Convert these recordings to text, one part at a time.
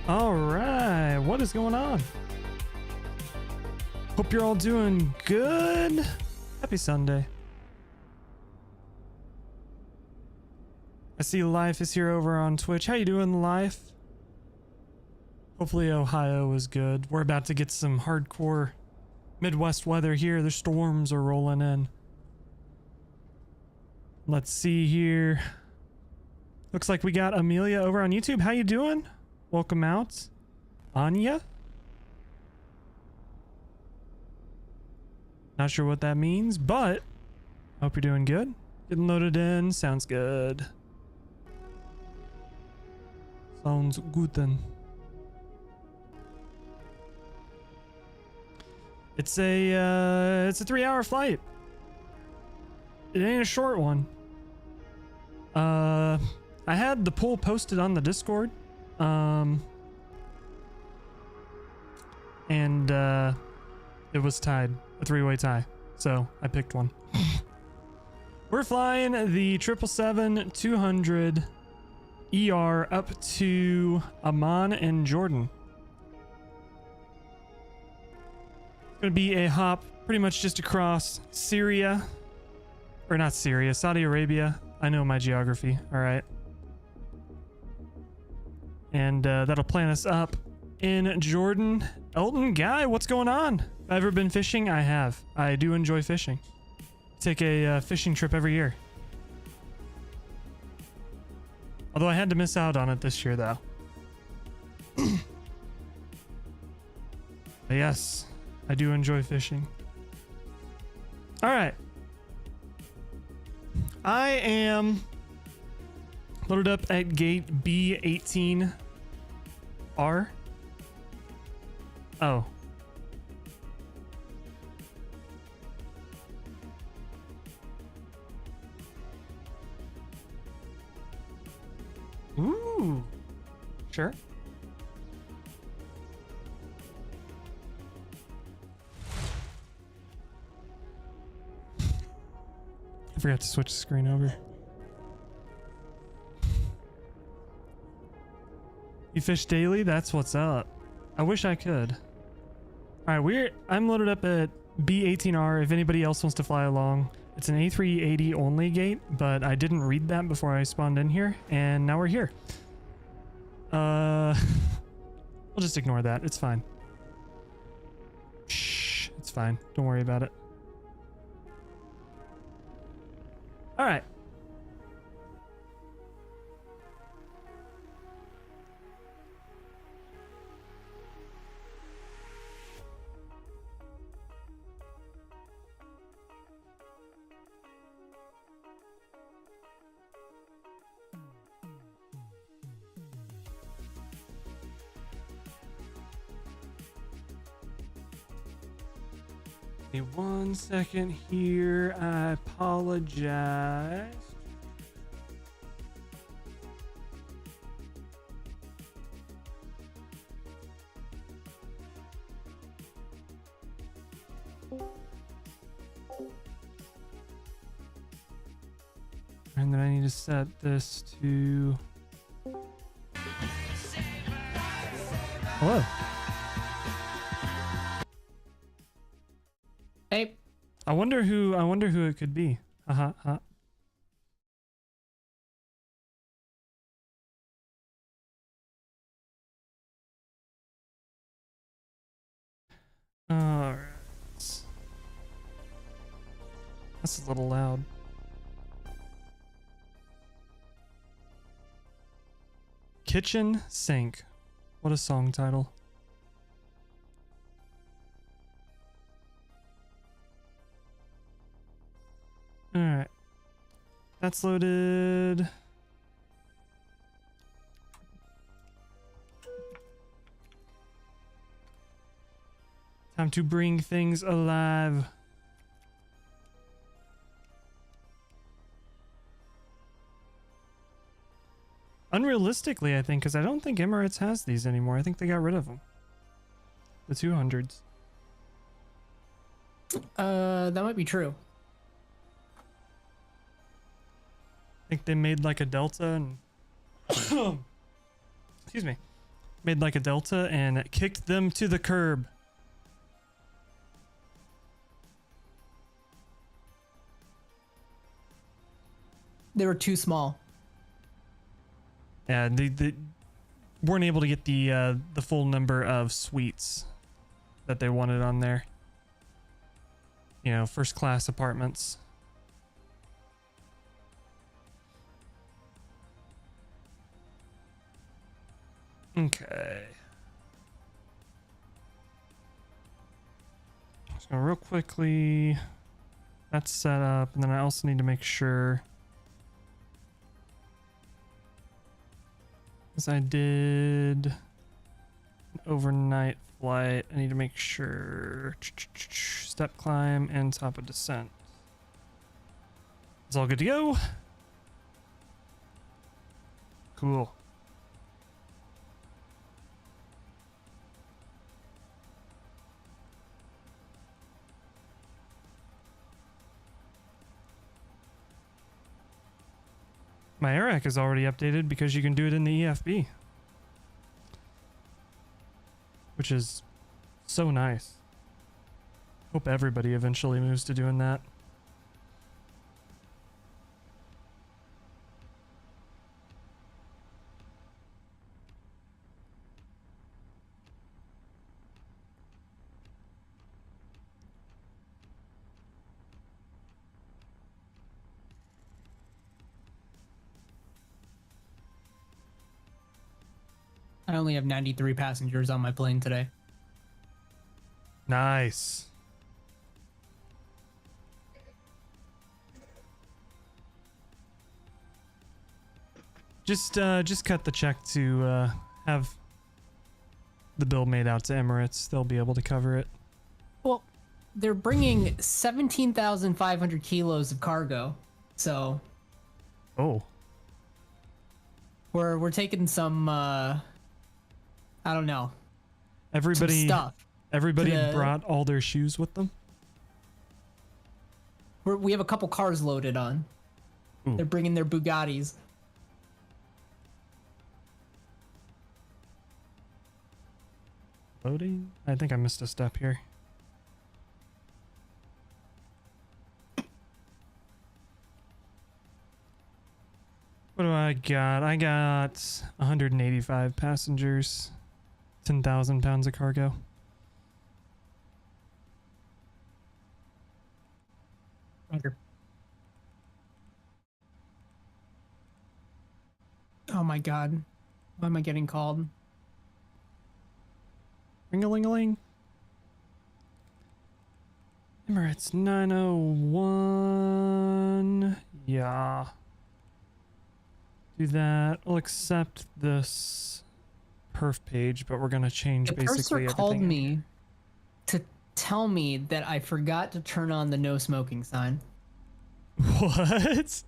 All right, what is going on? Hope you're all doing good. Happy Sunday. I see Life is here over on Twitch. How you doing, Life? Hopefully Ohio is good. We're about to get some hardcore Midwest weather here. The storms are rolling in. Let's see here. Looks like we got Amelia over on YouTube. How you doing? Welcome out. Anya? Not sure what that means, but hope you're doing good. Getting loaded in. Sounds good. Sounds good then. It's a 3-hour flight. It ain't a short one. I had the poll posted on the Discord. And it was tied, a 3-way tie. So I picked one. We're flying the 777-200ER up to Amman in Jordan. Gonna be a hop pretty much just across Syria, or not Syria, Saudi Arabia. I know my geography, all right. And that'll plant us up in Jordan. Elton Guy, what's going on? Have I ever been fishing? I have. I do enjoy fishing. Take a fishing trip every year. Although I had to miss out on it this year, though. But yes, I do enjoy fishing. All right. I am loaded up at gate B18R. Oh. Ooh. Sure. I forgot to switch the screen over. You fish daily? That's what's up. I wish I could. All right, I'm loaded up at B18R. If anybody else wants to fly along, it's an A380 only gate, but I didn't read that before I spawned in here, and now we're here. We'll just ignore that. It's fine. Shh, it's fine. Don't worry about it. All right. Give me 1 second here. I apologize. And then I need to set this to... Hello. Hey. I wonder who it could be. All right. That's a little loud. Kitchen Sink. What a song title. All right. That's loaded. Time to bring things alive. Unrealistically, I think, because I don't think Emirates has these anymore. I think they got rid of them. The 200s. That might be true. I think they made like a Delta and excuse me, made like a delta, and it kicked them to the curb. They were too small. Yeah, they weren't able to get the full number of suites that they wanted on there. You know, first class apartments. Okay. So real quickly, that's set up, and then I also need to make sure, as I did an overnight flight, I need to make sure step climb and top of descent. It's all good to go. Cool. My AirRack is already updated because you can do it in the EFB, which is so nice. Hope everybody eventually moves to doing that. I only have 93 passengers on my plane today. Nice. Just cut the check to have the bill made out to Emirates. They'll be able to cover it. Well, they're bringing 17,500 kilos of cargo, so Oh. we're taking some I don't know. Everybody Some stuff. Everybody to the- brought all their shoes with them? We have a couple cars loaded on. Ooh. They're bringing their Bugattis. Loading? I think I missed a step here. What do I got? I got 185 passengers, 10,000 pounds of cargo. Roger. Oh my god. Why am I getting called? Ring-a-ling-a-ling. Emirates 901. Yeah. Do that. We'll accept this perf page, but we're going to change The basically purser everything. called me to tell me that I forgot to turn on the no smoking sign. What?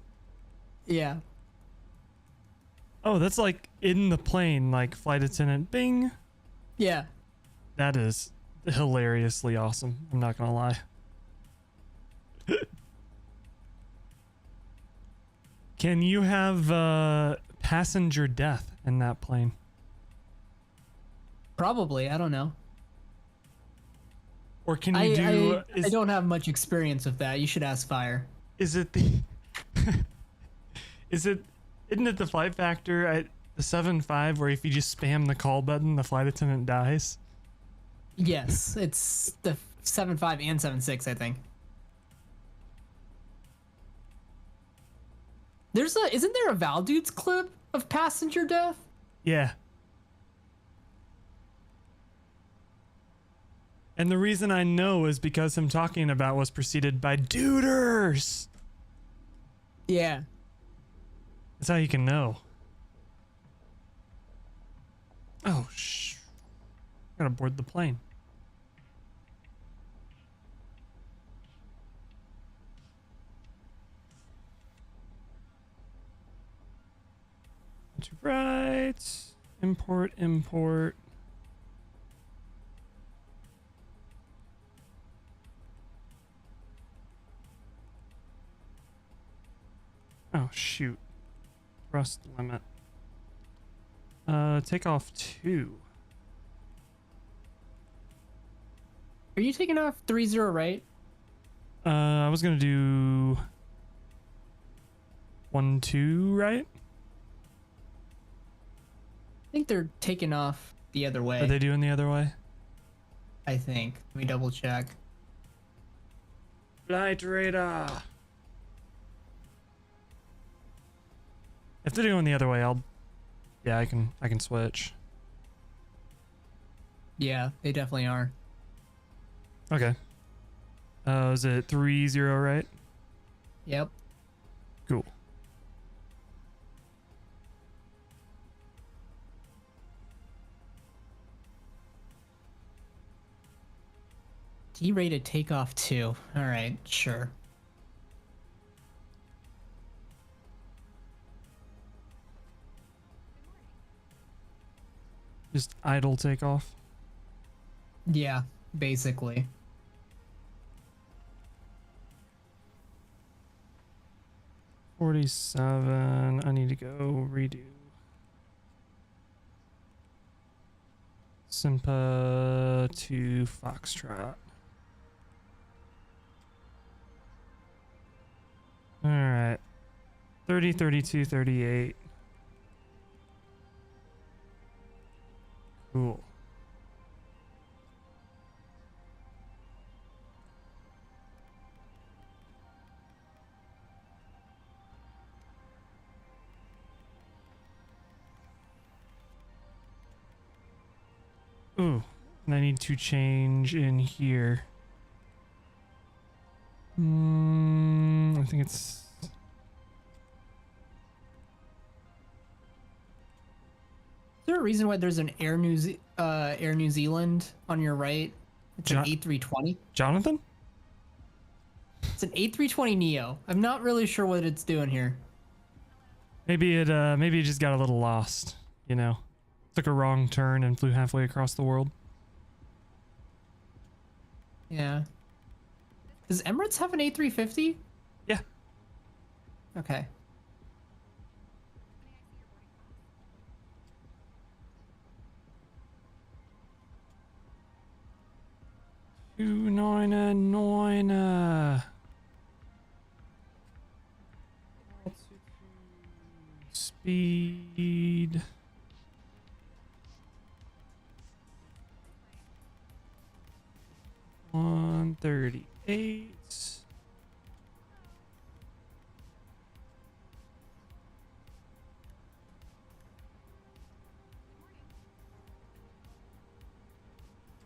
Yeah. Oh, that's like in the plane, like flight attendant, bing. Yeah. That is hilariously awesome. I'm not going to lie. Can you have passenger death in that plane? Probably. I don't know. Or can you do... I don't have much experience with that. You should ask Fire. Is it the... isn't it the flight factor at the 7.5 where if you just spam the call button, the flight attendant dies? Yes. It's the 7.5 and 7.6, I think. Isn't there a Val Dudes clip of passenger death? Yeah. And the reason I know is because him talking about was preceded by duders. Yeah. That's how you can know. Oh, gotta board the plane. To right. Import. Oh, shoot. Thrust limit. Take off 2. Are you taking off 30 right? I was gonna do 12 right. I think they're taking off the other way. Are they doing the other way? I think. Let me double check. Flight radar. If they're going the other way, yeah, I can switch. Yeah, they definitely are. Okay. Is it 30 right? Yep. Cool. D-rated takeoff 2. All right, sure. Just idle takeoff. Yeah, basically. $47. I need to go redo. Simpa to Foxtrot. All right. 30, 32, 38. Cool. Ooh, and I need to change in here. I think it's... Is there a reason why there's an Air New Zealand on your right? It's an A320. Jonathan? It's an A320 Neo. I'm not really sure what it's doing here. Maybe it just got a little lost, you know. Took a wrong turn and flew halfway across the world. Yeah. Does Emirates have an A350? Yeah. Okay. Two nine. Speed. $138.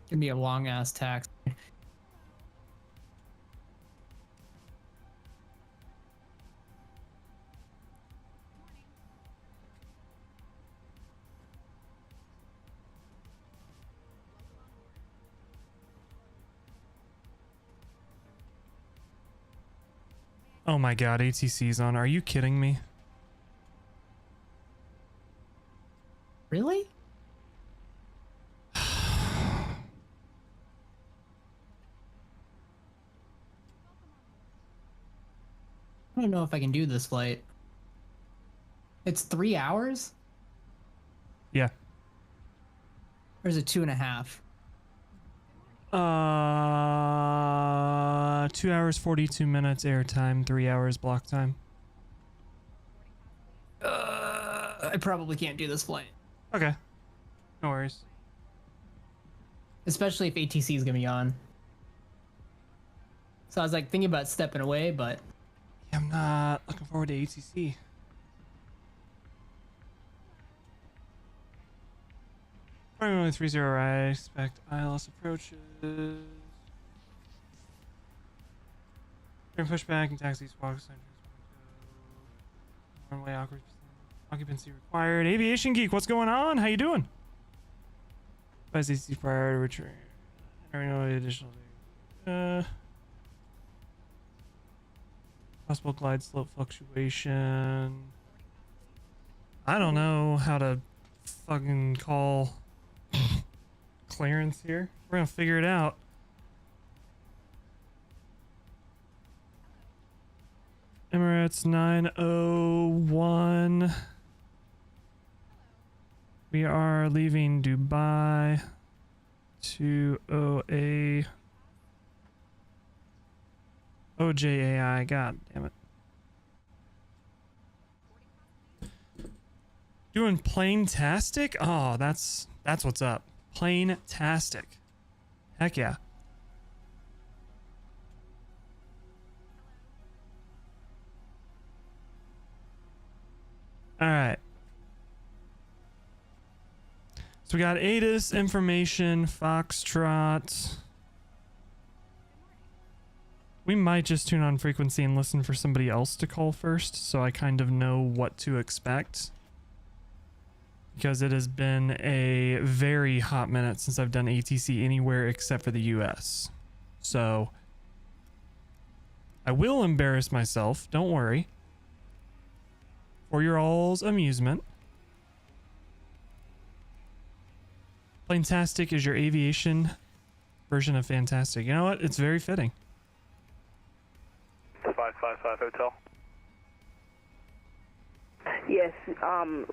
Give me a long ass tax. Oh my god, ATC's on. Are you kidding me? Really? I don't know if I can do this flight. It's 3 hours? Yeah. Or is it 2.5? 2 hours 42 minutes airtime, 3 hours block time. I probably can't do this flight. Okay. No worries. Especially if ATC is gonna be on. So I was like thinking about stepping away, but Yeah, I'm not looking forward to ATC. Only 30 right. Expect ILS approaches. Turn pushback and taxi squawks. Runway occupancy required. Aviation Geek, what's going on? How you doing? Advise ATC prior to return. No additional. Possible glide slope fluctuation. I don't know how to fucking call clearance here. We're gonna figure it out. Emirates 901. We are leaving Dubai to OA OJAI, god damn it. Doing plane-tastic? Oh, that's what's up. Plane-tastic. Heck yeah. Alright. So we got ATIS, information, Foxtrot. We might just tune on frequency and listen for somebody else to call first, so I kind of know what to expect. Because it has been a very hot minute since I've done ATC anywhere except for the US. So I will embarrass myself, don't worry. For your all's amusement. Planetastic is your aviation version of fantastic. You know what? It's very fitting. 555 Hotel. Yes, I'm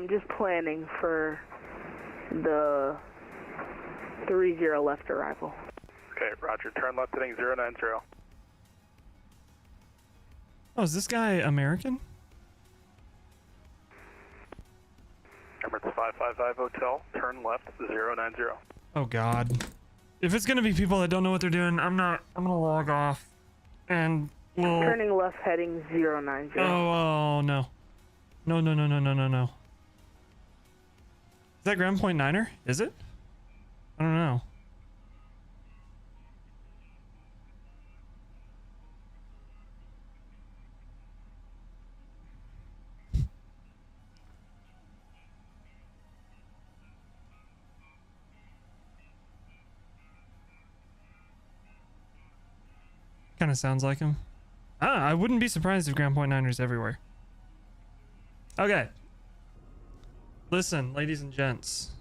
just planning for the 30 left arrival. Okay, roger. Turn left heading 090. Oh, is this guy American? Emirates 555 Hotel, turn left 090. Oh god. If it's gonna be people that don't know what they're doing, I'm gonna log off. And we'll... Turning left heading 090. Oh no. No. Is that Ground Point Niner? Is it? I don't know. Kind of sounds like him. I wouldn't be surprised if Ground Point Niner's everywhere. Okay. Listen, ladies and gents.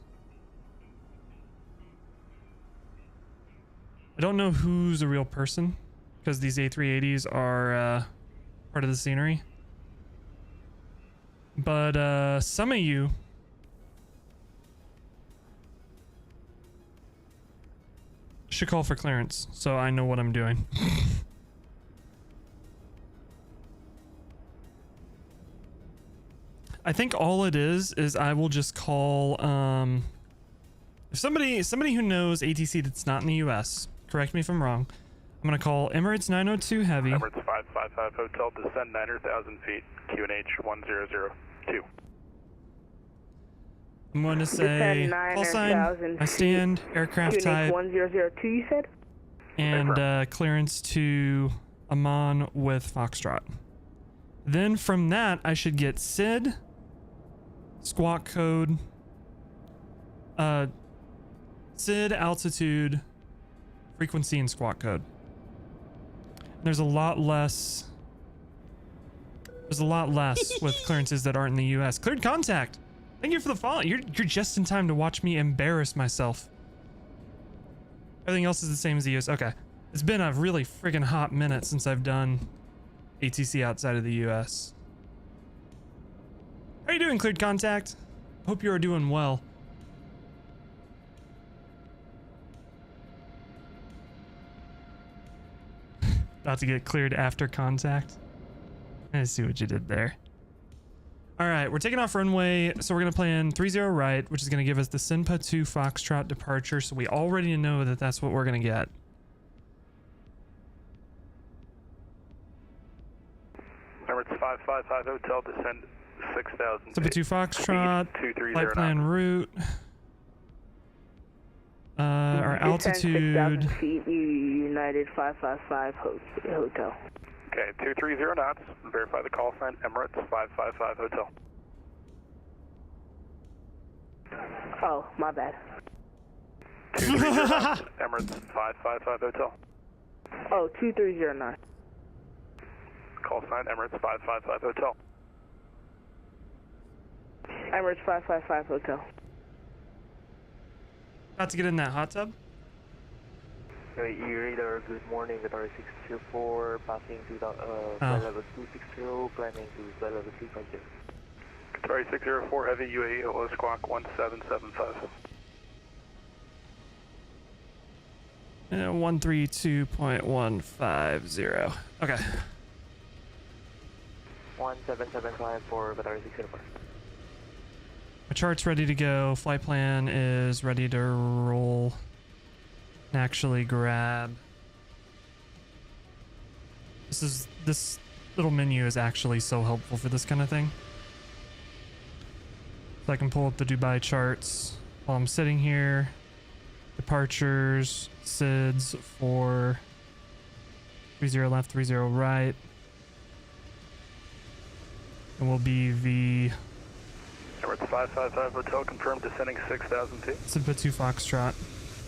I don't know who's a real person, because these A380s are part of the scenery. But some of you should call for clearance, so I know what I'm doing. I think all it is I will just call if somebody who knows ATC that's not in the US, correct me if I'm wrong. I'm gonna call Emirates 902 Heavy. Emirates 555 Hotel, descend 9,000 feet, QNH 1002. I'm going to say call sign, I stand, aircraft QNH type, 1002 you said? and clearance to Amman with Foxtrot. Then from that I should get SID, squawk code, SID, altitude, frequency, and squawk code. There's a lot less with clearances that aren't in the US. Cleared contact. Thank you for the follow. You're just in time to watch me embarrass myself. Everything else is the same as the US. Okay. It's been a really friggin' hot minute since I've done ATC outside of the US. How are you doing, Cleared Contact? Hope you are doing well. About to get cleared after contact. I see what you did there. All right, we're taking off runway, so we're gonna plan 30 right, which is gonna give us the Sinpa 2 Foxtrot departure, so we already know that that's what we're gonna get. Emirates 555 Hotel, descend 6,000 Sinpa 2 Foxtrot, flight plan route. Our altitude. 6,000 feet, United 555 Hotel. Okay, 230 knots. Verify the call sign, Emirates 555 Hotel. Oh, my bad. 230 knots, Emirates 555 Hotel. Oh, 2309. Call sign, Emirates 555 Hotel. Emirates 555 Hotel. About to get in that hot tub. E-radar, good morning, Qatar 604, passing to the flight level 260, climbing to flight level 350. Qatar 604, heavy UAE, hello, squawk 1775. 132.150. Okay. 1775 for battery 604. My chart's ready to go. Flight plan is ready to roll. And actually grab. This little menu is actually so helpful for this kind of thing. So I can pull up the Dubai charts while I'm sitting here. Departures, SIDS for 30 left, 30 right. And will be the Emirates 555 Hotel confirmed descending 6,000 feet. SINPA 2 Foxtrot.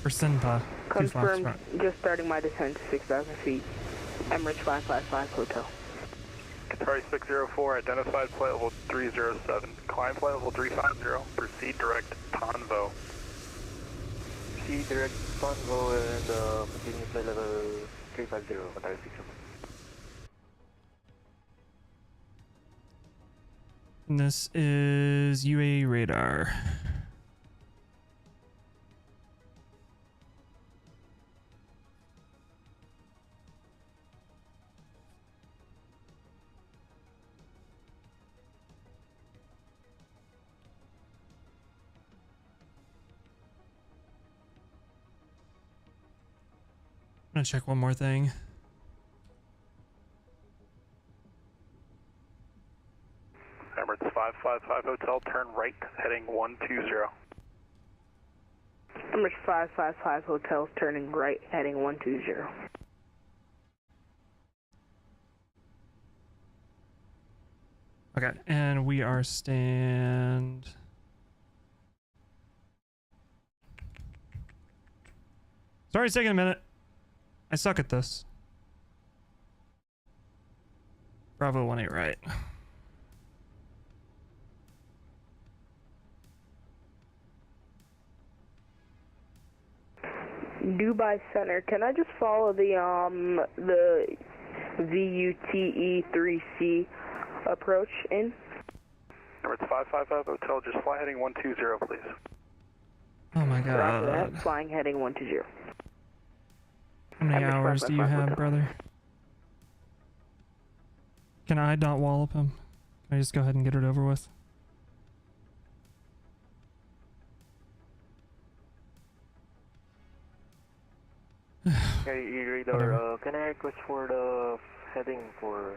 Or SINPA 2 Confirmed, Foxtrot. just starting my descent to 6,000 feet. Emirates 555 Hotel. Qatari 604, identified flight level 307. Climb flight level 350, proceed direct Tonvo. Proceed direct Tonvo and continue flight level 350, battery 604. And this is UAE radar. I'm gonna check one more thing. Emirates 555 Hotel, turn right, heading 120. Emirates 555 Hotel, turning right, heading 120. Okay, and we are stand. Sorry, it's taking a minute. I suck at this. Bravo 18 right. Dubai Center, can I just follow the VUTE3C approach in? Emirates 555 Hotel, just fly heading 120, please. Oh my Roger god. that, flying heading 120. How many Emirates hours do you 555 have, Hotel. brother? Can I not wallop him? Can I just go ahead and get it over with? Okay, radar, Whatever. can I request for the heading for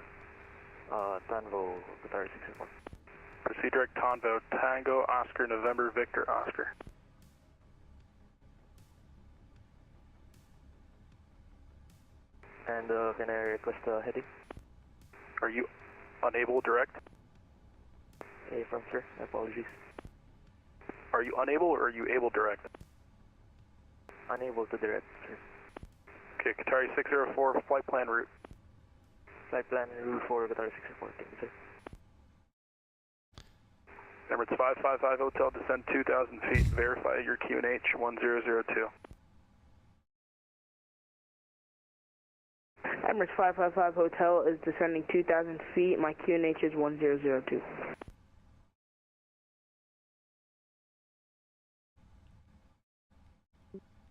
Tanvo, battery 604? Proceed direct Tonvo, Tango, Oscar, November, Victor, Oscar. And can I request the heading? Are you unable direct? A from sir, apologies. Are you unable or are you able direct? Unable to direct, sir. Okay, Qatari 604, flight plan route. Flight plan route for battery 604, thank you, sir. Emirates 555 Hotel, descend 2,000 feet, verify your QNH 1002. Emirates 555 Hotel is descending 2,000 feet. My QNH is 1002.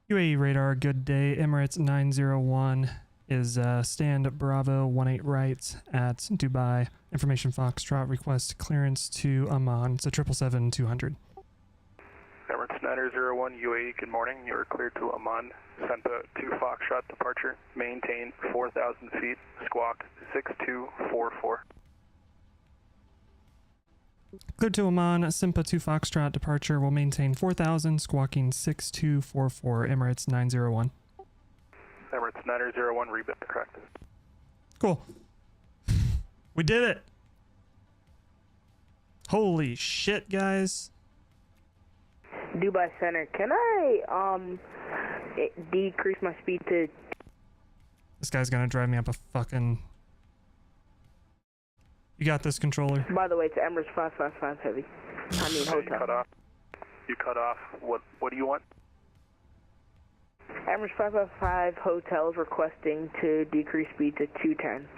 UAE radar, good day. Emirates 901 is stand Bravo 18 right at Dubai. Information Foxtrot, request clearance to Amman. It's a 777-200. Emirates 901 UAE, good morning. You are cleared to Amman. SENPA 2 Foxtrot departure. Maintain 4,000 feet. Squawk 6244. Cleared to Amman, SINPA 2 Foxtrot departure will maintain 4,000, squawking 6244, Emirates 901. Emirates 901, rebit correct. Cool. We did it. Holy shit, guys. Dubai Center, can I decrease my speed to... This guy's gonna drive me up a fucking... You got this, controller. By the way, it's Emirates 555 Heavy. I mean You hotel. cut off. You cut off. What do you want? Emirates 555 Hotel is requesting to decrease speed to 210.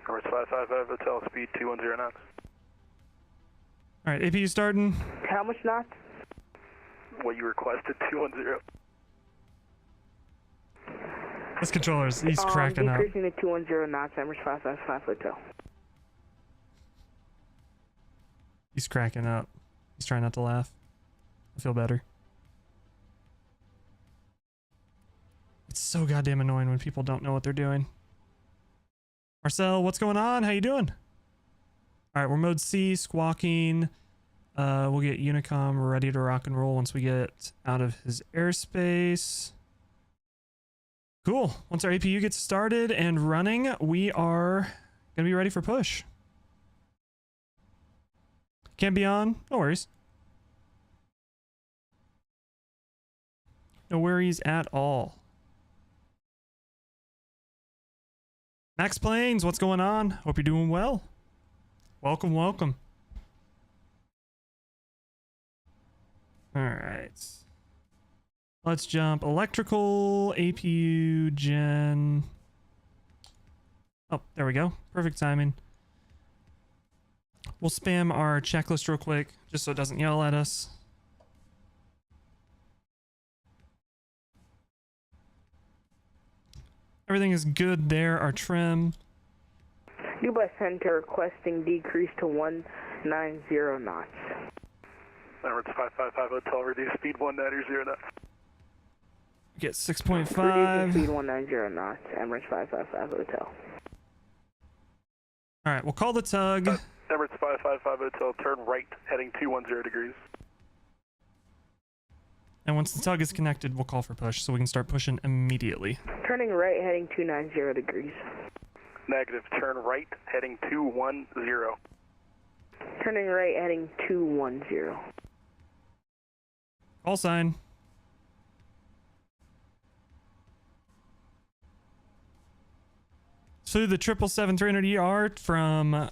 Emirates 555 Hotel, speed 210 knots. Alright, APU starting. How much knots? What you requested, 210. This controller's, he's cracking up. Decreasing to 210 knots, Emirates 555 Hotel. He's cracking up. He's trying not to laugh. I feel better. It's so goddamn annoying when people don't know what they're doing. Marcel, what's going on? How you doing? All right, we're mode C, squawking. We'll get Unicom ready to rock and roll once we get out of his airspace. Cool. Once our APU gets started and running, we are gonna be ready for push. Can't be on? No worries. No worries at all. Max Plains, what's going on? Hope you're doing well. Welcome, welcome. All right. Let's jump electrical, APU, gen. Oh, there we go. Perfect timing. We'll spam our checklist real quick, just so it doesn't yell at us. Everything is good there. Our trim. Dubai Center requesting decrease to 190 knots. Emirates 555 Hotel, reduce speed 190 knots. Get Reducing 6.5. speed 190 knots, Emirates 555 Hotel. All right, we'll call the tug. Emirates 555 Hotel, turn right, heading 210 degrees. And once the tug is connected, we'll call for push so we can start pushing immediately. Turning right, heading 290 degrees. Negative, turn right, heading 210. Turning right, heading 210. Call sign. Flew the 777-200ER from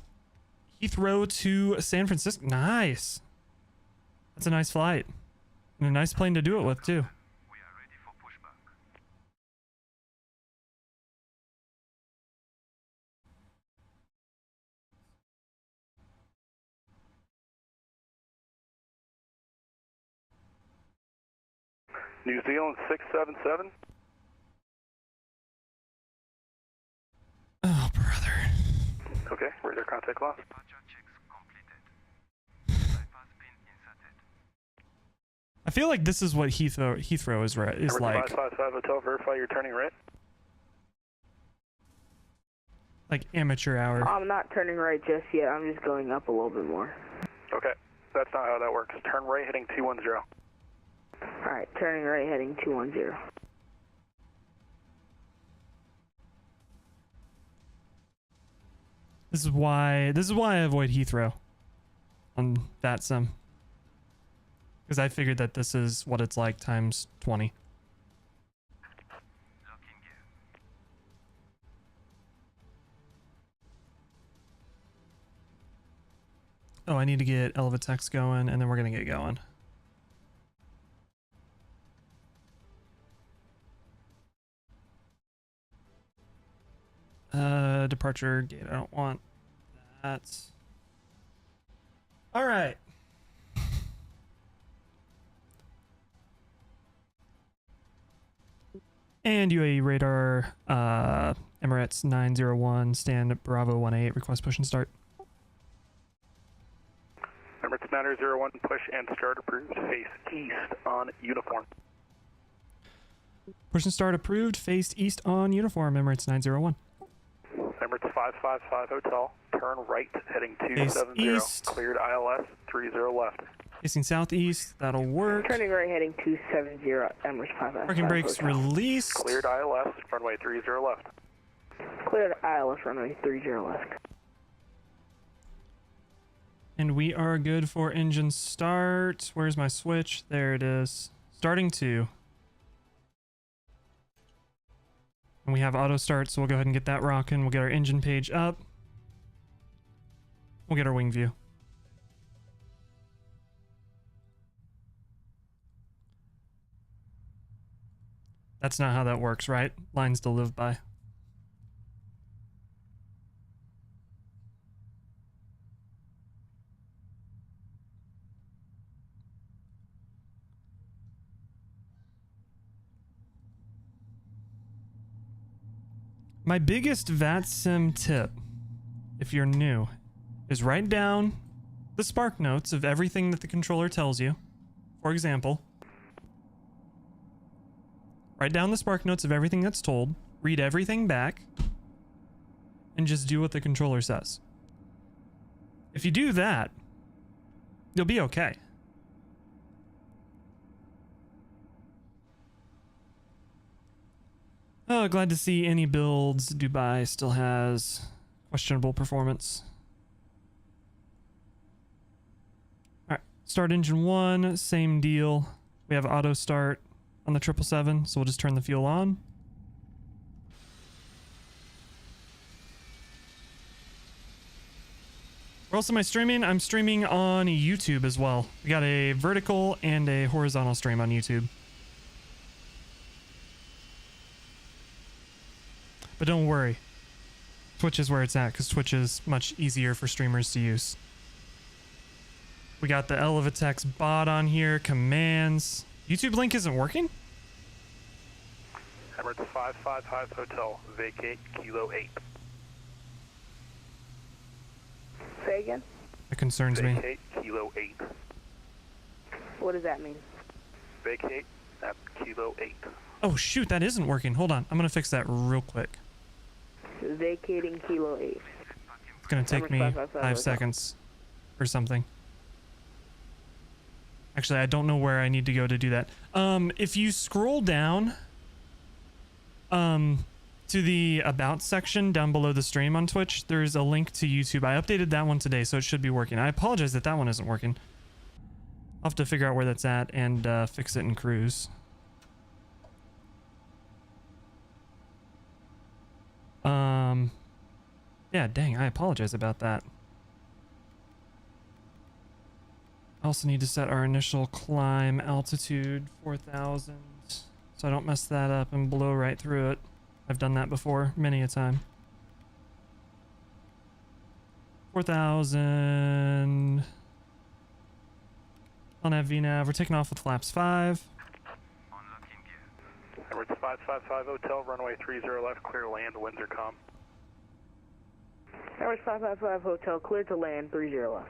Heathrow to San Francisco. Nice. That's a nice flight. And a nice plane to do it with, too. We are ready for pushback. New Zealand 677. Oh, brother. Okay, radar contact lost. Departure checks completed. Bypass pin inserted. I feel like this is what Heathrow is Emirates like. 555 Hotel, verify you're turning right. Like amateur hour. I'm not turning right just yet. I'm just going up a little bit more. Okay, that's not how that works. Turn right, heading 210. Alright, turning right, heading 210. This is why I avoid Heathrow on VATSIM. Because I figured that this is what it's like times 20. Locking gear. Oh, I need to get Elvatex going, and then we're gonna get going. Departure gate. I don't want that. All right. And UAE radar, Emirates 901, stand Bravo 18, request push and start. Emirates 901, push and start approved. Face east on uniform. Push and start approved, faced east on uniform, Emirates 901. Emirates 555 Hotel, turn right, heading Face 270. east. Cleared ILS, 30 left. Facing southeast, that'll work. Turning right, heading 270, Emirates 555 Parking brakes Hotel. released. Cleared ILS, runway 30 left. Cleared ILS, runway 30 left. And we are good for engine start. Where's my switch? There it is. Starting 2. And we have auto start, so we'll go ahead and get that rocking. We'll get our engine page up. We'll get our wing view. That's not how that works, right? Lines to live by. My biggest VATSIM tip, if you're new, is write down the spark notes of everything that the controller tells you. For example, write down the spark notes of everything that's told, read everything back, and just do what the controller says. If you do that, you'll be okay. Oh, glad to see iniBuilds. Dubai still has questionable performance. Alright, start engine 1, same deal. We have auto start on the 777, so we'll just turn the fuel on. Where else am I streaming? I'm streaming on YouTube as well. We got a vertical and a horizontal stream on YouTube. But don't worry, Twitch is where it's at, because Twitch is much easier for streamers to use. We got the Elevitex bot on here, commands. YouTube link isn't working? Emirates 555 Hotel, vacate Kilo 8. Say again? That concerns me. Vacate Kilo 8. What does that mean? Vacate at Kilo 8. Oh shoot, that isn't working. Hold on, I'm gonna fix that real quick. Vacating Kilo 8. It's gonna take me 5 seconds or something. Actually, I don't know where I need to go to do that. If you scroll down to the About section down below the stream on Twitch, there's a link to YouTube. I updated that one today, so it should be working. I apologize that that one isn't working. I'll have to figure out where that's at and fix it in Cruise. Yeah, dang, I apologize about that. I also need to set our initial climb altitude 4,000 so I don't mess that up and blow right through it. I've done that before many a time. 4,000 on that VNAV. We're taking off with flaps 5. Emirates 555 Hotel, runway 30 left, clear land, winds are calm. Emirates 555 Hotel, clear to land, 30 left.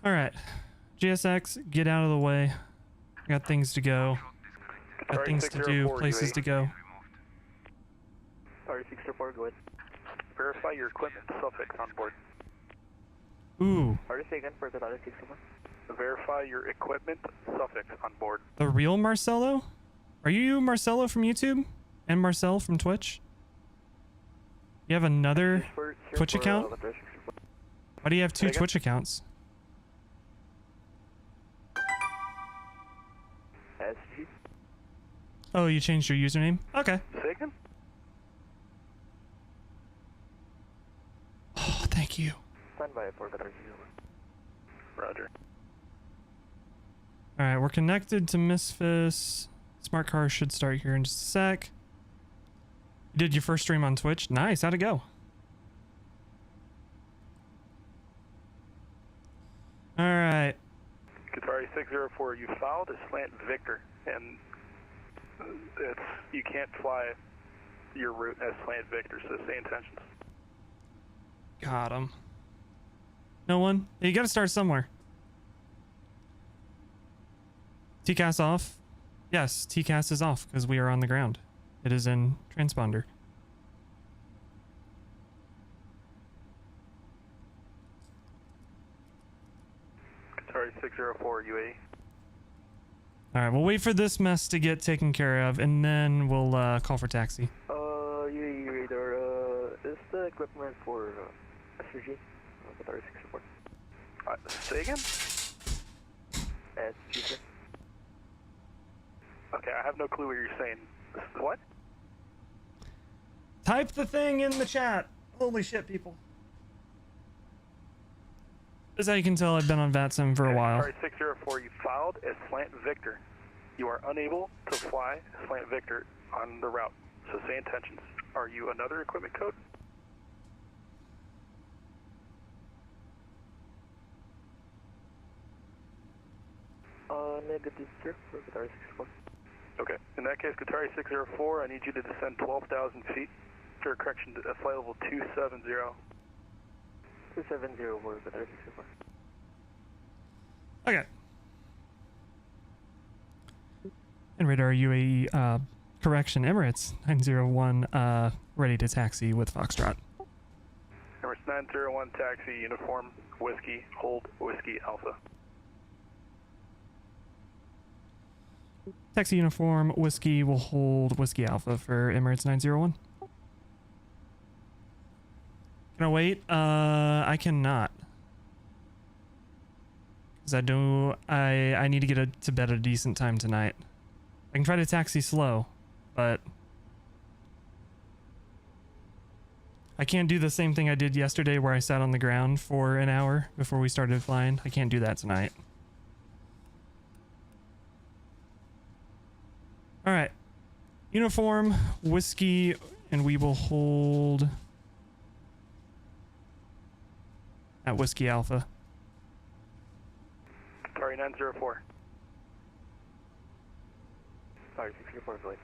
Alright. GSX, get out of the way. I got things to go. Got things to do, places to go. Sorry, 604, go ahead. Verify your equipment suffix on board. Ooh. Are you again for the 604? Verify your equipment suffix on board. The real Marcelo? Are you Marcelo from YouTube? And Marcel from Twitch? You have another Twitch account? Why do you have two Twitch accounts? SG. Oh, you changed your username? Okay. Second? Oh, thank you. Stand by for the 604. Roger. Alright, we're connected to MSFS. Smart car should start here in just a sec. You did your first stream on Twitch? Nice, how'd it go? Alright. Qatari 604, you fouled a slant Victor, and you can't fly your route as slant Victor, so say intentions. Got him. No one? You gotta start somewhere. TCAS off? Yes, TCAS is off because we are on the ground. It is in transponder. Qatari 604, UAE. Alright, we'll wait for this mess to get taken care of and then we'll call for taxi. UAE radar, is the equipment for SG? Qatari 604. Say again? SG, sir. Okay, I have no clue what you're saying. What? Type the thing in the chat. Holy shit, people. As you can tell, I've been on VATSIM for a while. Sorry, 604, you filed as slant Victor. You are unable to fly slant Victor on the route. So say intentions. Are you another equipment code? Negative, sir, for Qatari 604. Okay. In that case, Qatari 604, I need you to descend 12,000 feet. For correction, to flight level 270. 270 for Qatari 604. Okay. And radar UAE, correction, Emirates 901, ready to taxi with Foxtrot. Emirates 901, taxi, uniform, whiskey, hold, whiskey, alpha. Taxi uniform, whiskey will hold whiskey alpha for Emirates 901. Can I wait? I cannot. Because I need to get to bed at a decent time tonight. I can try to taxi slow, but I can't do the same thing I did yesterday where I sat on the ground for an hour before we started flying. I can't do that tonight. All right. Uniform, whiskey, and we will hold at Whiskey Alpha. Qatari 904. Sorry, 604 flight.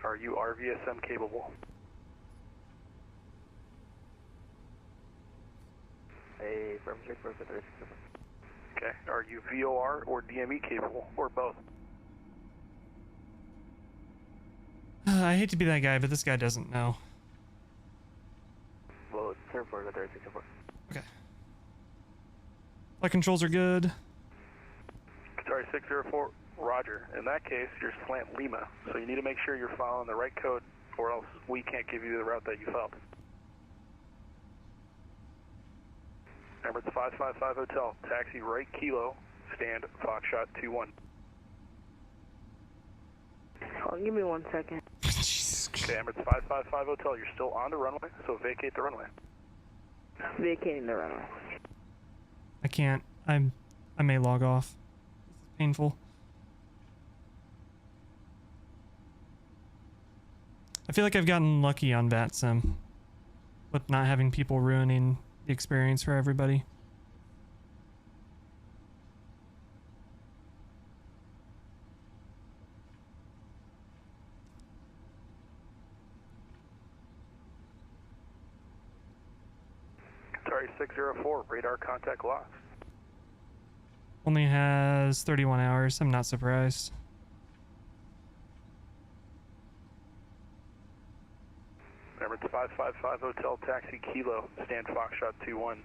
Are you RVSM capable? A firm check for Qatari 604. Okay. Are you VOR or DME capable, or both? I hate to be that guy, but this guy doesn't know. Well, it's sir for Qatari 604. Okay. Flight controls are good. Qatari 604, roger. In that case, you're slant Lima, so you need to make sure you're following the right code, or else we can't give you the route that you followed. Emirates 555 Hotel, taxi right kilo, stand Foxtrot 21. Oh, give me 1 second. Okay, Emirates 555 Hotel, you're still on the runway, so vacate the runway. Vacating the runway. I can't. I may log off. This is painful. I feel like I've gotten lucky on VATSIM with not having people ruining the experience for everybody. Qatari 604, radar contact lost. Only has 31 hours. I'm not surprised. Emirates 555 Hotel, taxi kilo, stand Foxtrot 21.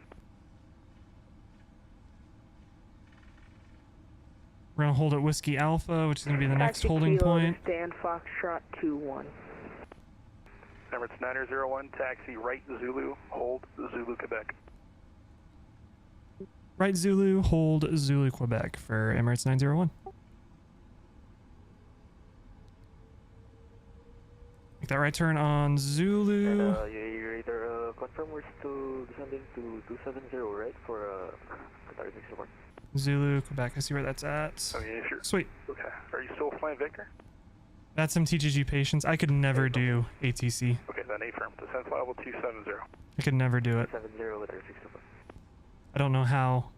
We're gonna hold at Whiskey Alpha, which is gonna be the next Taxi holding kilo to point. stand Foxtrot 21. Emirates 901, taxi right Zulu, hold Zulu, Quebec. Right Zulu, hold Zulu, Quebec for Emirates 901. Make that right turn on Zulu. And you radar confirm we're still descending to 270, right? For Qatari 604. Zulu, Quebec. I see where that's at. I mean, if you're... Sweet. Okay. Are you still flying Victor? VATSIM teaches you patience. I could never do ATC. Okay, then affirm. Descent flight level 270. I could never do it. 70 Qatari 604. I don't know how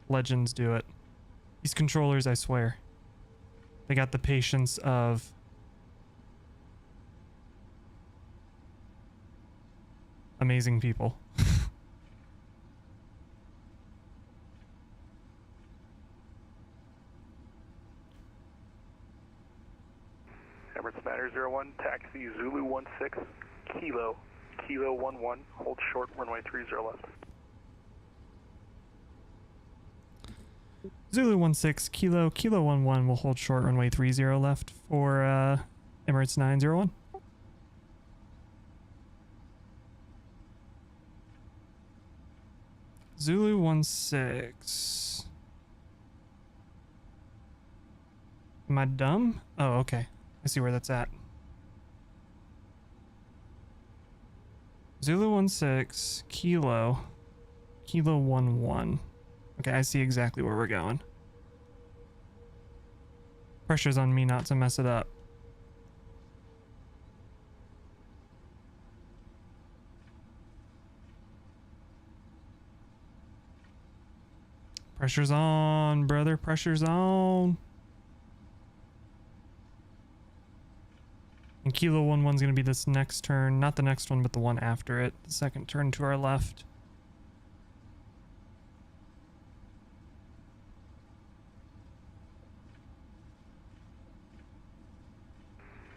legends do it. These controllers, I swear. They got the patience of amazing people. Emirates 901, taxi Zulu 16, kilo 11, hold short, runway 30 left. Zulu 16, kilo 11 will hold short, runway 30 left for Emirates 901. Zulu 16. Am I dumb? Oh, okay. I see where that's at. Zulu 16, kilo 11. Okay, I see exactly where we're going. Pressure's on me not to mess it up. Pressure's on, brother. Pressure's on. And Kilo 11 is going to be this next turn. Not the next one, but the one after it. The second turn to our left.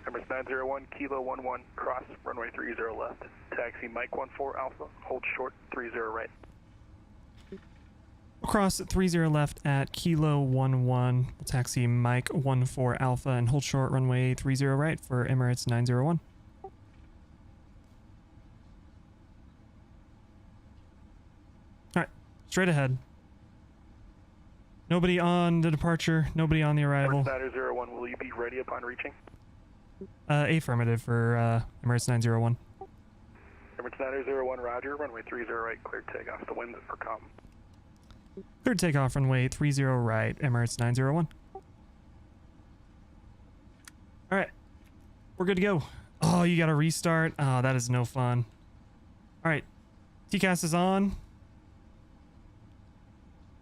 Emirates 901, Kilo 11, cross, runway 30 left. Taxi Mike 14 Alpha, hold short, 30 right. Cross at 30 left at Kilo 11. We'll taxi Mike 14 Alpha and hold short runway 30 right for Emirates 901. Alright, straight ahead. Nobody on the departure, nobody on the arrival. Emirates 901, will you be ready upon reaching? Affirmative for Emirates 901. Emirates 901, roger, runway 30 right, cleared takeoff. The winds are calm. Cleared takeoff runway 30 right, Emirates 901. Alright, we're good to go. Oh, you gotta restart? Oh, that is no fun. Alright, TCAS is on.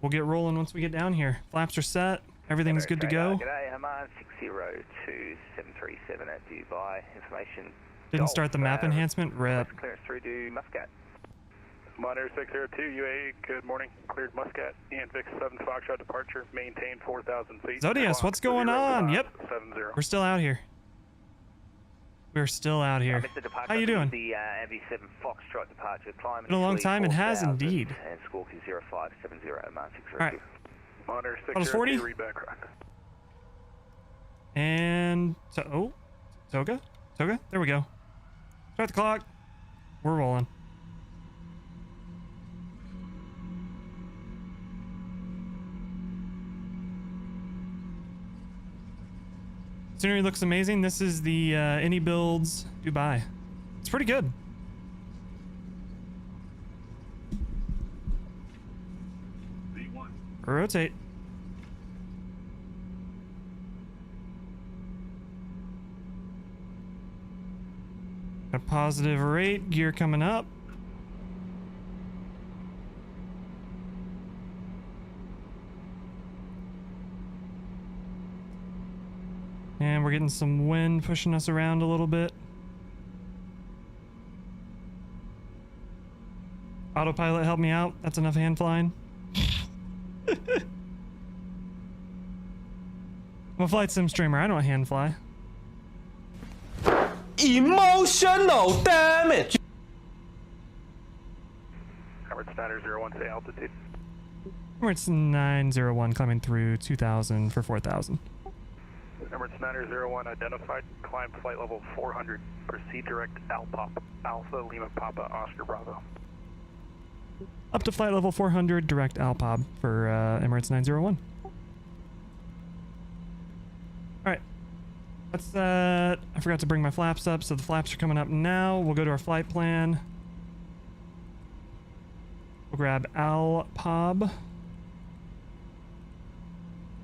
We'll get rolling once we get down here. Flaps are set. Everything's good to go. G'day, Amman 602-737 at Dubai. Information. Didn't start the map enhancement. Rep. Clearance through to Muscat. Monitor 602, UAE, good morning. Cleared Muscat, Ian Vic 7 Foxtrot departure, maintain 4,000 feet. Zodias, what's going on? Yep. 70. We're still out here. We're still out here. How you doing? The MV7 Foxtrot departure. Climb Been a long time. It has indeed. And squawk is 0570 Amman 602. Alright. Monitor Autos 40. 602, read back rock. And Toga? Toga? There we go. Start the clock. We're rolling. Scenery looks amazing. This is the iniBuilds Dubai. It's pretty good. Rotate. A positive rate, gear coming up. And we're getting some wind pushing us around a little bit. Autopilot, help me out. That's enough hand flying. I'm a flight sim streamer. I don't hand fly. Emotional damage. Emirates 901, say altitude. Emirates 901 climbing through 2,000 for 4,000. Emirates 901, identified, climb flight level 400, proceed direct Alpha Lima Papa Oscar Bravo. Up to flight level 400, direct Alpab for Emirates 901. Alright. That's that. I forgot to bring my flaps up, so the flaps are coming up now. We'll go to our flight plan. We'll grab Alpab.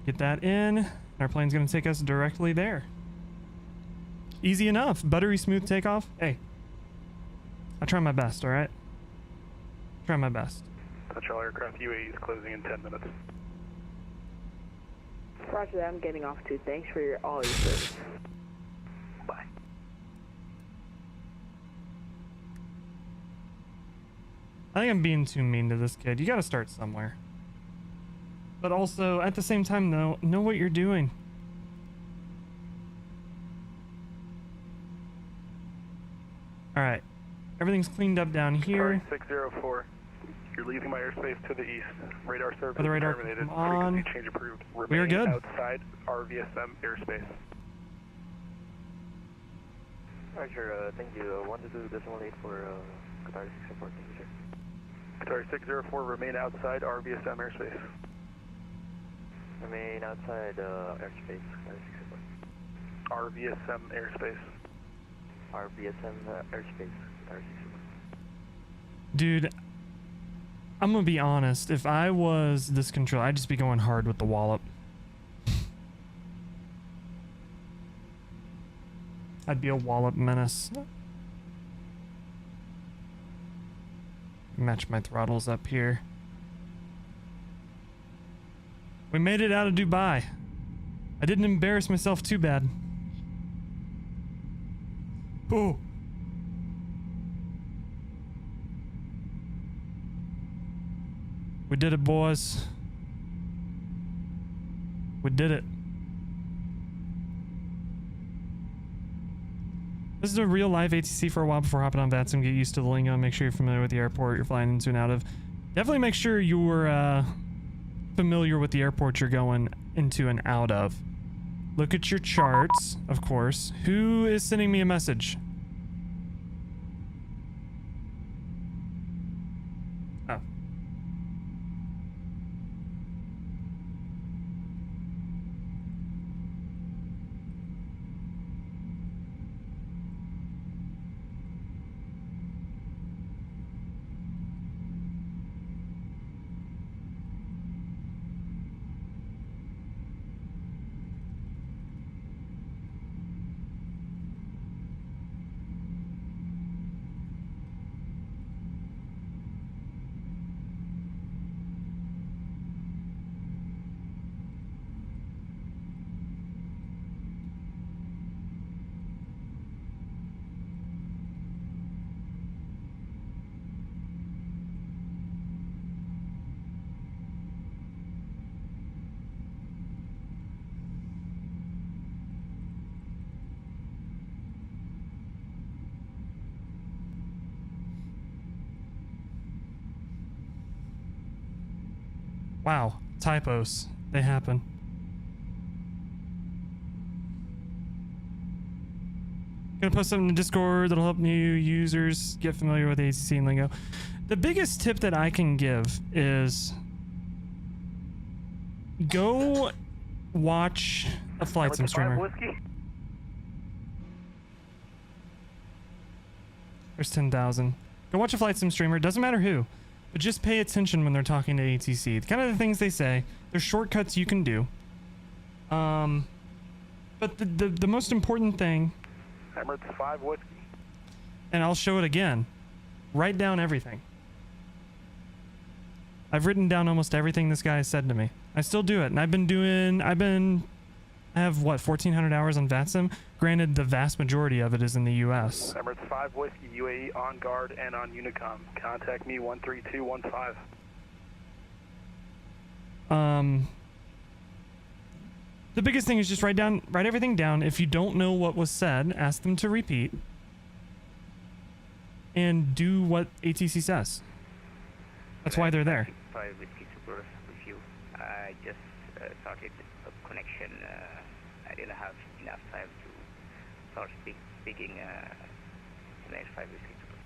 Get that in. Our plane's going to take us directly there. Easy enough. Buttery smooth takeoff. Hey. I try my best, alright? Try my best. Touch all aircraft, UAE is closing in 10 minutes. Roger that, I'm getting off too. Thanks for all your service. Bye. I think I'm being too mean to this kid. You gotta start somewhere. But also, at the same time, though, know what you're doing. Alright. Everything's cleaned up down here. 604. You're leaving my airspace to the east. Radar service Other radar, terminated. come on. Frequency change approved. We are good. Outside RVSM airspace. Roger, thank you. 122.8 for Qatar 604, thank you, sir. Qatar 604, remain outside RVSM airspace. Remain outside airspace, Qatar 604. RVSM airspace. RVSM airspace, Qatar 604. Dude, I'm gonna be honest. If I was this control, I'd just be going hard with the wallop. I'd be a wallop menace. Match my throttles up here. We made it out of Dubai. I didn't embarrass myself too bad. Oh. We did it, boys. We did it. This is a real live ATC for a while before hopping on VATSIM. Get used to the lingo. Make sure you're familiar with the airport you're flying into and out of. Definitely make sure you're familiar with the airport you're going into and out of. Look at your charts, of course. Who is sending me a message? Oh. Wow, typos. They happen. Gonna post something in Discord that'll help new users get familiar with ATC and lingo. The biggest tip that I can give is go watch a Flightsim streamer. There's 10,000. Go watch a Flightsim streamer. Doesn't matter who. But just pay attention when they're talking to ATC. Kind of the things they say. There's shortcuts you can do. But the most important thing... Emirates 5 Whiskey. And I'll show it again. Write down everything. I've written down almost everything this guy has said to me. I still do it. And I have, what, 1,400 hours on VATSIM? Granted, the vast majority of it is in the U.S. Emirates 5 Whiskey, UAE on guard and on Unicom. Contact me 13215. The biggest thing is just write everything down. If you don't know what was said, ask them to repeat. And do what ATC says. That's why they're there. 5 Whiskey Super with you. I just started a connection. I didn't have enough time to start speaking Emirates 5 Whiskey Super.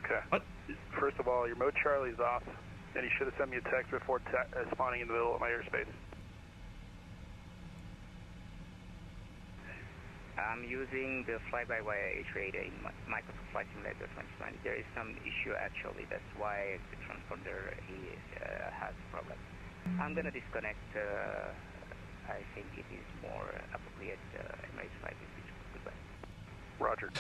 Okay. What? First of all, your mode Charlie's off, and you should have sent me a text before spawning in the middle of my airspace. I'm using the fly-by-wire H-Radar in Microsoft Flight Simulator 2020. There is some issue actually, that's why the transponder has a problem. I'm gonna disconnect, I think it is more appropriate Emirates 5 Whiskey Super. Goodbye. Roger.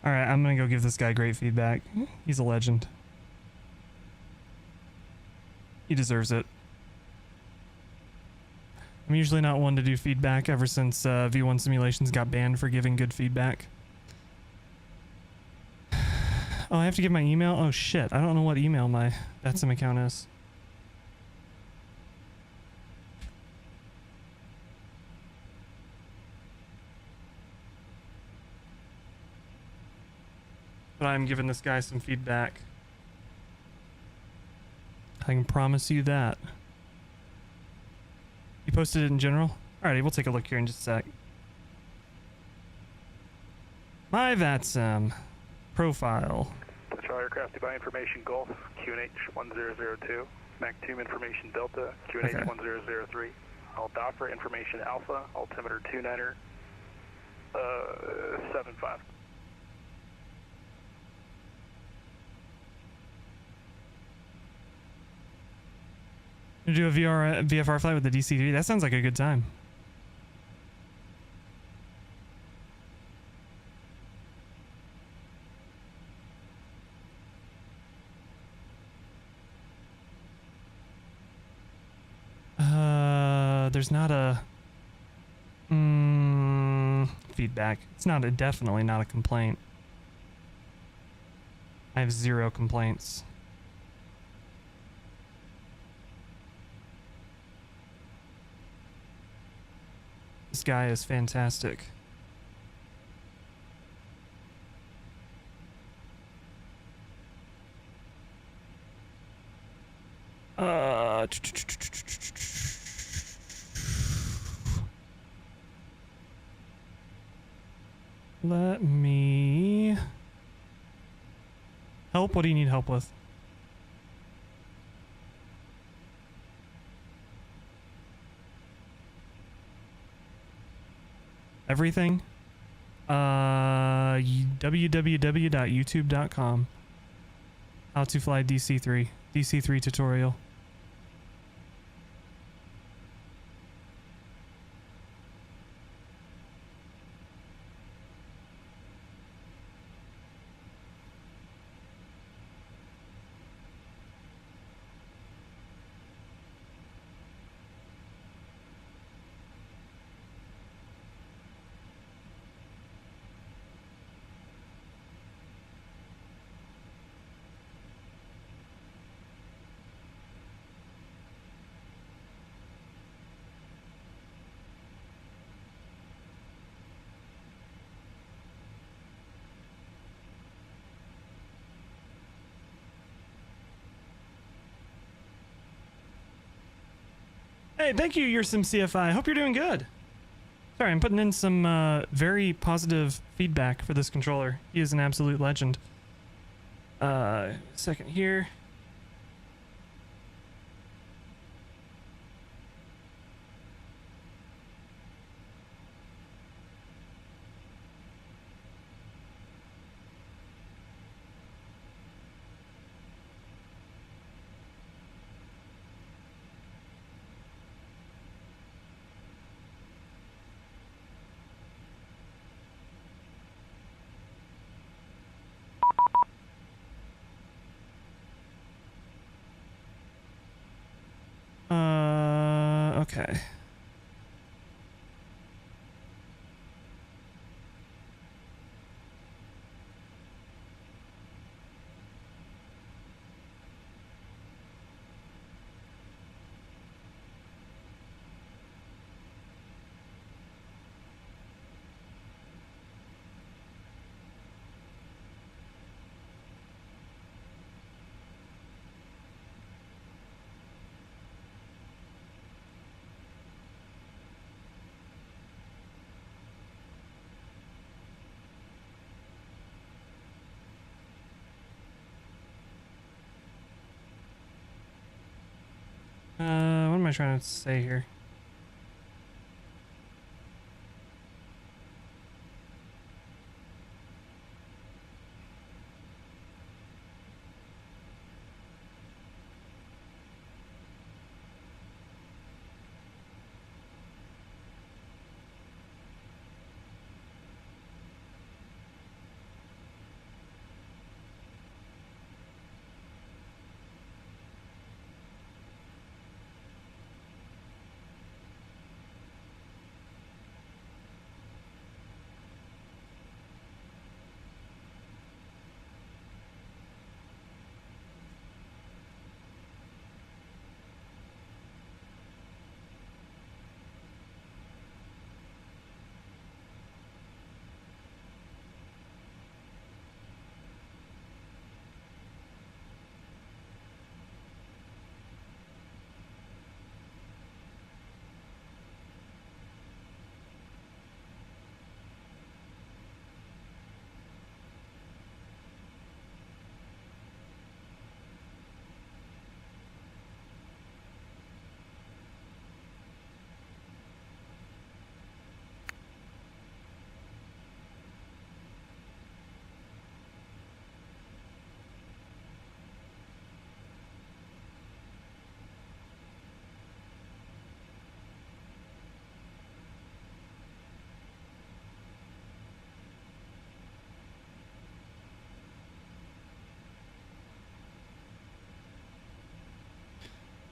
Alright, I'm gonna go give this guy great feedback. He's a legend. He deserves it. I'm usually not one to do feedback ever since V1 Simulations got banned for giving good feedback. Oh, I have to give my email? Oh shit, I don't know what email my VATSIM account is. But I'm giving this guy some feedback. I can promise you that. You posted it in general? Alrighty, we'll take a look here in just a sec. My VATSIM profile. Control aircraft Dubai information Gulf, QNH 1002. MAC-2 information Delta, QNH Okay. 1003. Aldafra information Alpha, altimeter 29er, 75. You do a VFR flight with the DC-3? That sounds like a good time. there's not a feedback. It's not a, definitely not a complaint. I have 0 complaints. This guy is fantastic. Let me help. What do you need help with? Everything? www.youtube.com. How to fly DC-3. DC-3 tutorial. Hey, thank you, Your Sim CFI. Hope you're doing good. Sorry, I'm putting in some very positive feedback for this controller. He is an absolute legend. Second here. Okay. What am I trying to say here?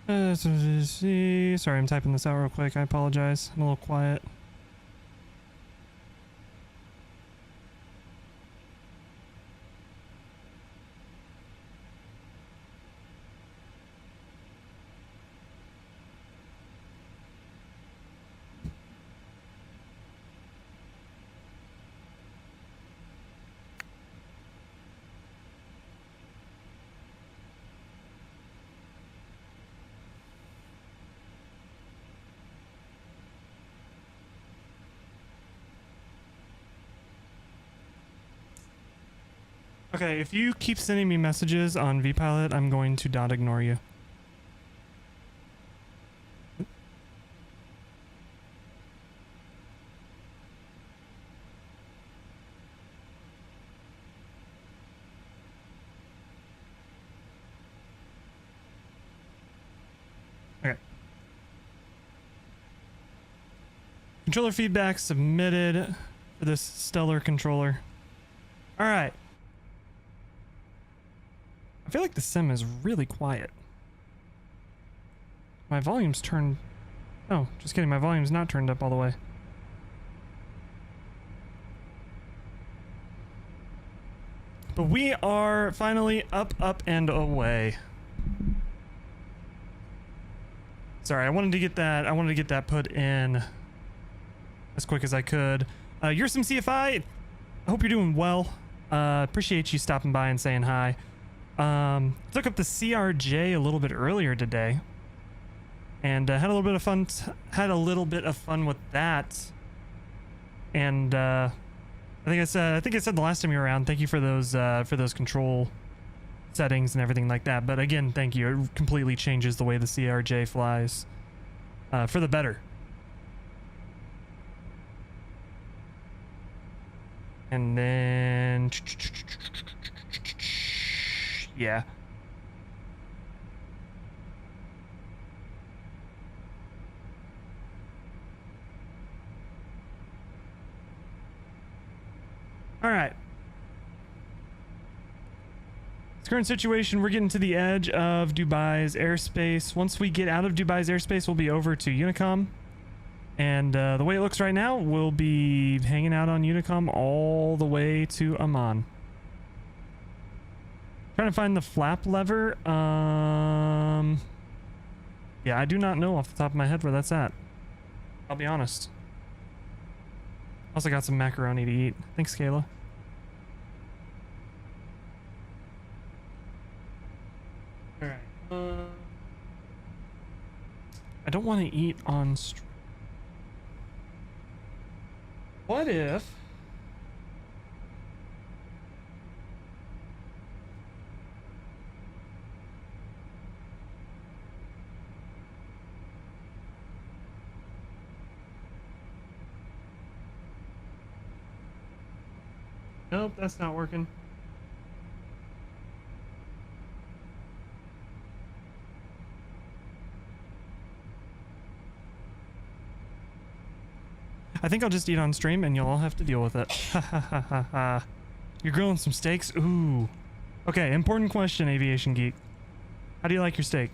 Sorry, I'm typing this out real quick. I apologize. I'm a little quiet. Okay, if you keep sending me messages on vPilot, I'm going to not ignore you. Okay. Controller feedback submitted for this stellar controller. All right. I feel like the sim is really quiet. My volume's turned... Oh, just kidding. My volume's not turned up all the way. But we are finally up, and away. Sorry, I wanted to get that put in as quick as I could. You're some CFI. I hope you're doing well. Appreciate you stopping by and saying hi. Took up the CRJ a little bit earlier today, and had a little bit of fun. With that, and I think I said the last time you were around. Thank you for those control settings and everything like that. But again, thank you. It completely changes the way the CRJ flies, for the better. And then. Yeah. All right. This current situation, we're getting to the edge of Dubai's airspace. Once we get out of Dubai's airspace, we'll be over to Unicom. And the way it looks right now, we'll be hanging out on Unicom all the way to Amman. Trying to find the flap lever. Yeah, I do not know off the top of my head where that's at. I'll be honest. Also got some macaroni to eat. Thanks, Kayla. Alright. I don't want to eat on stream. What if... Nope, that's not working. I think I'll just eat on stream and you'll all have to deal with it. Ha ha ha ha ha. You're grilling some steaks? Ooh. Okay, important question, Aviation Geek. How do you like your steak?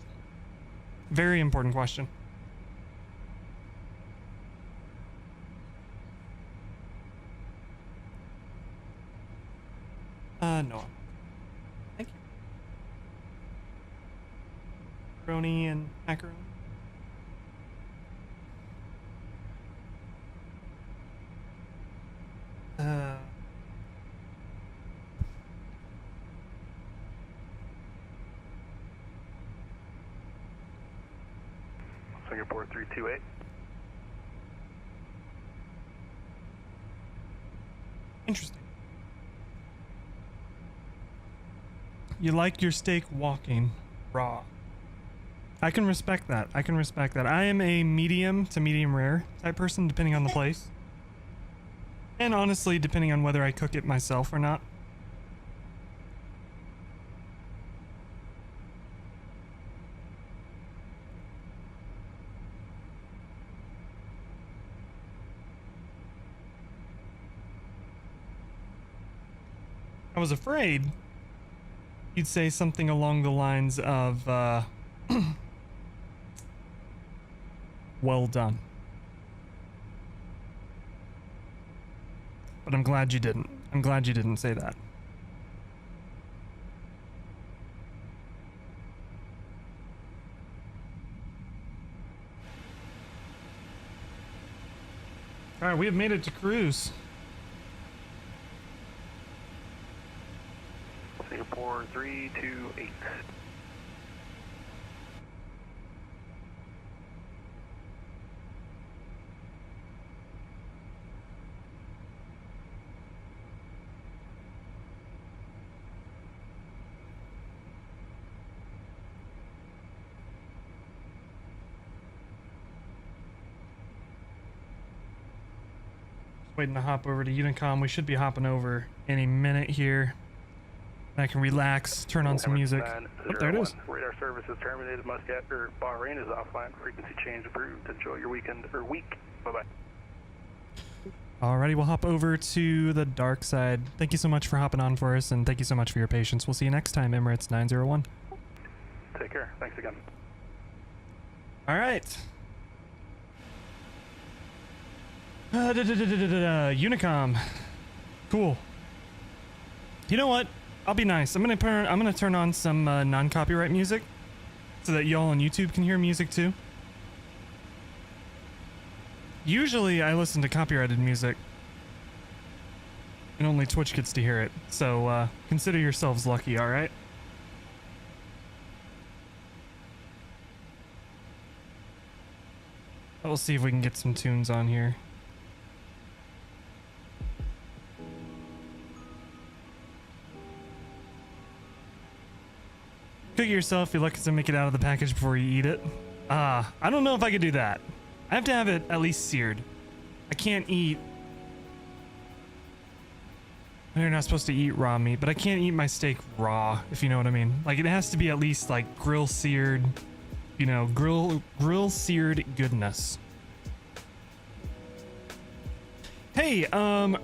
Very important question. No. Thank you. Macaroni and macaroni. Singapore 328. Interesting. You like your steak walking raw. I can respect that. I can respect that. I am a medium to medium rare type person, depending on the place. And honestly, depending on whether I cook it myself or not. I was afraid you'd say something along the lines of, Well done. But I'm glad you didn't. I'm glad you didn't say that. All right, we have made it to cruise. Singapore 328. Waiting to hop over to Unicom. We should be hopping over any minute here. I can relax, turn on some music. Oh, there it is. Radar service is terminated. Muscat or Bahrain is offline. Frequency change approved. Enjoy your weekend or week. Bye-bye. Alrighty, we'll hop over to the dark side. Thank you so much for hopping on for us, and thank you so much for your patience. We'll see you next time, Emirates 901. Take care. Thanks again. Alright. Unicom. Cool. You know what? I'll be nice. I'm gonna turn on some non-copyright music so that y'all on YouTube can hear music too. Usually I listen to copyrighted music and only Twitch gets to hear it. So consider yourselves lucky, alright? We'll see if we can get some tunes on here. Cook it yourself, you're lucky to make it out of the package before you eat it. I don't know if I could do that. I have to have it at least seared. I can't eat... You're not supposed to eat raw meat, but I can't eat my steak raw, if you know what I mean. Like, it has to be at least, like, grill-seared, you know, grill-seared goodness. Hey,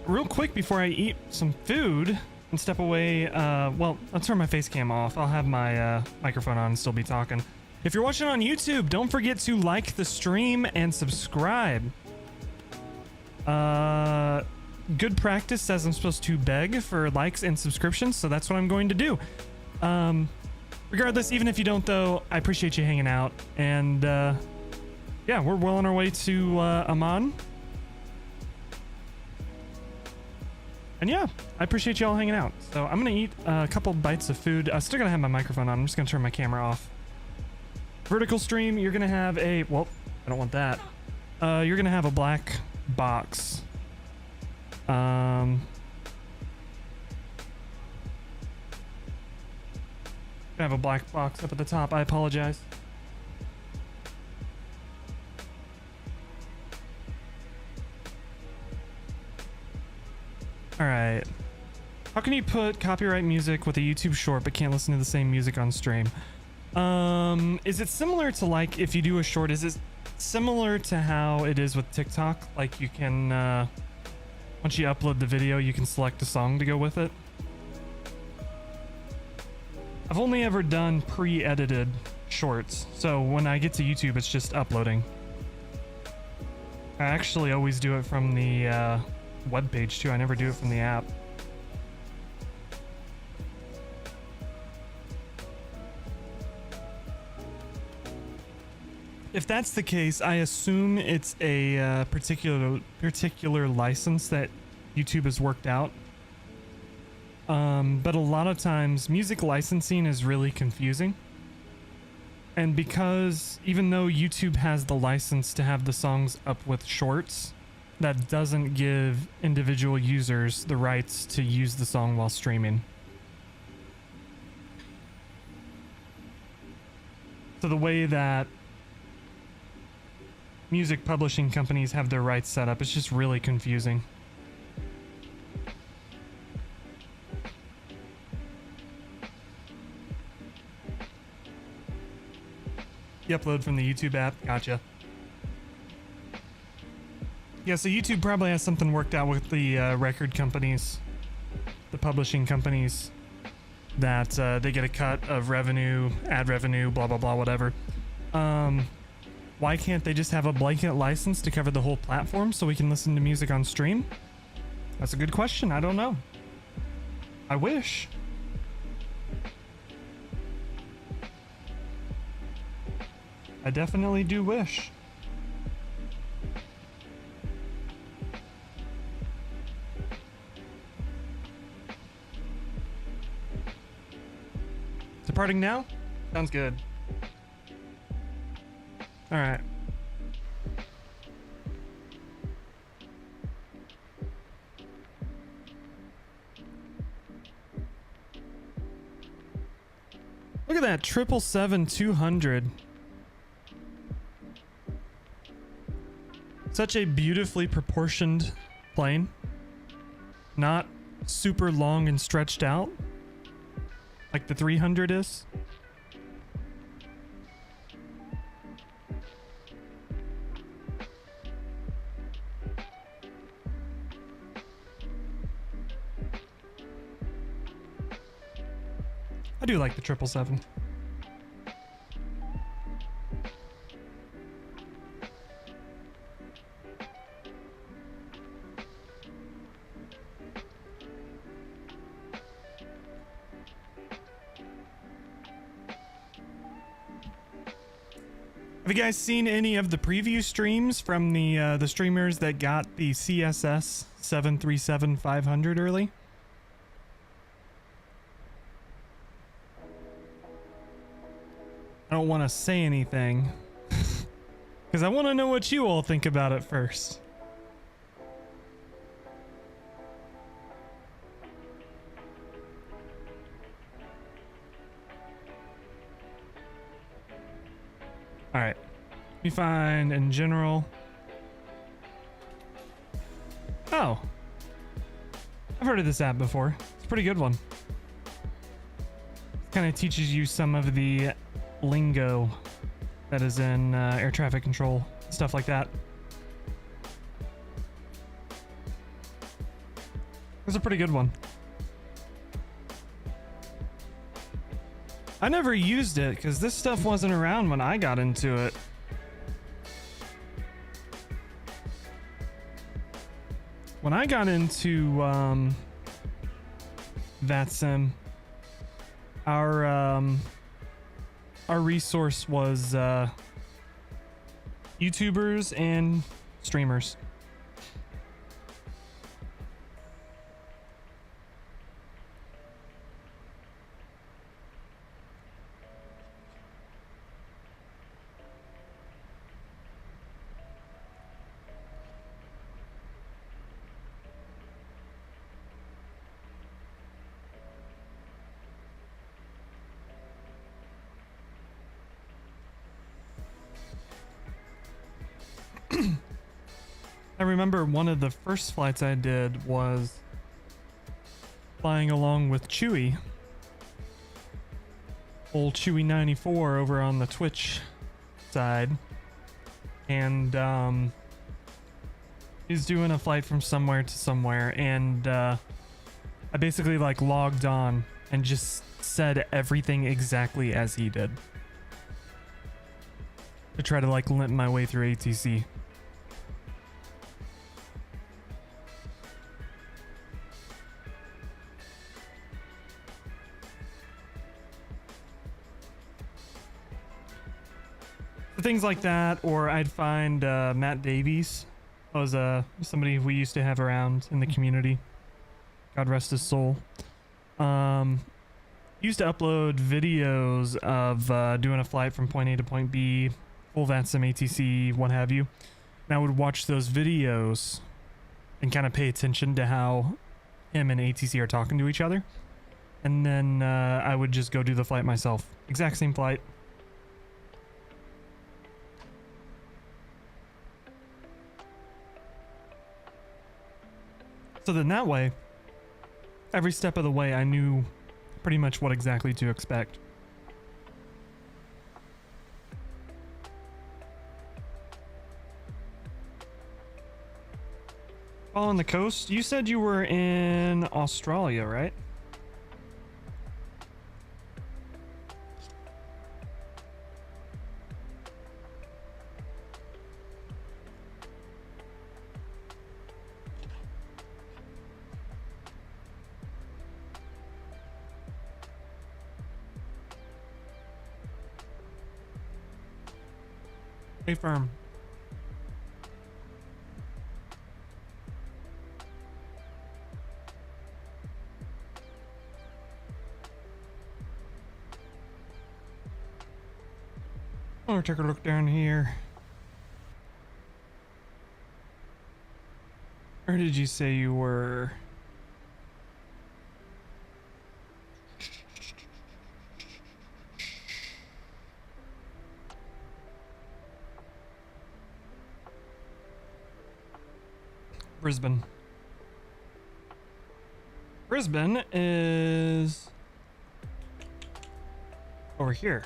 real quick before I eat some food... and step away, well, I'll turn my face cam off. I'll have my microphone on and still be talking. If you're watching on YouTube, don't forget to like the stream and subscribe. Good practice says I'm supposed to beg for likes and subscriptions, so that's what I'm going to do. Regardless, even if you don't though, I appreciate you hanging out. And yeah, we're well on our way to Amman. And yeah, I appreciate y'all hanging out. So I'm gonna eat a couple bites of food. I'm still gonna have my microphone on. I'm just gonna turn my camera off. Vertical stream, you're gonna have a, well, I don't want that. You're gonna have a black box. I have a black box up at the top. I apologize. Alright. How can you put copyright music with a YouTube short but can't listen to the same music on stream? Is it similar to, like, if you do a short, is it similar to how it is with TikTok? Like, you can, once you upload the video, you can select a song to go with it? I've only ever done pre-edited shorts, so when I get to YouTube, it's just uploading. I actually always do it from the, web page too. I never do it from the app. If that's the case, I assume it's a particular license that YouTube has worked out. But a lot of times music licensing is really confusing. And because even though YouTube has the license to have the songs up with shorts, that doesn't give individual users the rights to use the song while streaming. So the way that music publishing companies have their rights set up, it's just really confusing. You upload from the YouTube app, gotcha. Yeah, so YouTube probably has something worked out with the record companies, the publishing companies, that they get a cut of revenue, ad revenue, blah, blah, blah, whatever. why can't they just have a blanket license to cover the whole platform so we can listen to music on stream? That's a good question. I don't know. I wish. I definitely do wish. Departing now? Sounds good. All right. Look at that 777-200. Such a beautifully proportioned plane. Not super long and stretched out like the 300 is. I do like the 777. Have you guys seen any of the preview streams from the streamers that got the CSS 777-500 early? I don't want to say anything because I want to know what you all think about it first. All right, let me find in general. Oh, I've heard of this app before. It's a pretty good one. Kind of teaches you some of the lingo that is in air traffic control, stuff like that. It's a pretty good one. I never used it because this stuff wasn't around when I got into it. When I got into VATSIM, our resource was YouTubers and streamers. I remember one of the first flights I did was flying along with Chewy. Old Chewy 94 over on the Twitch side. And he's doing a flight from somewhere to somewhere, and I basically like logged on and just said everything exactly as he did to try to like limp my way through ATC. Things like that, or I'd find Matt Davies was somebody we used to have around in the community. God rest his soul. Used to upload videos of doing a flight from point A to point B, full VATSIM, ATC, what have you. And I would watch those videos and kind of pay attention to how him and ATC are talking to each other. And then I would just go do the flight myself. Exact same flight. So then that way, every step of the way, I knew pretty much what exactly to expect. Following the coast, you said you were in Australia, right? Stay firm. I'll take a look down here. Where did you say you were? Brisbane. Brisbane is over here.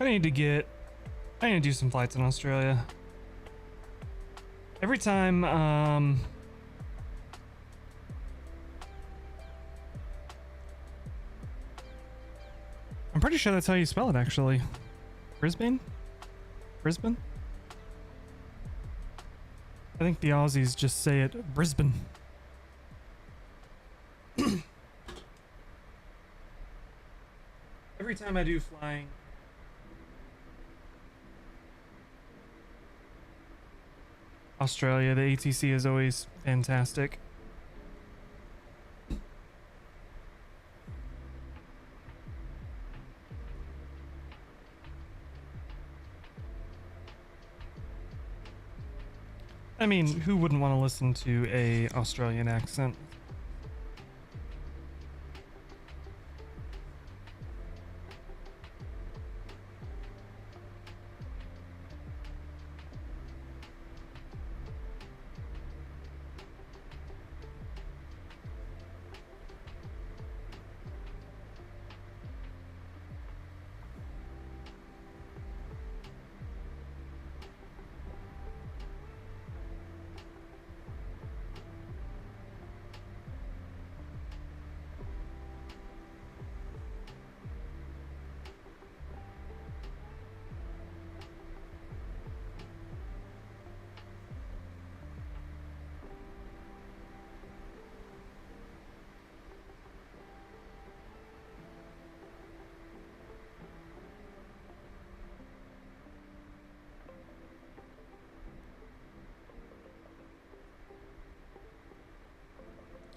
I need to do some flights in Australia. Every time, I'm pretty sure that's how you spell it, actually. Brisbane? Brisbane? I think the Aussies just say it Brisbane. Every time I do flying Australia, the ATC is always fantastic. I mean, who wouldn't want to listen to a Australian accent?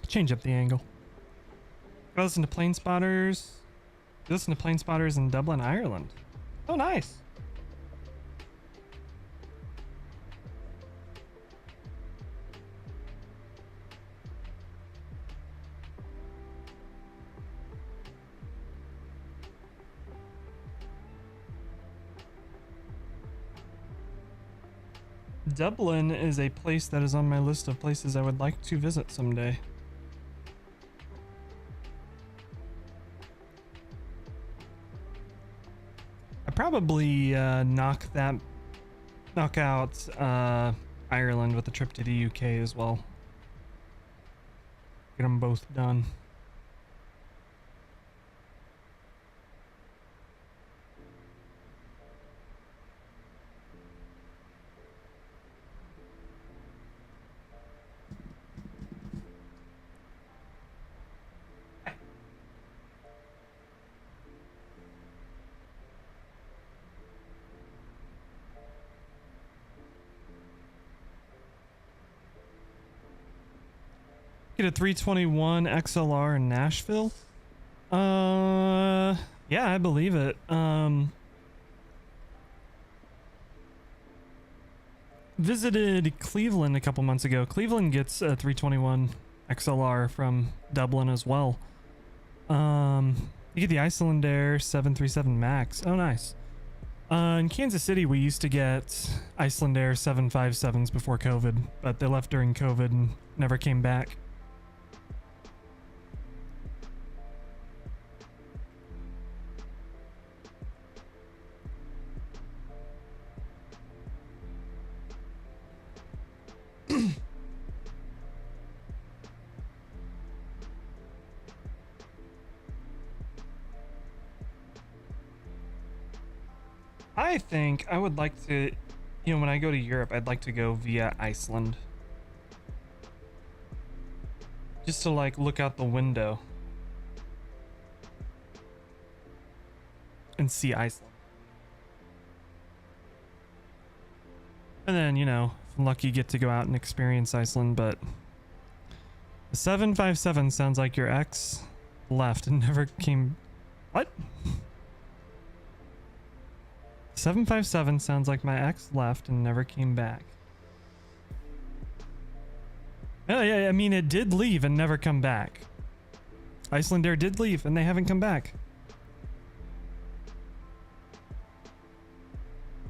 Change up the angle. I listen to plane spotters. Listen to plane spotters in Dublin, Ireland. Oh, nice. Dublin is a place that is on my list of places I would like to visit someday. Probably knock out Ireland with a trip to the UK as well. Get them both done. Get a 321 XLR in Nashville? Yeah, I believe it. Visited Cleveland a couple months ago. Cleveland gets a 321 XLR from Dublin as well. You get the Icelandair 737 Max. Oh, nice. In Kansas City, we used to get Icelandair 757s before COVID, but they left during COVID and never came back. I think I would like to You know, when I go to Europe, I'd like to go via Iceland. Just to like look out the window and see Iceland. And then, you know, if I'm lucky, get to go out and experience Iceland, but the 757 sounds like your ex left and never came. What? 757 sounds like my ex left and never came back. Yeah, I mean, it did leave and never come back. Icelandair did leave and they haven't come back.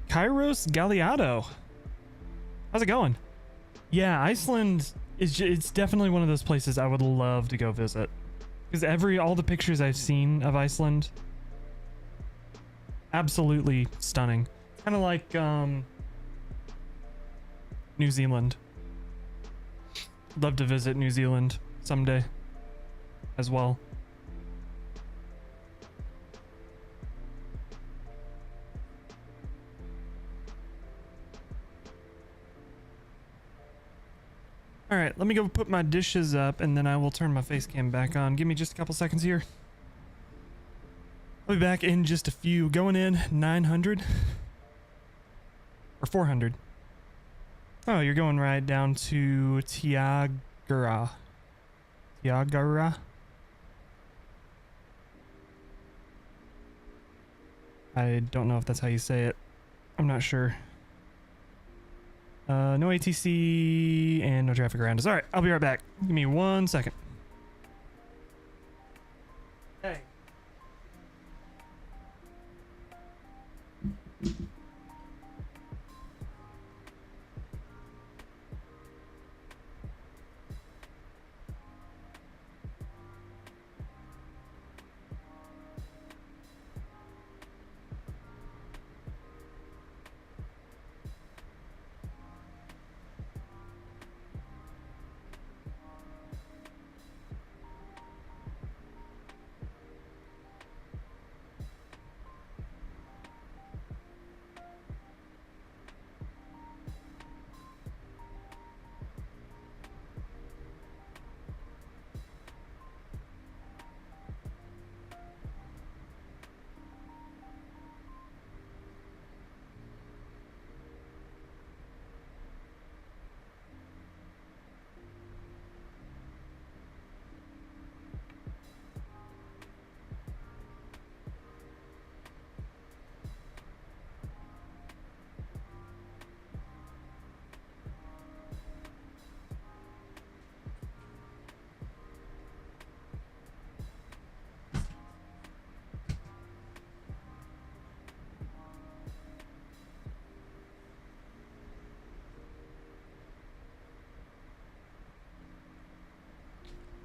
Kairos Galliado. How's it going? Yeah, Iceland is it's definitely one of those places I would love to go visit. Because all the pictures I've seen of Iceland, absolutely stunning. Kind of like New Zealand. Love to visit New Zealand someday as well. All right, let me go put my dishes up and then I will turn my face cam back on. Give me just a couple seconds here. I'll be back in just a few. Going in 900 or 400. Oh, you're going right down to Tiagara. Tiagara? I don't know if that's how you say it. I'm not sure. No ATC and no traffic around us. All right, I'll be right back. Give me 1 second. Hey.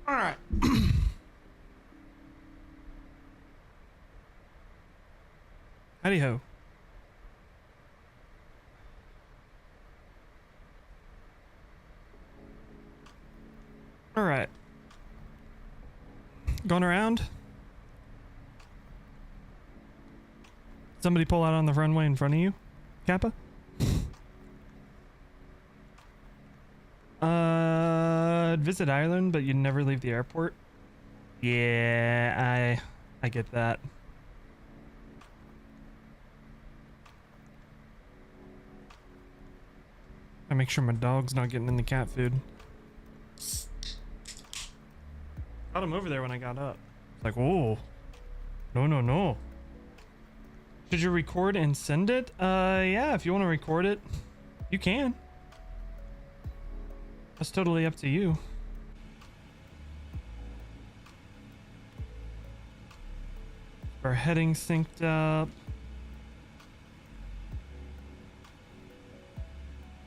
All right. Howdy ho. All right. Going around. Somebody pull out on the runway in front of you, Kappa? I'd visit Ireland, but you'd never leave the airport. Yeah, I get that. I make sure my dog's not getting in the cat food. Got him over there when I got up. It's like, whoa. No. Should you record and send it? Yeah, if you want to record it, you can. That's totally up to you. Our heading synced up.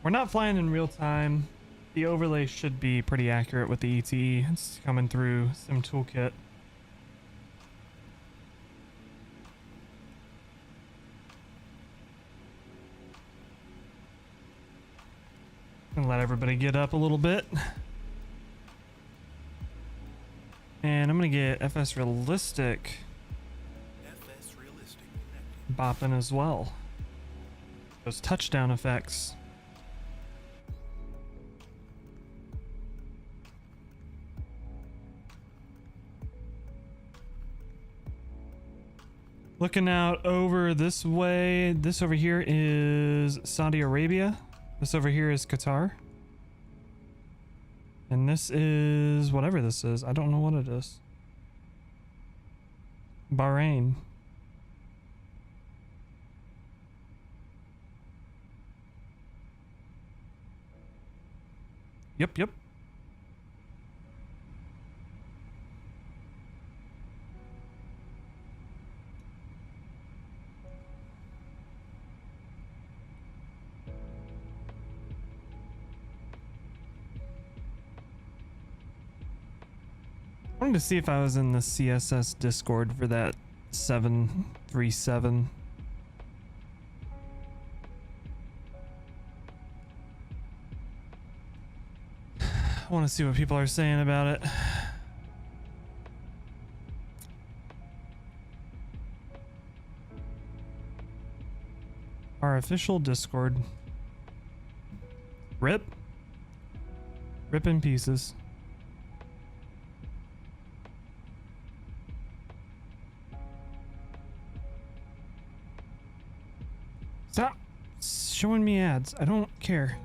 We're not flying in real time. The overlay should be pretty accurate with the ETE. It's coming through Sim Toolkit. And let everybody get up a little bit. And I'm gonna get FS Realistic bopping as well. Those touchdown effects. Looking out over this way, this over here is Saudi Arabia. This over here is Qatar. And this is whatever this is. I don't know what it is. Bahrain. Yep, yep. I wanted to see if I was in the CSS Discord for that 737. I want to see what people are saying about it. Our official Discord. Rip. Rip in pieces. Stop showing me ads. I don't care.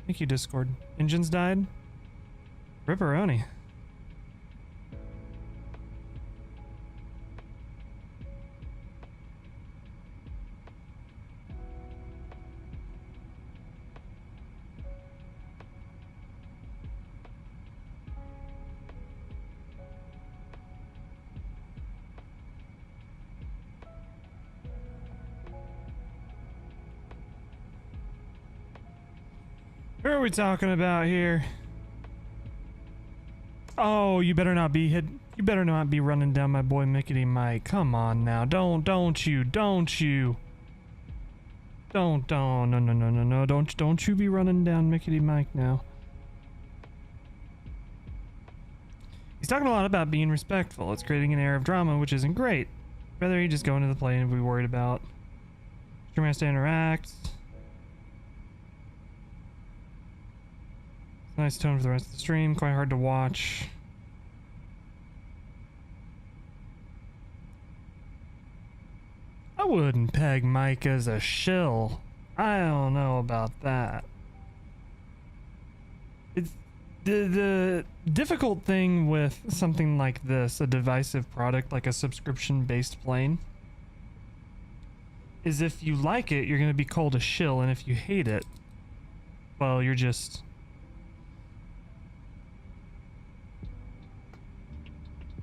Thank you, Discord. Engines died? Ripperoni. Who are we talking about here? Oh, you better not be hit. You better not be running down my boy Mickety Mike. Come on now. Don't you. No, don't you be running down Mickety Mike now. He's talking a lot about being respectful. It's creating an air of drama, which isn't great. Rather, he just go into the plane and be worried about. Streamer has to interact. Nice tone for the rest of the stream. Quite hard to watch. I wouldn't peg Mike as a shill. I don't know about that. It's the difficult thing with something like this, a divisive product like a subscription-based plane, is if you like it, you're going to be called a shill, and if you hate it, well, you're just...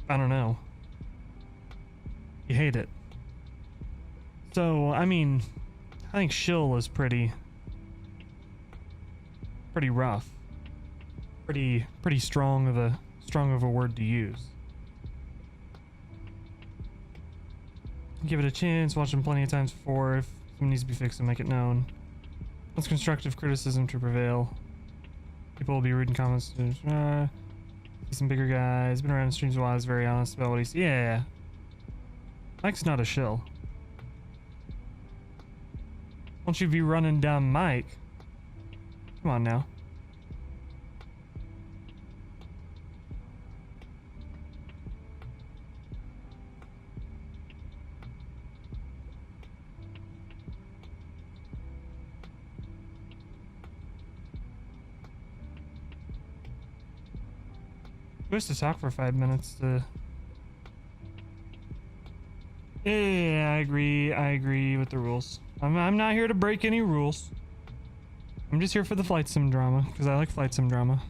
I don't know. You hate it. So, I mean, I think shill is pretty rough. Pretty strong of a word to use. Give it a chance, watch them plenty of times before. If something needs to be fixed, then make it known. What's constructive criticism to prevail? People will be reading comments. Some bigger guys, been around streams a while, is very honest about what he's... Yeah. Mike's not a shill. Won't you be running down Mike? Come on now. We're supposed to talk for 5 minutes to... Yeah, I agree with the rules. I'm not here to break any rules. I'm just here for the flight sim drama, because I like flight sim drama.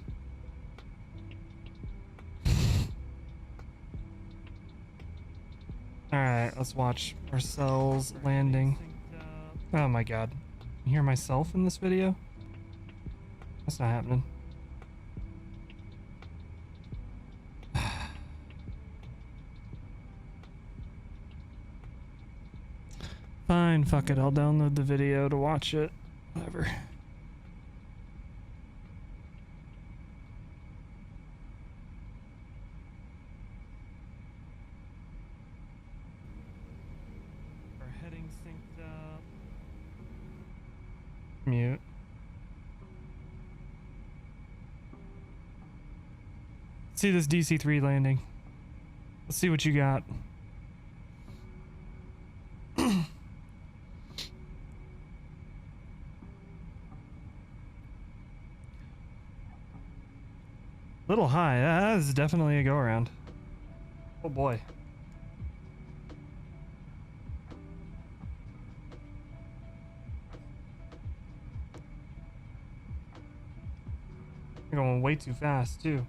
Alright, let's watch ourselves landing. Oh my god. I hear myself in this video? That's not happening. Fine, fuck it. I'll download the video to watch it. Whatever. Our heading synced up. see this DC-3 landing. Let's see what you got. Little high. That is definitely a go around. Oh boy. You're going way too fast too.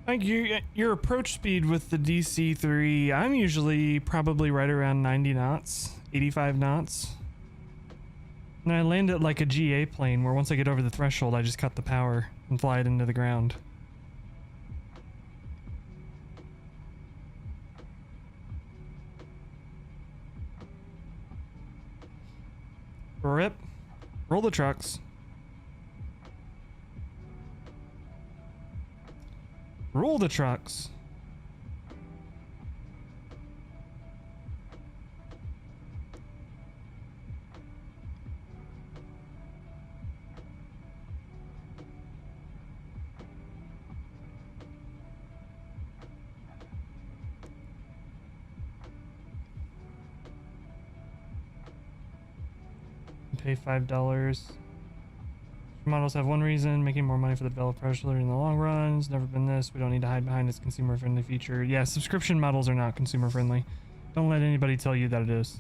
Like your approach speed with the DC-3, I'm usually probably right around 90 knots, 85 knots. And I land it like a GA plane where once I get over the threshold, I just cut the power and fly it into the ground. Rip. Roll the trucks. Roll the trucks. Pay $5. Models have one reason, making more money for the developer in the long run. It's never been this. We don't need to hide behind this consumer-friendly feature. Yeah, subscription models are not consumer-friendly. Don't let anybody tell you that it is.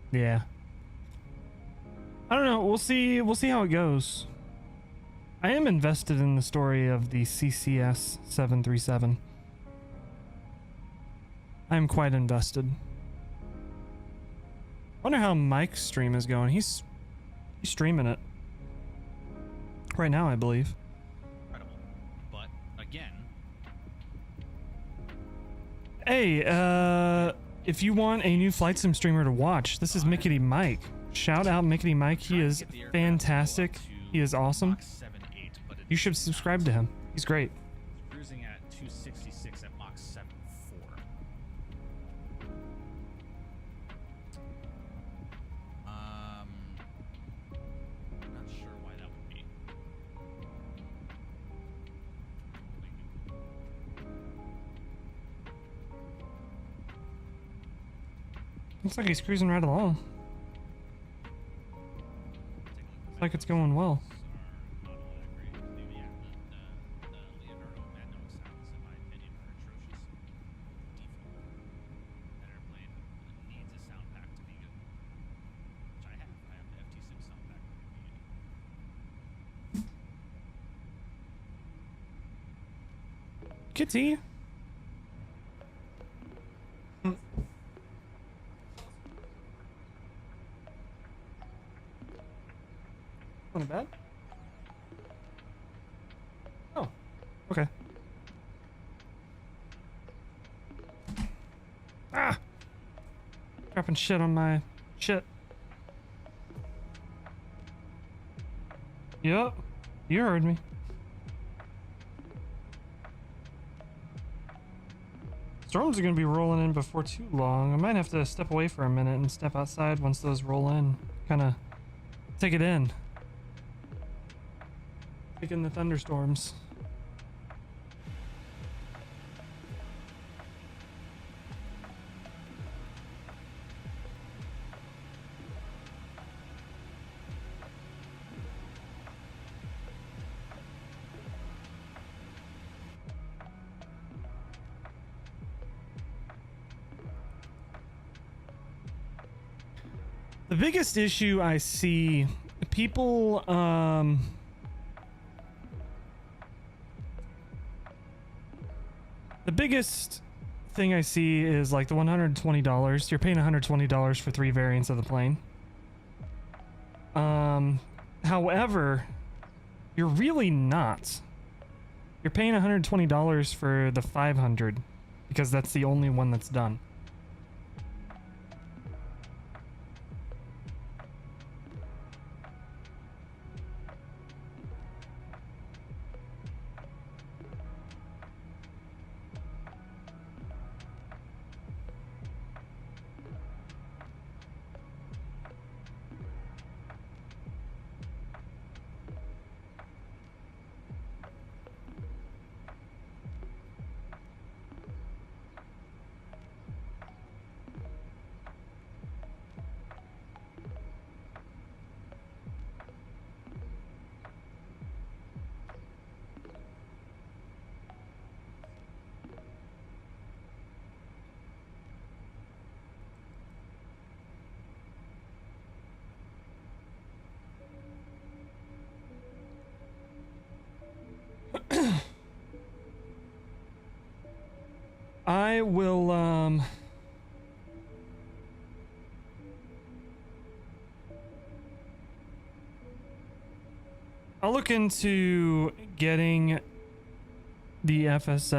Yeah. I don't know. We'll see how it goes. I am invested in the story of the CCS 737. I'm quite invested. Wonder how Mike's stream is going. He's streaming it right now, I believe. Incredible. But again, hey, if you want a new Flightsim streamer to watch, this is Mickety Mike. Shout out Mickety Mike. He is fantastic. He is awesome. You should subscribe to him. He's great. Cruising at 266 at Mach 7.4. Not sure why that would be. Looks like he's cruising right along. Looks like it's going well. Kitty. On the bed? Oh, okay. Ah! Dropping shit on my shit. Yup, you heard me. Storms are going to be rolling in before too long. I might have to step away for a minute and step outside once those roll in. Kind of take it in. Picking the thunderstorms. The biggest issue I see, people, the biggest thing I see is like the $120. You're paying $120 for 3 variants of the plane. However, you're really not. You're paying $120 for the 500 because that's the only one that's done. I will, I'll look into getting the CSS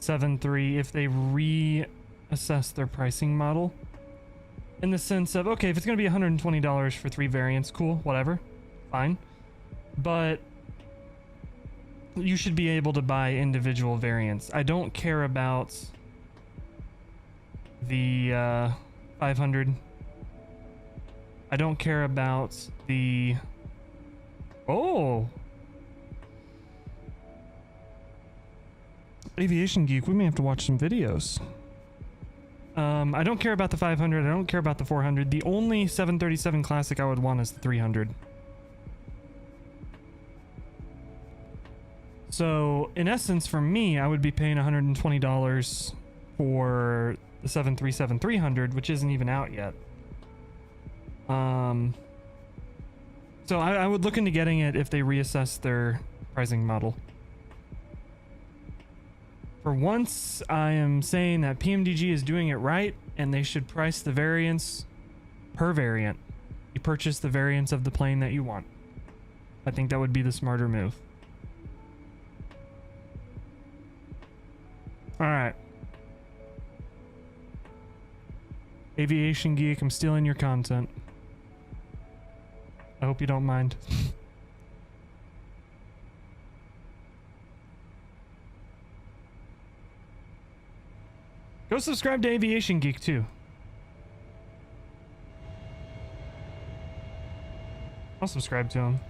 7.3 if they reassess their pricing model. In the sense of, okay, if it's going to be $120 for 3 variants, cool, whatever, fine. But you should be able to buy individual variants. I don't care about the 500. I don't care about the... Oh! Aviation Geek, we may have to watch some videos. I don't care about the 500. I don't care about the 400. The only 737 Classic I would want is the 300. So, in essence, for me, I would be paying $120 for the 737-300, which isn't even out yet. So I would look into getting it if they reassess their pricing model. For once, I am saying that PMDG is doing it right, and they should price the variants per variant. You purchase the variants of the plane that you want. I think that would be the smarter move. Alright. Aviation Geek, I'm stealing your content. I hope you don't mind. Go subscribe to Aviation Geek too. I'll subscribe to him.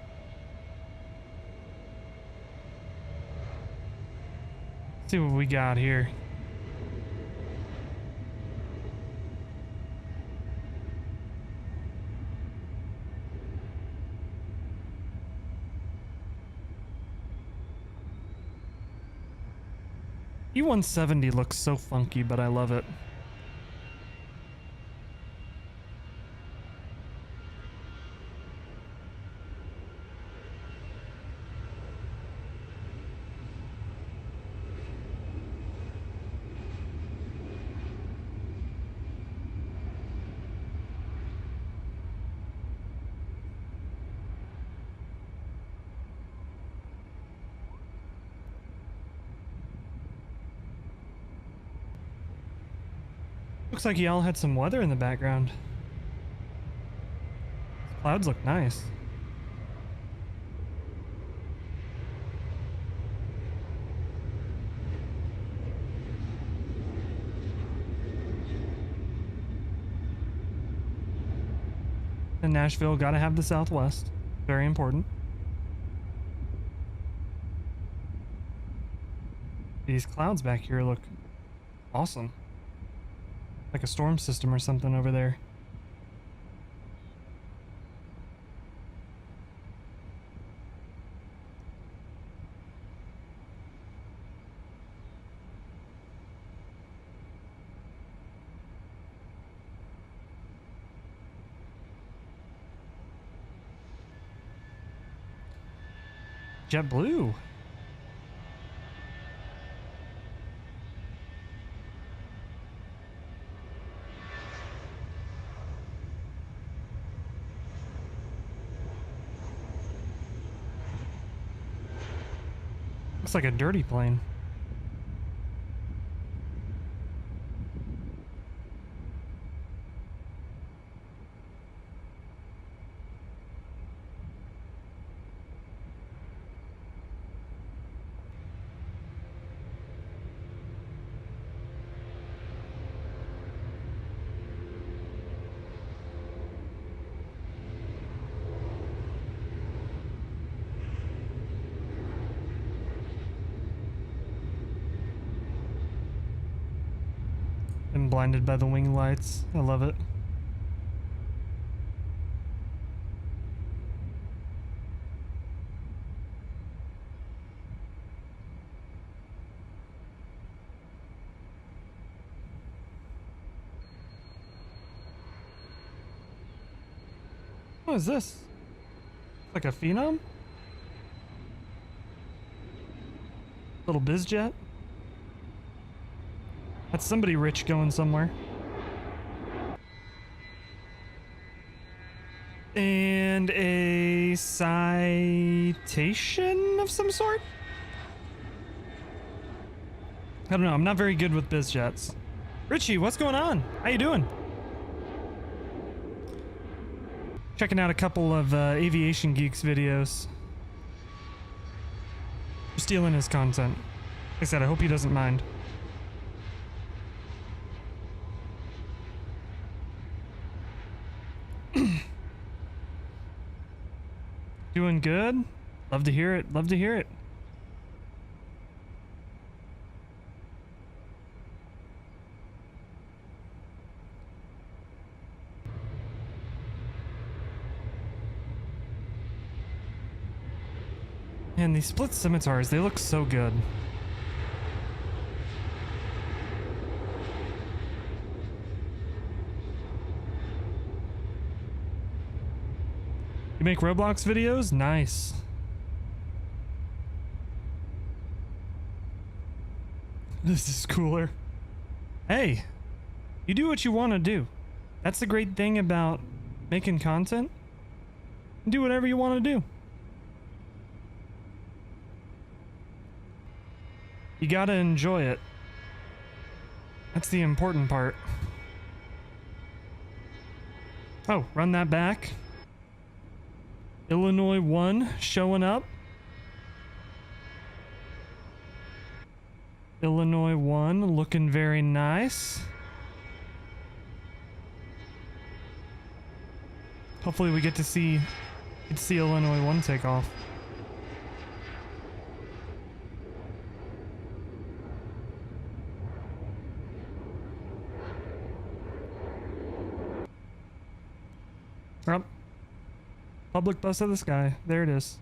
See what we got here. E170 looks so funky, but I love it. Looks like y'all had some weather in the background. Clouds look nice. In Nashville, gotta have the Southwest. Very important. These clouds back here look awesome. Like a storm system or something over there. JetBlue. Looks like a dirty plane. I'm blinded by the wing lights. I love it. What is this? Like a Phenom? Little bizjet? That's somebody rich going somewhere. And a citation of some sort? I don't know, I'm not very good with bizjets. Richie, what's going on? How you doing? Checking out a couple of Aviation Geeks videos. Stealing his content. Like I said, I hope he doesn't mind. Doing good? Love to hear it. Love to hear it. Man, these split scimitars, they look so good. You make Roblox videos? Nice. This is cooler. Hey, you do what you want to do. That's the great thing about making content. Do whatever you want to do. You gotta enjoy it. That's the important part. Oh, run that back. Illinois 1 showing up. Illinois 1 looking very nice. Hopefully we get to see Illinois 1 take off. Up. Public bus of the sky. There it is.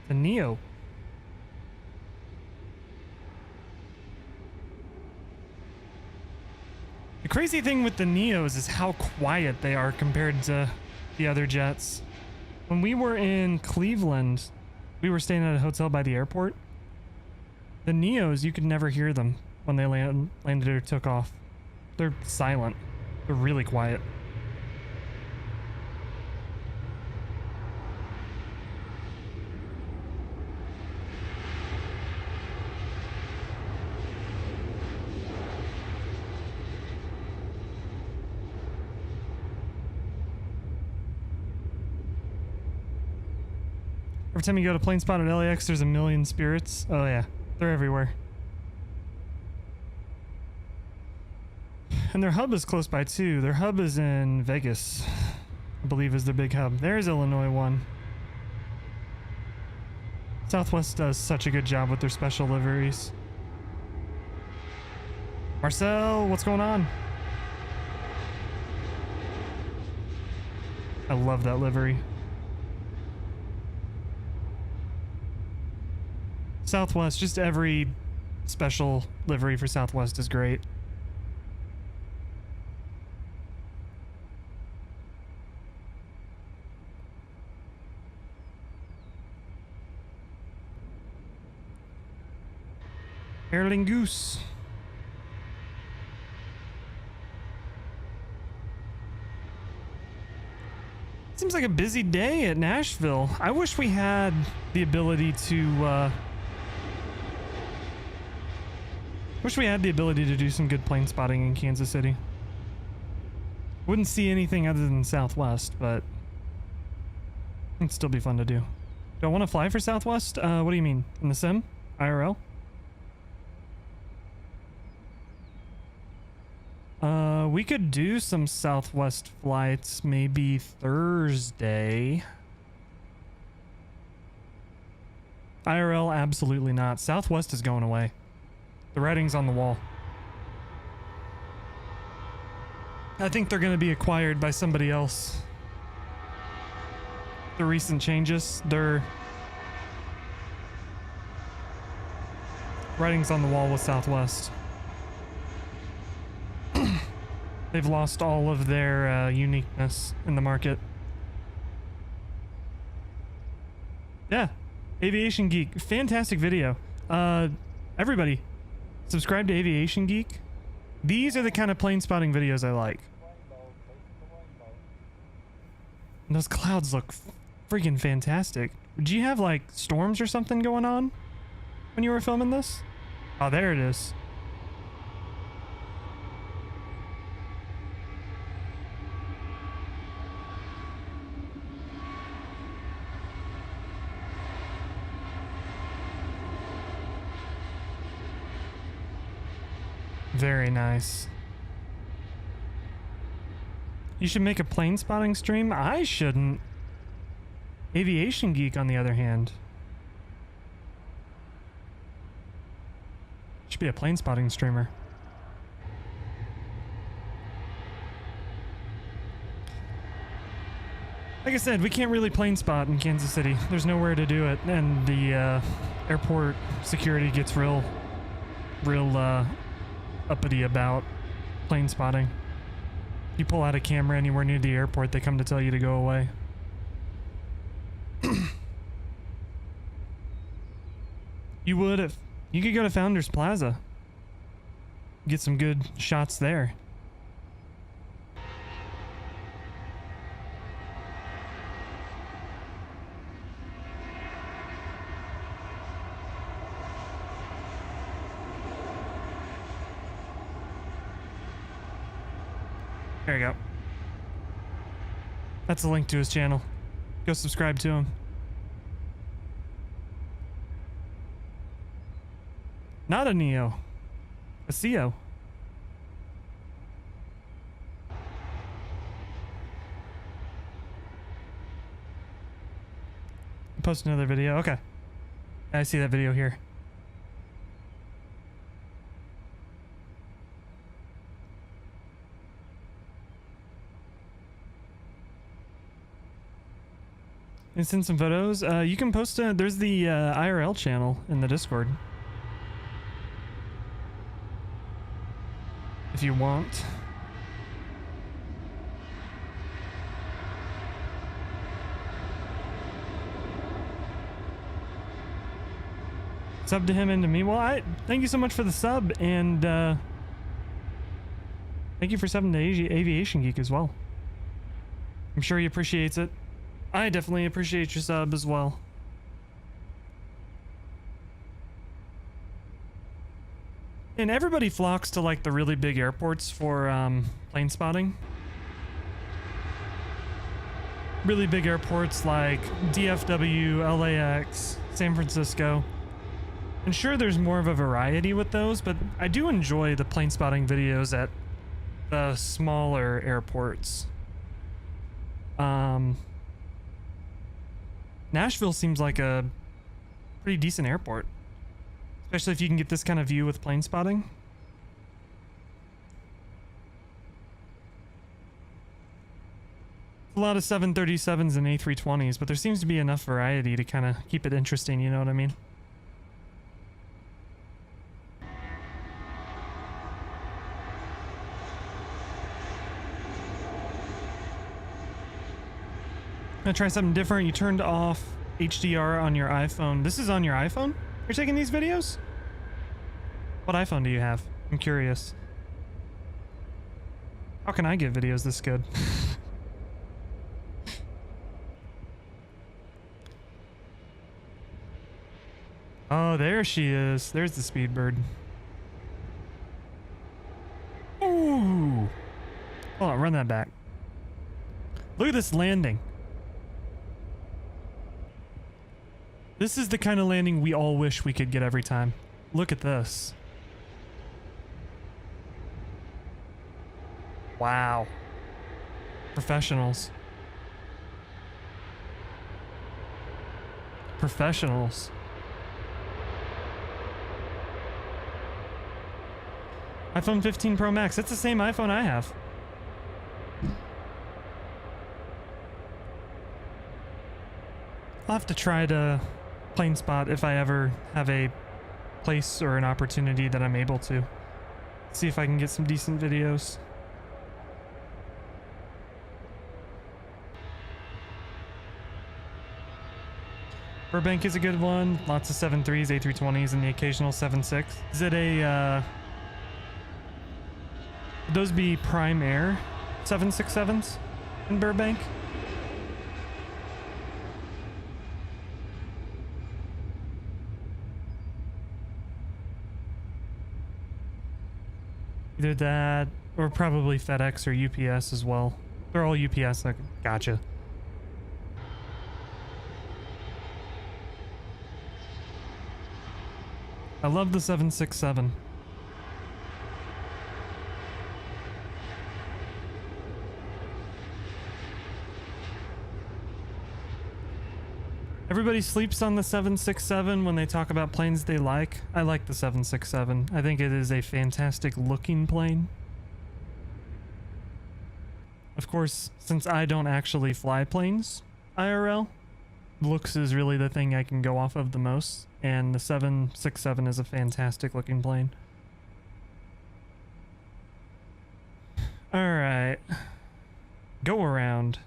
The Neo. The crazy thing with the Neos is how quiet they are compared to the other jets. When we were in Cleveland, we were staying at a hotel by the airport. The Neos, you could never hear them when they landed or took off. They're silent. They're really quiet. Every time you go to plane spot at LAX, there's a million spirits. Oh yeah, they're everywhere. And their hub is close by too. Their hub is in Vegas, I believe is their big hub. There's Illinois one. Southwest does such a good job with their special liveries. Marcel, what's going on? I love that livery. Southwest, just every special livery for Southwest is great. Airline Goose. Seems like a busy day at Nashville. I wish we had the ability to do some good plane spotting in Kansas City. Wouldn't see anything other than Southwest, but it'd still be fun to do. Do I want to fly for Southwest? What do you mean? In the sim? IRL? We could do some Southwest flights maybe Thursday. IRL, absolutely not. Southwest is going away. The writing's on the wall. I think they're going to be acquired by somebody else. The recent changes, their writing's on the wall with Southwest. They've lost all of their uniqueness in the market. Yeah, Aviation Geek, fantastic video. Everybody, subscribe to Aviation Geek. These are the kind of plane spotting videos I like. And those clouds look freaking fantastic. Did you have like storms or something going on when you were filming this? Oh, there it is. Very nice. You should make a plane spotting stream? I shouldn't. Aviation Geek, on the other hand, should be a plane spotting streamer. Like I said, we can't really plane spot in Kansas City. There's nowhere to do it, and the airport security gets real uppity about plane spotting. You pull out a camera anywhere near the airport, they come to tell you to go away. You would if you could go to Founders Plaza. Get some good shots there. There you go. That's a link to his channel. Go subscribe to him. Not a Neo. A CO. Post another video. Okay. I see that video here. And send some photos. You can post there's the IRL channel in the Discord. If you want. Sub to him and to me. Well, thank you so much for the sub, and thank you for subbing to Aviation Geek as well. I'm sure he appreciates it. I definitely appreciate your sub as well. And everybody flocks to like the really big airports for plane spotting. Really big airports like DFW, LAX, San Francisco. And sure, there's more of a variety with those, but I do enjoy the plane spotting videos at the smaller airports. Nashville seems like a pretty decent airport, especially if you can get this kind of view with plane spotting. A lot of 737s and A320s, but there seems to be enough variety to kind of keep it interesting, you know what I mean? I'm gonna try something different. You turned off HDR on your iPhone. This is on your iPhone? You're taking these videos? What iPhone do you have? I'm curious. How can I get videos this good? Oh, there she is. There's the Speedbird. Ooh. Hold on, run that back. Look at this landing. This is the kind of landing we all wish we could get every time. Look at this. Wow. Professionals. Professionals. iPhone 15 Pro Max. That's the same iPhone I have. I'll have to try to plane spot if I ever have a place or an opportunity that I'm able to. See if I can get some decent videos. Burbank is a good one. Lots of 7.3s, A320s, and the occasional 7.6. Is it a, would those be Prime Air 767s in Burbank? Either that, or probably FedEx or UPS as well. They're all UPS. Gotcha. I love the 767. Everybody sleeps on the 767 when they talk about planes they like. I like the 767. I think it is a fantastic looking plane. Of course, since I don't actually fly planes IRL, looks is really the thing I can go off of the most, and the 767 is a fantastic looking plane. Alright. Go around.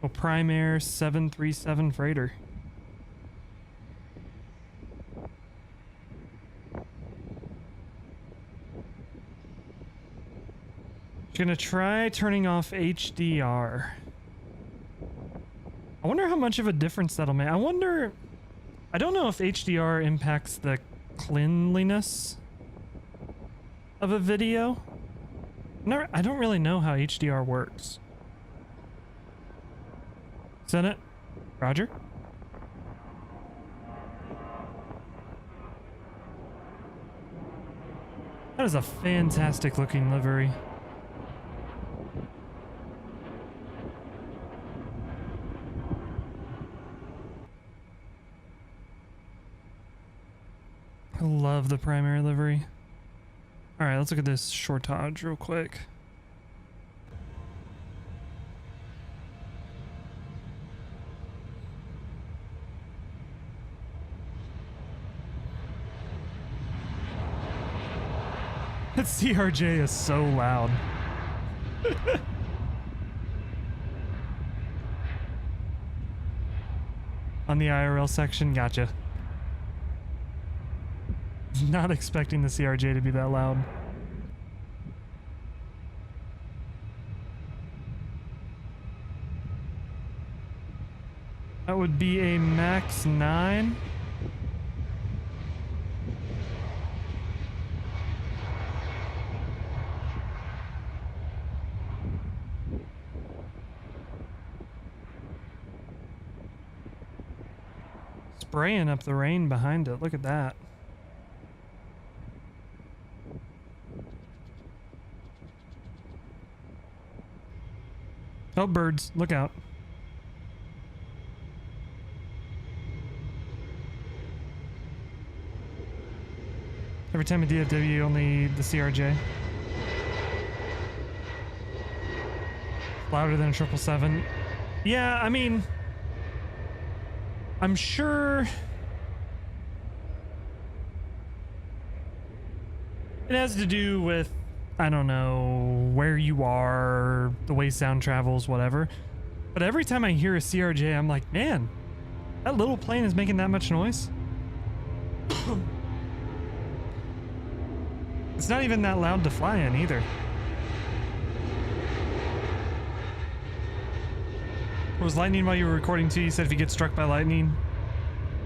Oh, Prime Air 737 freighter. Gonna try turning off HDR. I wonder how much of a difference that'll make. I wonder, I don't know if HDR impacts the cleanliness of a video. I don't really know how HDR works. Senate, Roger. That is a fantastic looking livery. I love the primary livery. Alright, let's look at this shortage real quick. That CRJ is so loud. On the IRL section, gotcha. Not expecting the CRJ to be that loud. That would be a Max 9. spraying up the rain behind it. Look at that. Oh, birds. Look out. Every time a DFW, only the CRJ. Louder than a 777. Yeah, I mean, I'm sure it has to do with, I don't know, where you are, the way sound travels, whatever. But every time I hear a CRJ, I'm like, man, that little plane is making that much noise. It's not even that loud to fly in either. Was lightning while you were recording too? You said if you get struck by lightning,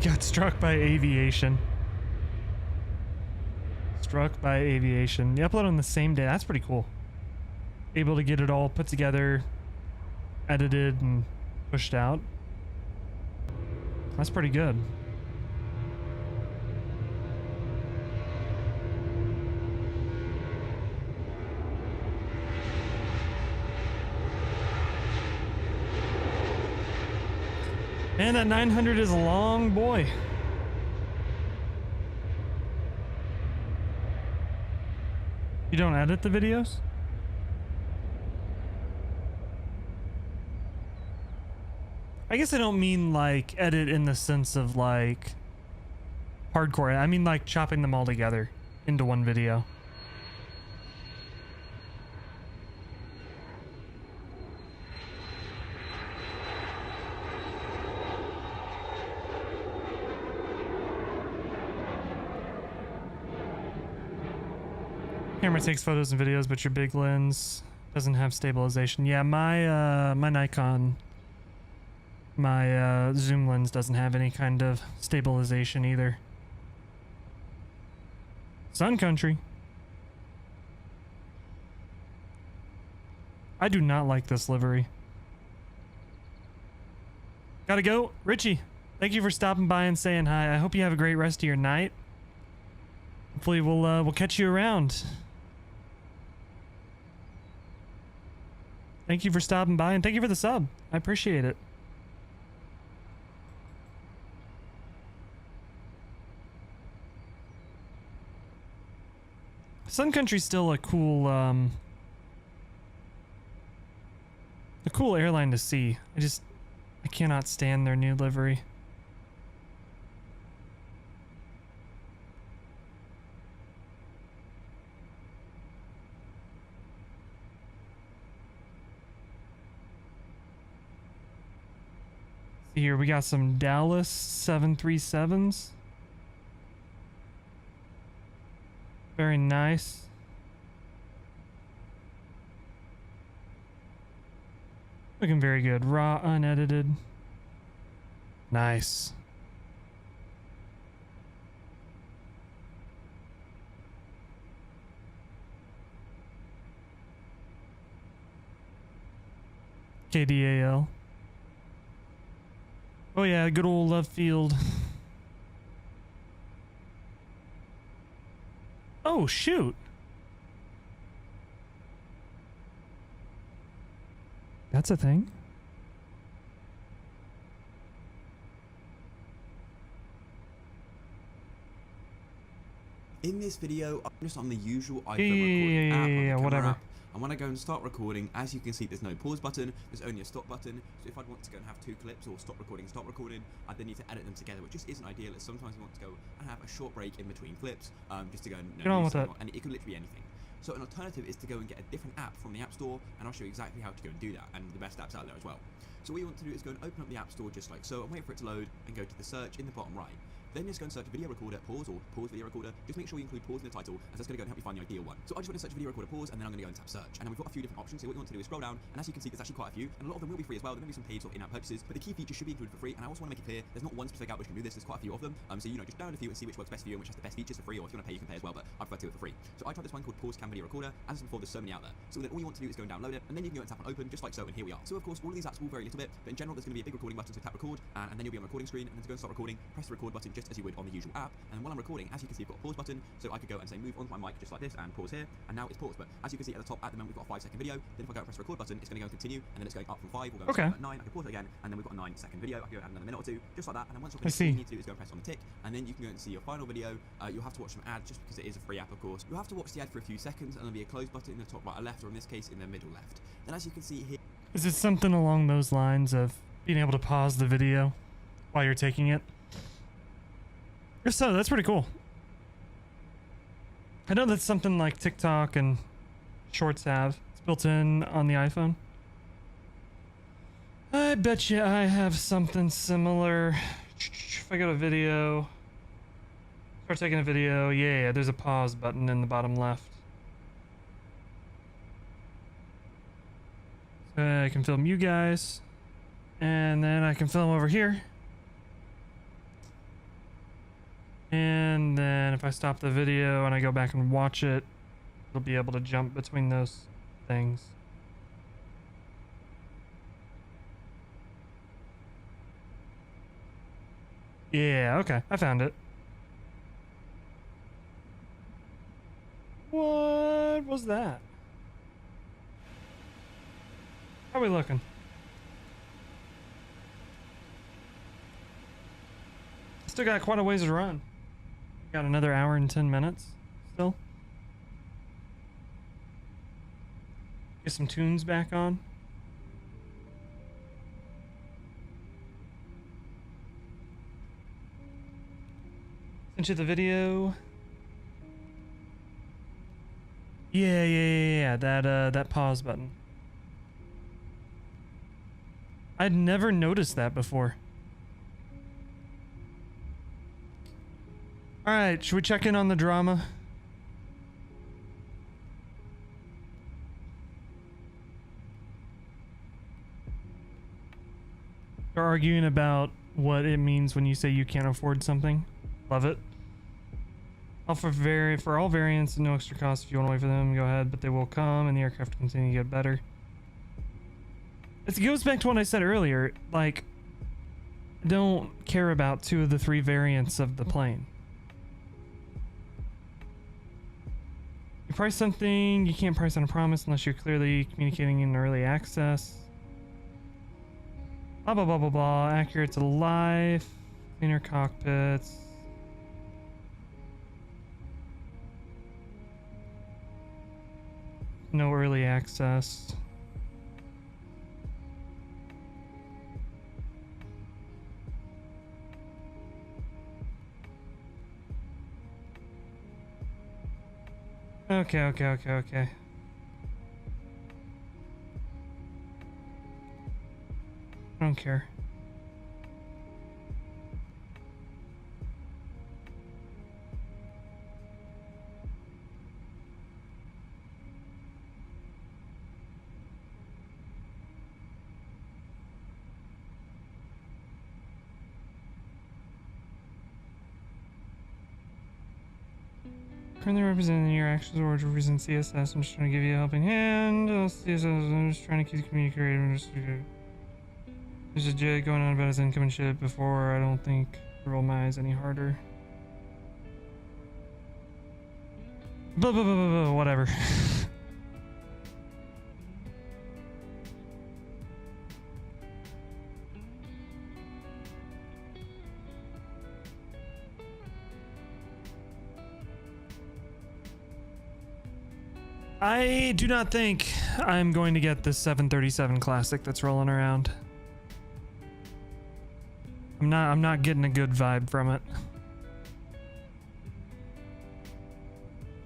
got struck by aviation. Struck by aviation. You upload on the same day. That's pretty cool. Able to get it all put together, edited, and pushed out. That's pretty good. Man, that 900 is a long boy. You don't edit the videos? I guess I don't mean like edit in the sense of like hardcore. I mean like chopping them all together into one video. Camera takes photos and videos, but your big lens doesn't have stabilization. Yeah, my my Nikon, my zoom lens doesn't have any kind of stabilization either. Sun Country. I do not like this livery. Gotta go. Richie, thank you for stopping by and saying hi. I hope you have a great rest of your night. Hopefully we'll catch you around. Thank you for stopping by and thank you for the sub. I appreciate it. Sun Country's still a cool airline to see. I cannot stand their new livery. Here we got some Dallas 737s. Very nice. Looking very good. Raw, unedited. Nice. KDAL. Oh yeah, good old left field. Oh shoot. That's a thing. In this video, I'm just on the usual iPhone recording app, yeah, whatever. App. And when I go and start recording, as you can see, there's no pause button, there's only a stop button. So if I'd want to go and have two clips or stop recording, I'd then need to edit them together, which just isn't ideal. As sometimes I want to go and have a short break in between clips, just to go and get on with it. And it could literally be anything. So an alternative is to go and get a different app from the App Store, and I'll show you exactly how to go and do that, and the best apps out there as well. So what you want to do is go and open up the App Store just like so, and wait for it to load, and go to the search in the bottom right. Then just go and search video recorder pause or pause video recorder. Just make sure you include pause in the title, as that's going to go and help you find the ideal one. So I just went to search video recorder pause, and then I'm going to go and tap search. And then we've got a few different options. So what you want to do is scroll down, and as you can see, there's actually quite a few, and a lot of them will be free as well. There may be some paid sort of in-app purchases, but the key features should be included for free. And I also want to make it clear, there's not one specific app which can do this. There's quite a few of them. So you know, just download a few and see which works best for you and which has the best features for free. Or if you want to pay, you can pay as well. But I prefer to do it for free. So I tried this one called Pause Cam Video Recorder. As I said before, there's so many out there. So then all you want to do is go and download it, and then you can go and tap on open, just like so. And here we are. So of course, all of these apps will vary a little bit, but in general, there's going to be a big recording button. So tap record, and then you'll be on the recording screen. And then to go and start recording, press the record button just as you would on the usual app. And while I'm recording, as you can see, I've got a pause button, so I could go and say move onto my mic just like this and pause here, and now it's paused. But as you can see at the top, at the moment we've got a 5-second video. Then if I go and press the record button, it's going to go and continue, and then it's going up from 5. We'll go at 9. I can pause it again, and then we've got a 9-second video. I can go add another minute or two, just like that. And then once you're finished, all you need to do is go and press on the tick, and then you can go and see your final video. You'll have to watch some ads just because it is a free app, of course. You'll have to watch the ad for a few seconds, and there'll be a close button in the top right or left, or in this case, in the middle left. Then as you can see here, is it something along those lines of being able to pause the video while you're taking it? If so, that's pretty cool. I know that's something like TikTok and Shorts have. It's built in on the iPhone. I bet you I have something similar. If I go to video, start taking a video, yeah, there's a pause button in the bottom left. So I can film you guys, and then I can film over here. And then if I stop the video and I go back and watch it, it'll be able to jump between those things. Yeah, okay, I found it. What was that? How are we looking? Still got quite a ways to run. Got another hour and 10 minutes still. Get some tunes back on. Sent you the video. Yeah. That pause button. I'd never noticed that before. All right, should we check in on the drama? They're arguing about what it means when you say you can't afford something. Love it. For all variants, no extra cost. If you want to wait for them, go ahead, but they will come and the aircraft will continue to get better. It goes back to what I said earlier, like, I don't care about 2 of the 3 variants of the plane. You price something, you can't price on a promise unless you're clearly communicating in early access. Blah, blah, blah, blah, blah. Accurate to life. Cleaner cockpits. No early access. Okay. I don't care. Currently representing your actions or represent CSS. I'm just trying to give you a helping hand. CSS, I'm just trying to keep communicating. There's a jet going on about his income and shit before. I don't think roll my eyes any harder. Blah, blah, blah, blah, blah, whatever. I do not think I'm going to get this 737 Classic that's rolling around. I'm not getting a good vibe from it.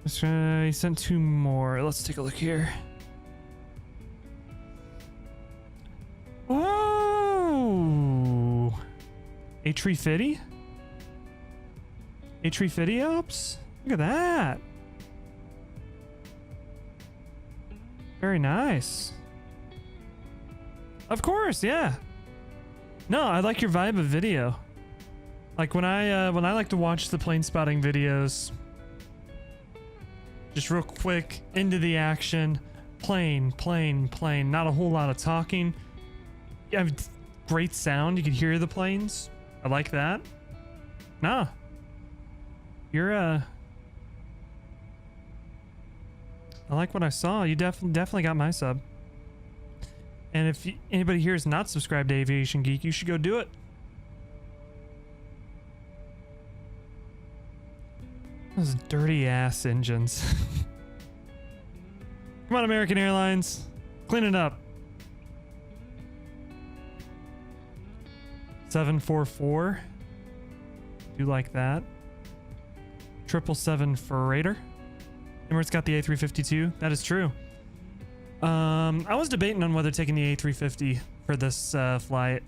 He sent 2 more. Let's take a look here. Oh, A350? A350 ops? Look at that. Very nice. Of course, yeah. No, I like your vibe of video. Like when I like to watch the plane spotting videos, just real quick, into the action, plane, plane, plane. Not a whole lot of talking. You have great sound. You can hear the planes. I like that. Nah. You're I like what I saw. You definitely got my sub. And if anybody here is not subscribed to Aviation Geek, you should go do it. Those dirty ass engines. Come on, American Airlines. Clean it up. 744. Do like that. 777 Freighter. Emirates got the A350 too. That is true. I was debating on whether taking the A350 for this flight.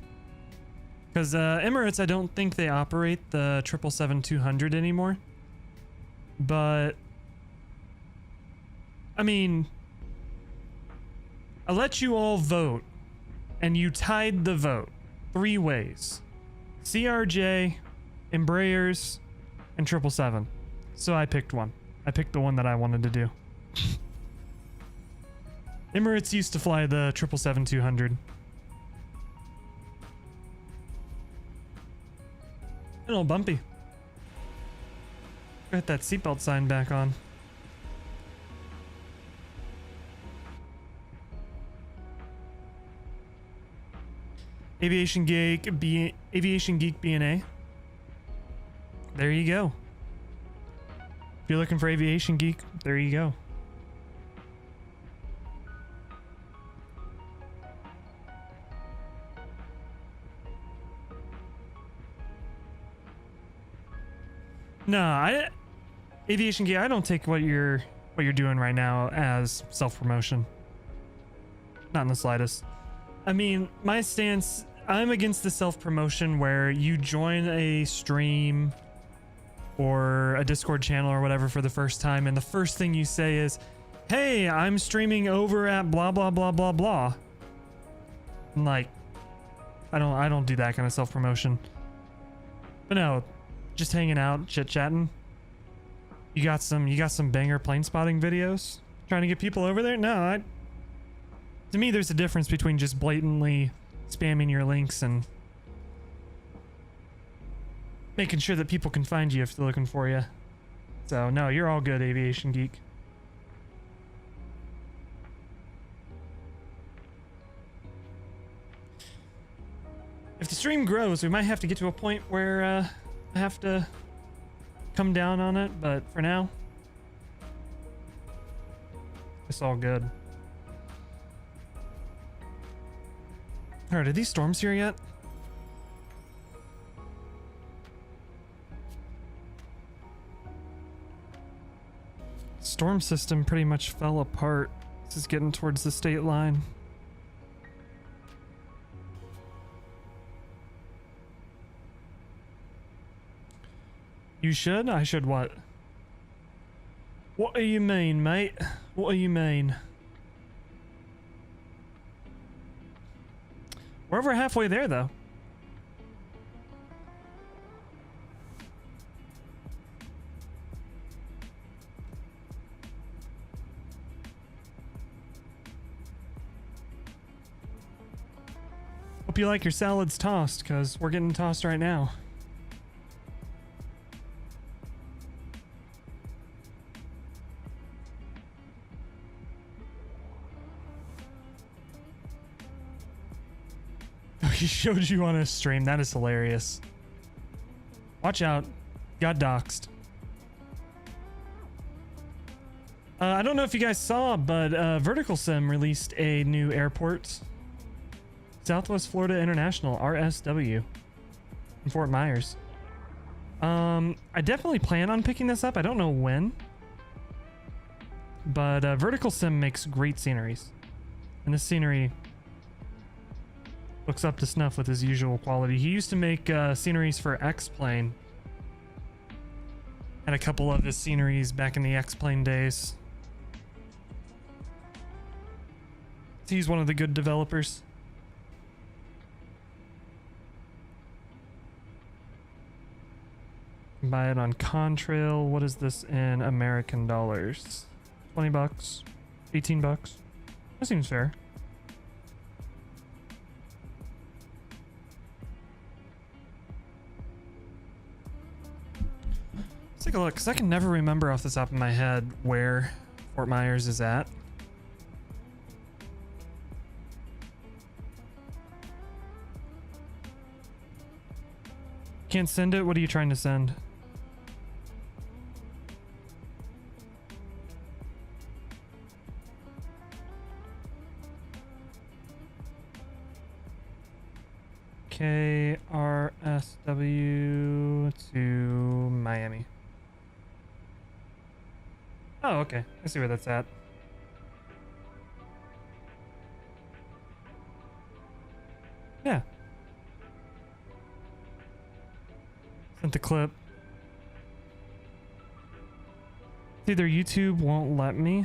Because Emirates, I don't think they operate the 777-200 anymore. But, I mean, I let you all vote, and you tied the vote 3 ways. CRJ, Embraers, and 777. So I picked one. I picked the one that I wanted to do. Emirates used to fly the 777-200. A little bumpy. Got that seatbelt sign back on. Aviation Geek BNA. There you go. If you're looking for Aviation Geek, there you go. No, Aviation Geek, I don't take what you're doing right now as self-promotion. Not in the slightest. I mean, my stance, I'm against the self-promotion where you join a stream or a Discord channel or whatever for the first time, and the first thing you say is, hey, I'm streaming over at blah blah blah blah blah. And like, I don't do that kind of self-promotion. But no, just hanging out, chit-chatting. You got some banger plane spotting videos trying to get people over there? No, to me there's a difference between just blatantly spamming your links and making sure that people can find you if they're looking for you. So no, you're all good, Aviation Geek. If the stream grows, we might have to get to a point where I have to come down on it, but for now, it's all good. Alright, are these storms here yet? Storm system pretty much fell apart. This is getting towards the state line. You should? I should what? What do you mean, mate? What do you mean? We're over halfway there, though. Hope you like your salads tossed, because we're getting tossed right now. He showed you on a stream. That is hilarious. Watch out. Got doxxed. I don't know if you guys saw, but Vertical Sim released a new airport. Southwest Florida International, RSW, in Fort Myers. I definitely plan on picking this up. I don't know when. But Vertical Sim makes great sceneries. And this scenery looks up to snuff with his usual quality. He used to make sceneries for X-Plane. Had a couple of his sceneries back in the X-Plane days. He's one of the good developers. Buy it on Contrail. What is this in American dollars? 20 bucks, 18 bucks. That seems fair. Let's take a look, because I can never remember off the top of my head where Fort Myers is at. Can't send it? What are you trying to send? KRSW to Miami. Oh, okay. I see where that's at. Yeah. Sent the clip. Either YouTube won't let me.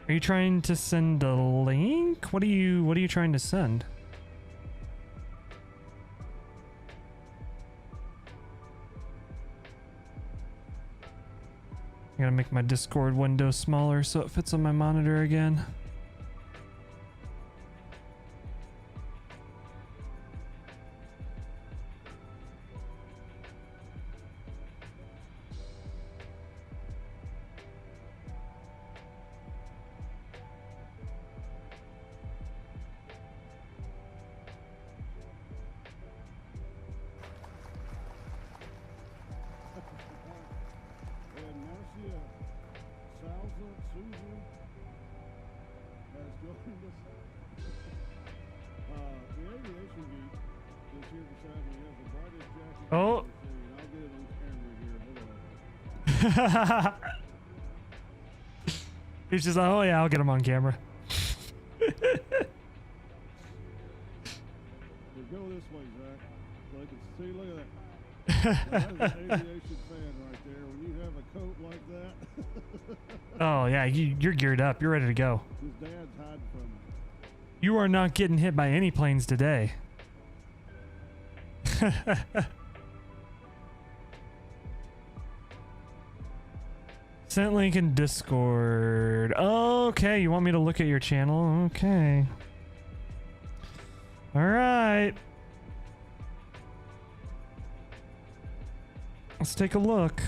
Are you trying to send a link? What are you trying to send? I gotta make my Discord window smaller so it fits on my monitor again. Oh. He's just like, oh yeah, I'll get him on camera. Go this way, Zach. So I can see, look at that. That is an aviation fan right there. When you have a coat like that. Oh yeah, you're geared up. You're ready to go. His dad's hiding from him. You are not getting hit by any planes today. Sent link in Discord. Okay, you want me to look at your channel? Okay. All right. Let's take a look.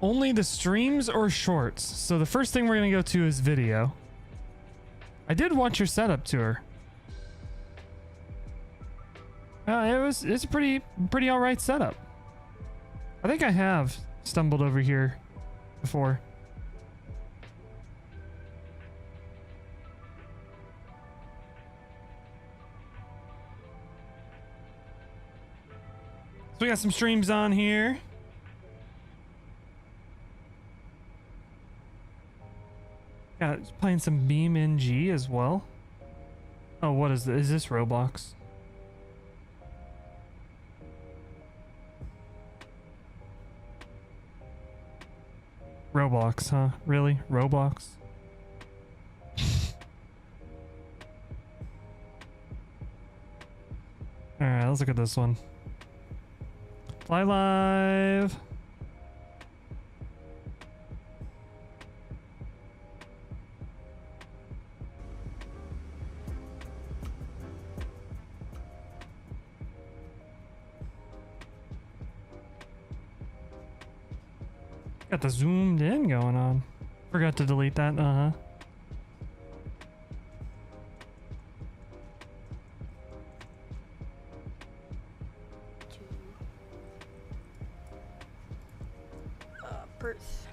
Only the streams or shorts? So the first thing we're gonna go to is video. I did watch your setup tour. It's a pretty all right setup. I think I have stumbled over here before. So we got some streams on here. Yeah, playing some BeamNG as well. Oh, what is this? Is this Roblox? Roblox, huh? Really? Roblox? Alright, let's look at this one. Fly live. Got the zoomed in going on. Forgot to delete that, uh-huh. Perth.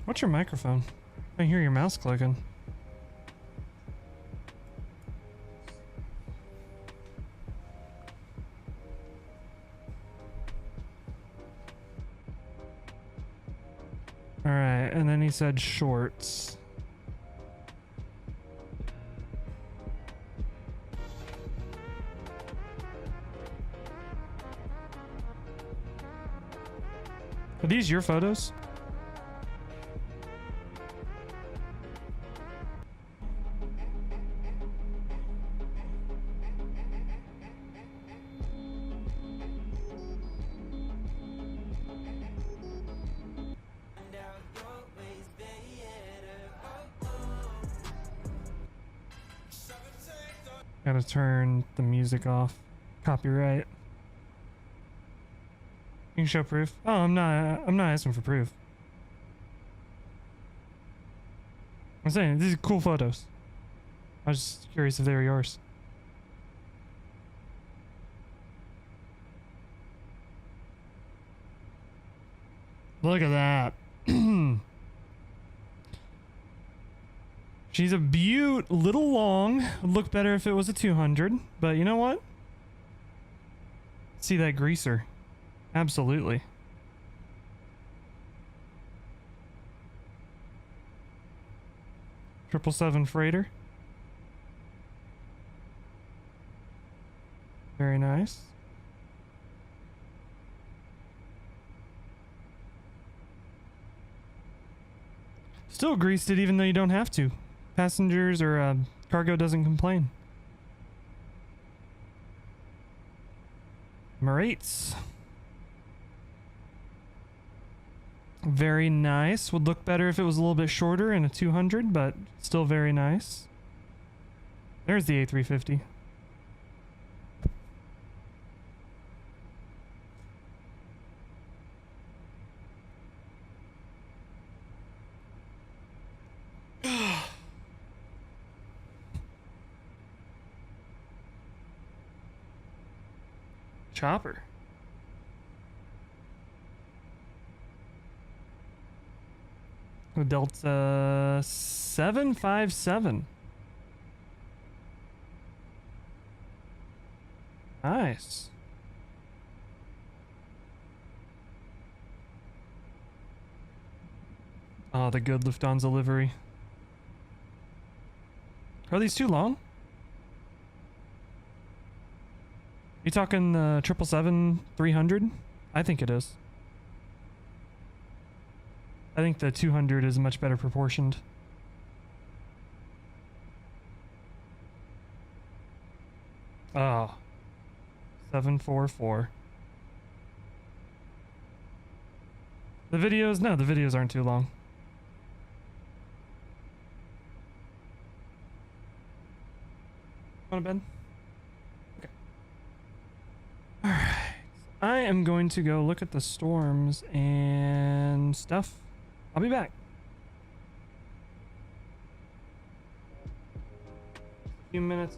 What's your microphone? I can hear your mouse clicking. he said shorts. Are these your photos? Gotta turn the music off. Copyright. You can show proof. Oh, I'm not asking for proof. I'm saying these are cool photos. I was just curious if they were yours. Look at that. She's a beaut, little long. Would look better if it was a 200, but you know what? See that greaser. Absolutely. Triple seven freighter. Very nice. Still greased it even though you don't have to. Passengers or cargo doesn't complain. Emirates. Very nice. Would look better if it was a little bit shorter in a 200, but still very nice. There's the A350. Chopper. Delta 757. Nice. Oh, the good Lufthansa livery. Are these too long? You talking the 777-300? I think it is. I think the 200 is much better proportioned. Oh. 744. The videos? No, the videos aren't too long. Want to bed? Okay. Alright. I am going to go look at the storms and stuff. I'll be back. A few minutes.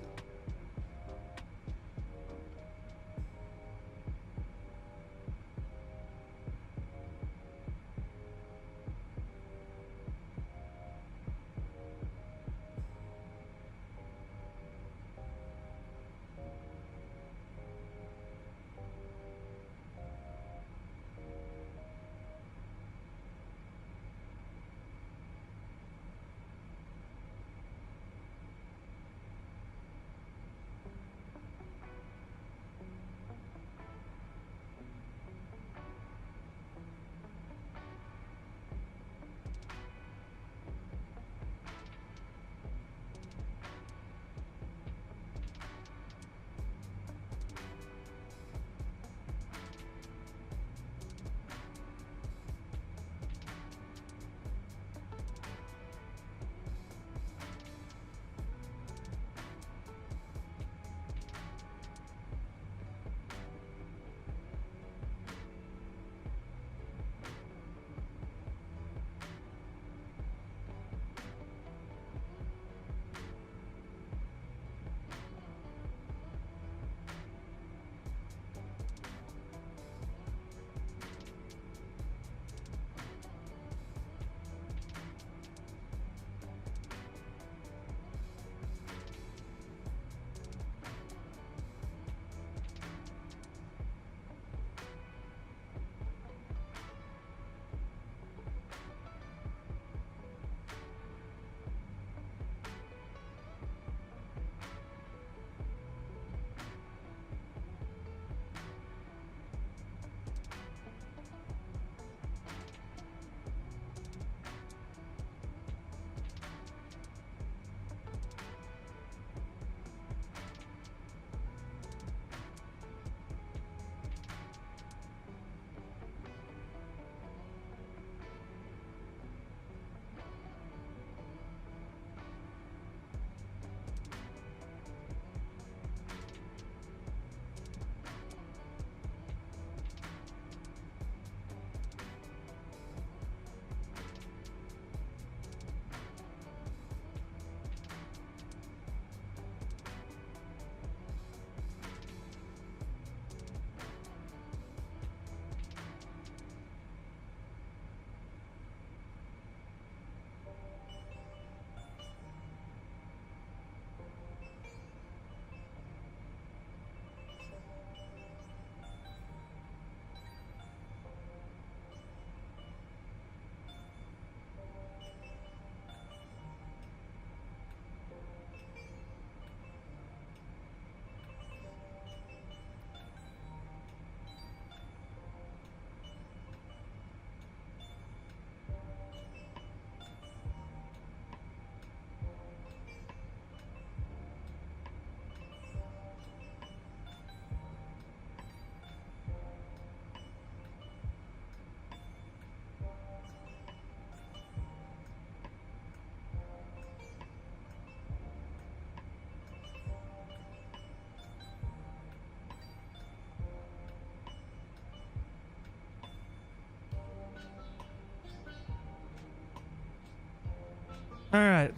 All right.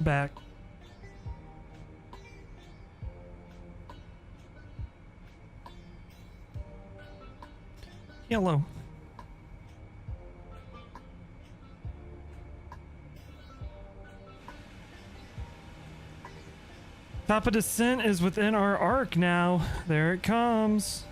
Back. Hello. Top of descent is within our arc now. There it comes.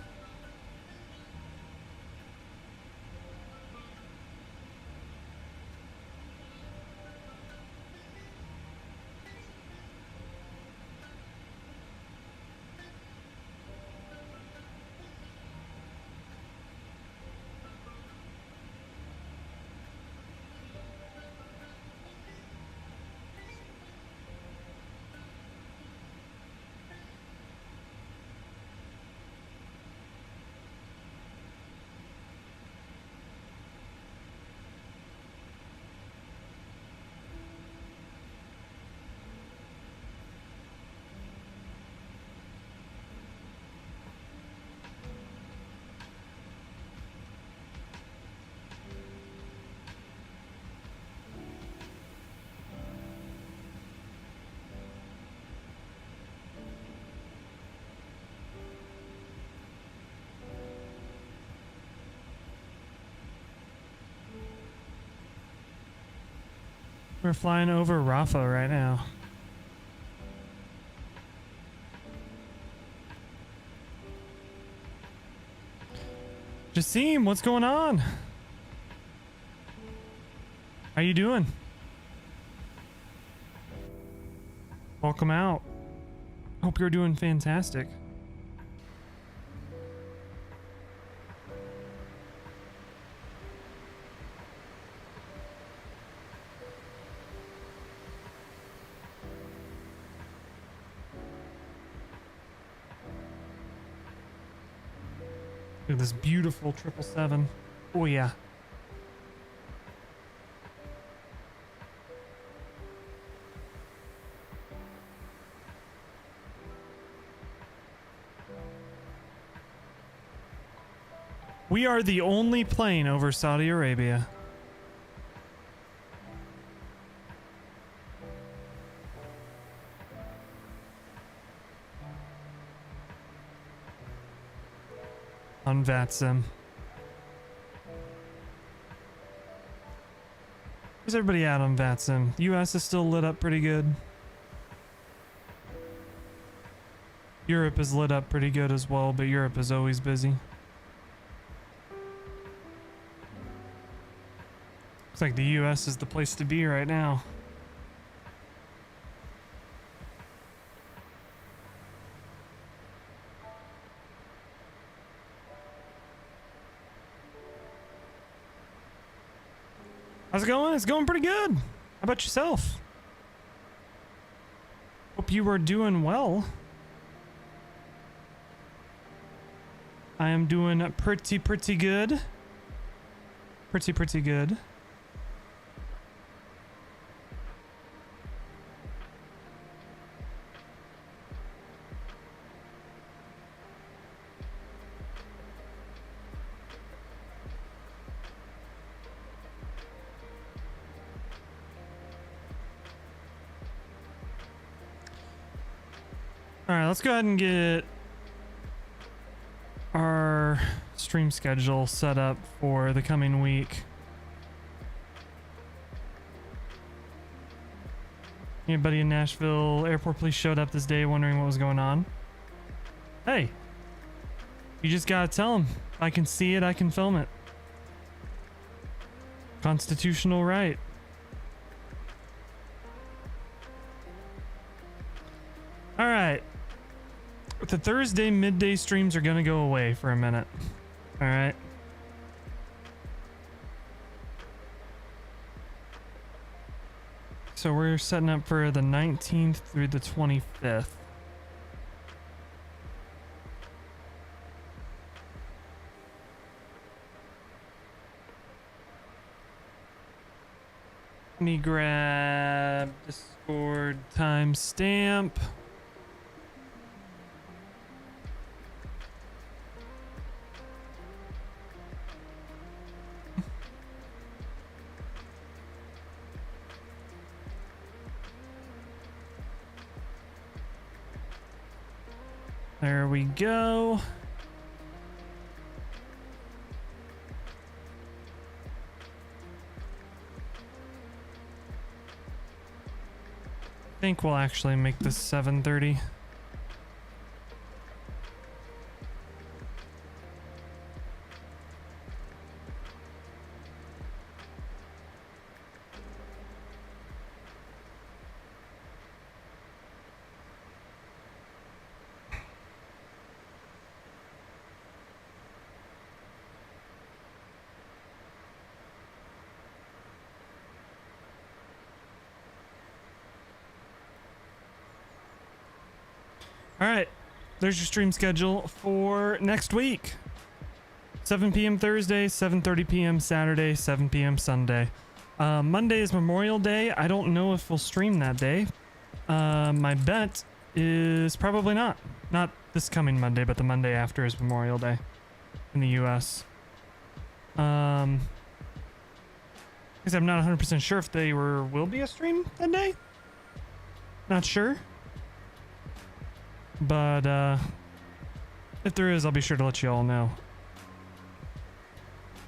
We're flying over Rafa right now. Jassim, what's going on? How you doing? Welcome out. Hope you're doing fantastic. Look at this beautiful 777. Oh yeah. We are the only plane over Saudi Arabia. On VATSIM. Where's everybody at on VATSIM? US is still lit up pretty good. Europe is lit up pretty good as well, but Europe is always busy. Looks like the US is the place to be right now. How's it going? It's going pretty good. How about yourself? Hope you are doing well. I am doing pretty good. Pretty good. Alright, let's go ahead and get our stream schedule set up for the coming week. Anybody in Nashville airport police showed up this day wondering what was going on? Hey, you just gotta tell them. I can see it, I can film it. Constitutional right. Alright. The Thursday midday streams are gonna go away for a minute. Alright. So we're setting up for the 19th through the 25th. Let me grab Discord timestamp. There we go. I think we'll actually make this 7:30. All right, there's your stream schedule for next week. 7 p.m. Thursday, 7:30 p.m. Saturday, 7 p.m. Sunday. Monday is Memorial Day. I don't know if we'll stream that day. My bet is probably not. Not this coming Monday, but the Monday after is Memorial Day in the U.S. Because I'm not 100% sure if they will be a stream that day. Not sure. But if there is, I'll be sure to let you all know.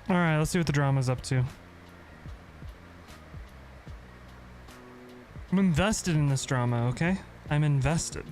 Alright, let's see what the drama's up to. I'm invested in this drama, okay? I'm invested.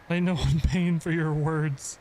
Ain't no one paying for your words.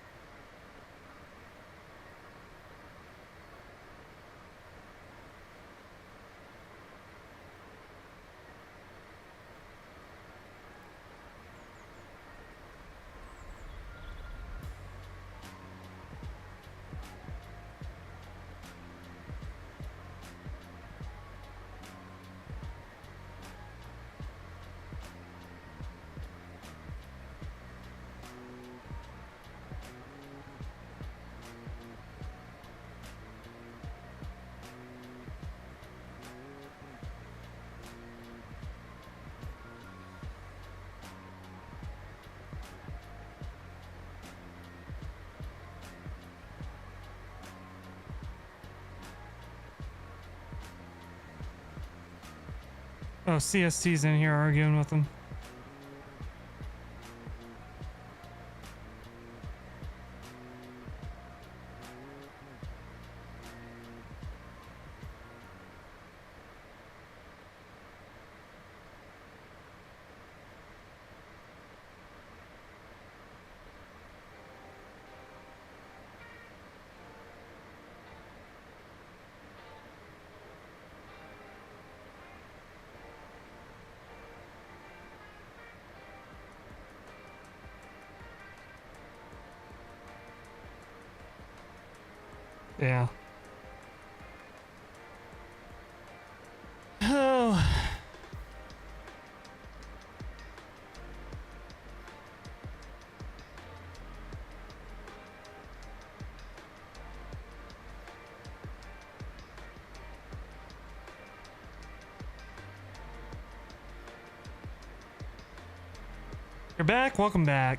Oh, CST's in here arguing with him. Yeah. Oh. You're back. Welcome back.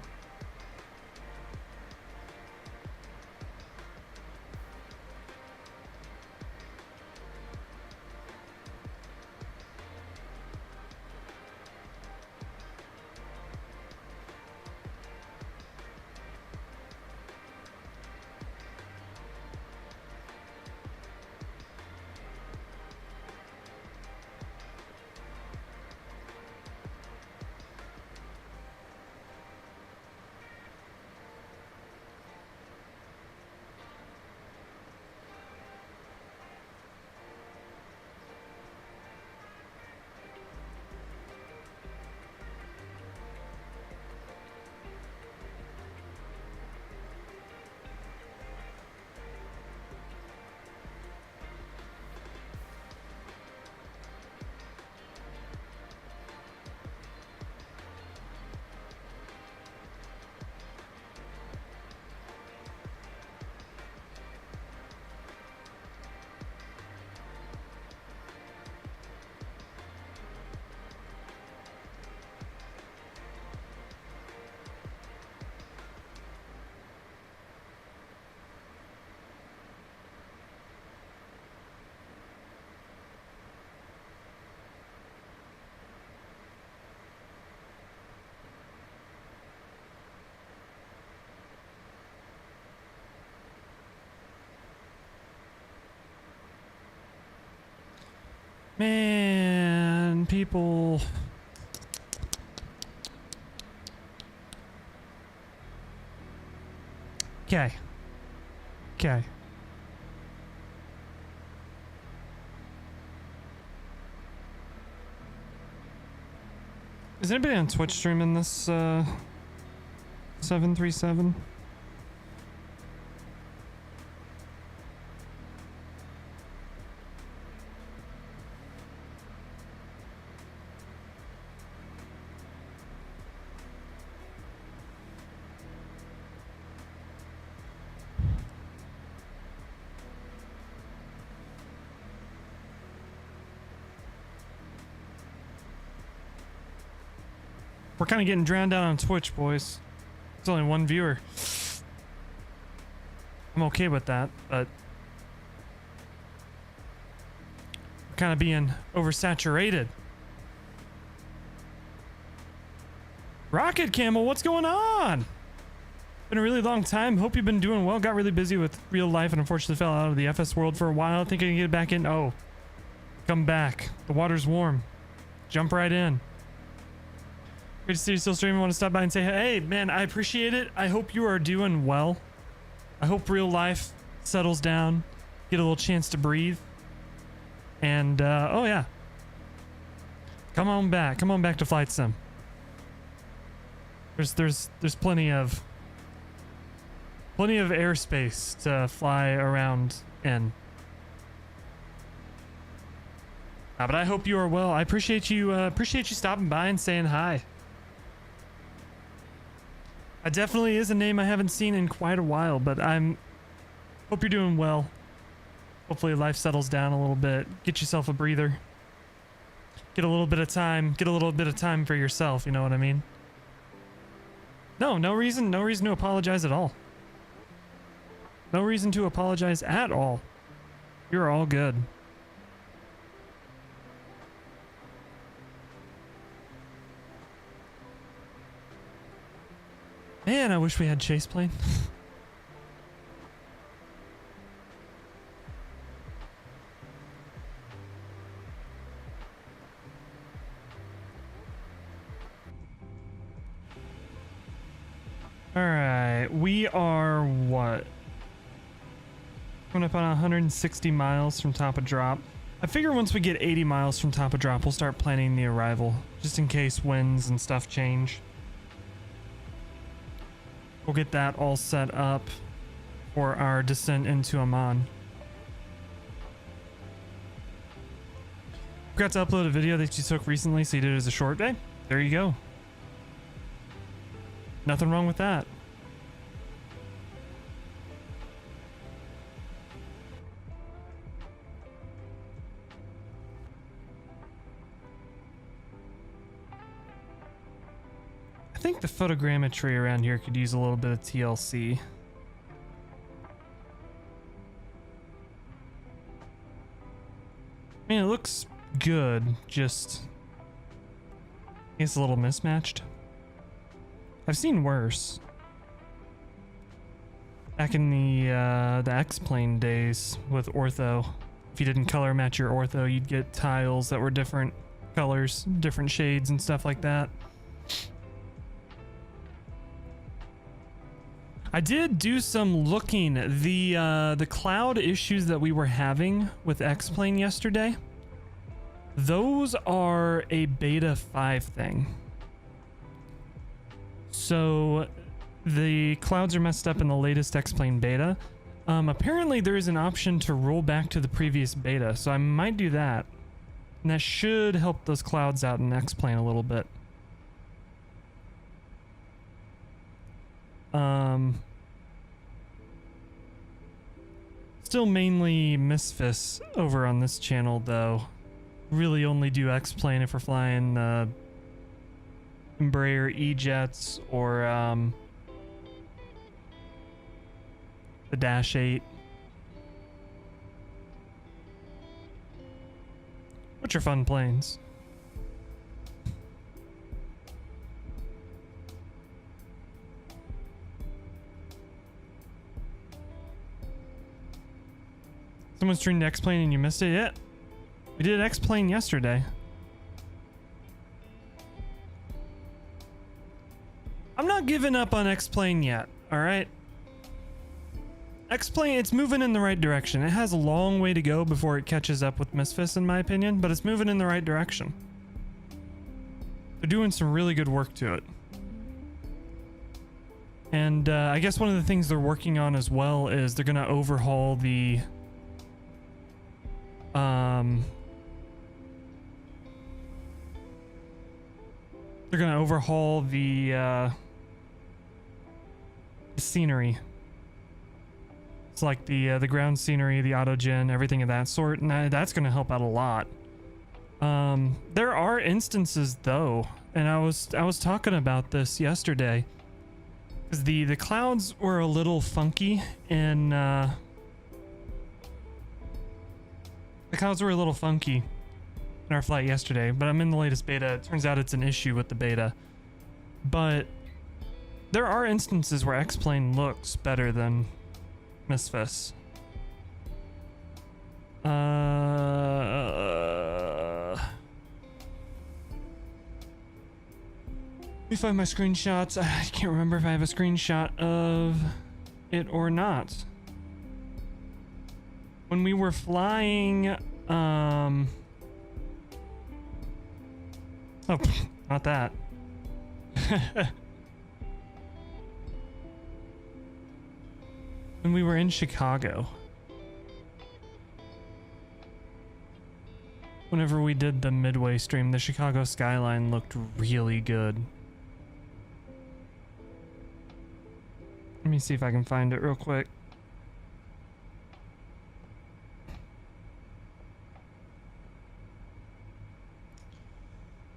Man, people. Okay. Okay. Is anybody on Twitch streaming this 737? We're kind of getting drowned out on Twitch, boys. It's only one viewer. I'm okay with that, but we're kind of being oversaturated. Rocket Camel, what's going on? Been a really long time. Hope you've been doing well. Got really busy with real life and unfortunately fell out of the FS world for a while. Think I can get back in. Oh, come back. The water's warm. Jump right in. Great to see you still streaming. Want to stop by and say, hey, man, I appreciate it. I hope you are doing well. I hope real life settles down. Get a little chance to breathe. And, oh yeah. Come on back. Come on back to Flightsim. There's plenty of airspace to fly around in. But I hope you are well. I appreciate you stopping by and saying hi. It definitely is a name I haven't seen in quite a while, but hope you're doing well. Hopefully life settles down a little bit. Get yourself a breather. Get a little bit of time. Get a little bit of time for yourself, you know what I mean? No reason to apologize at all. No reason to apologize at all. You're all good. Man, I wish we had chase plane. All right, we are what? Coming up on 160 miles from top of drop. I figure once we get 80 miles from top of drop, we'll start planning the arrival, just in case winds and stuff change. We'll get that all set up for our descent into Amman. Forgot to upload a video that you took recently, so you did it as a short day. There you go. Nothing wrong with that. I think the photogrammetry around here could use a little bit of TLC. I mean, it looks good, just it's a little mismatched. I've seen worse. Back in the X-Plane days with ortho, if you didn't color match your ortho, you'd get tiles that were different colors, different shades and stuff like that. I did do some looking. The cloud issues that we were having with X-Plane yesterday, those are a beta 5 thing. So the clouds are messed up in the latest X-Plane beta. Apparently there is an option to roll back to the previous beta, so I might do that. And that should help those clouds out in X-Plane a little bit. Still mainly MSFS over on this channel though. Really only do X-Plane if we're flying Embraer E-Jets or the Dash 8. Which are fun planes. Someone streamed X-Plane and you missed it? Yeah. We did X-Plane yesterday. I'm not giving up on X-Plane yet, alright? X-Plane, it's moving in the right direction. It has a long way to go before it catches up with MSFS, in my opinion, but it's moving in the right direction. They're doing some really good work to it. And I guess one of the things they're working on as well is they're going to overhaul the... They're going to overhaul the scenery. It's like the ground scenery, the autogen, everything of that sort, and that's going to help out a lot. There are instances though, and I was talking about this yesterday, because the clouds were a little funky in the clouds were a little funky in our flight yesterday, but I'm in the latest beta. It turns out it's an issue with the beta, but there are instances where X-Plane looks better than MSFS. Let me find my screenshots. I can't remember if I have a screenshot of it or not. When we were flying, oh, not that. When we were in Chicago. Whenever we did the Midway stream, the Chicago skyline looked really good. Let me see if I can find it real quick.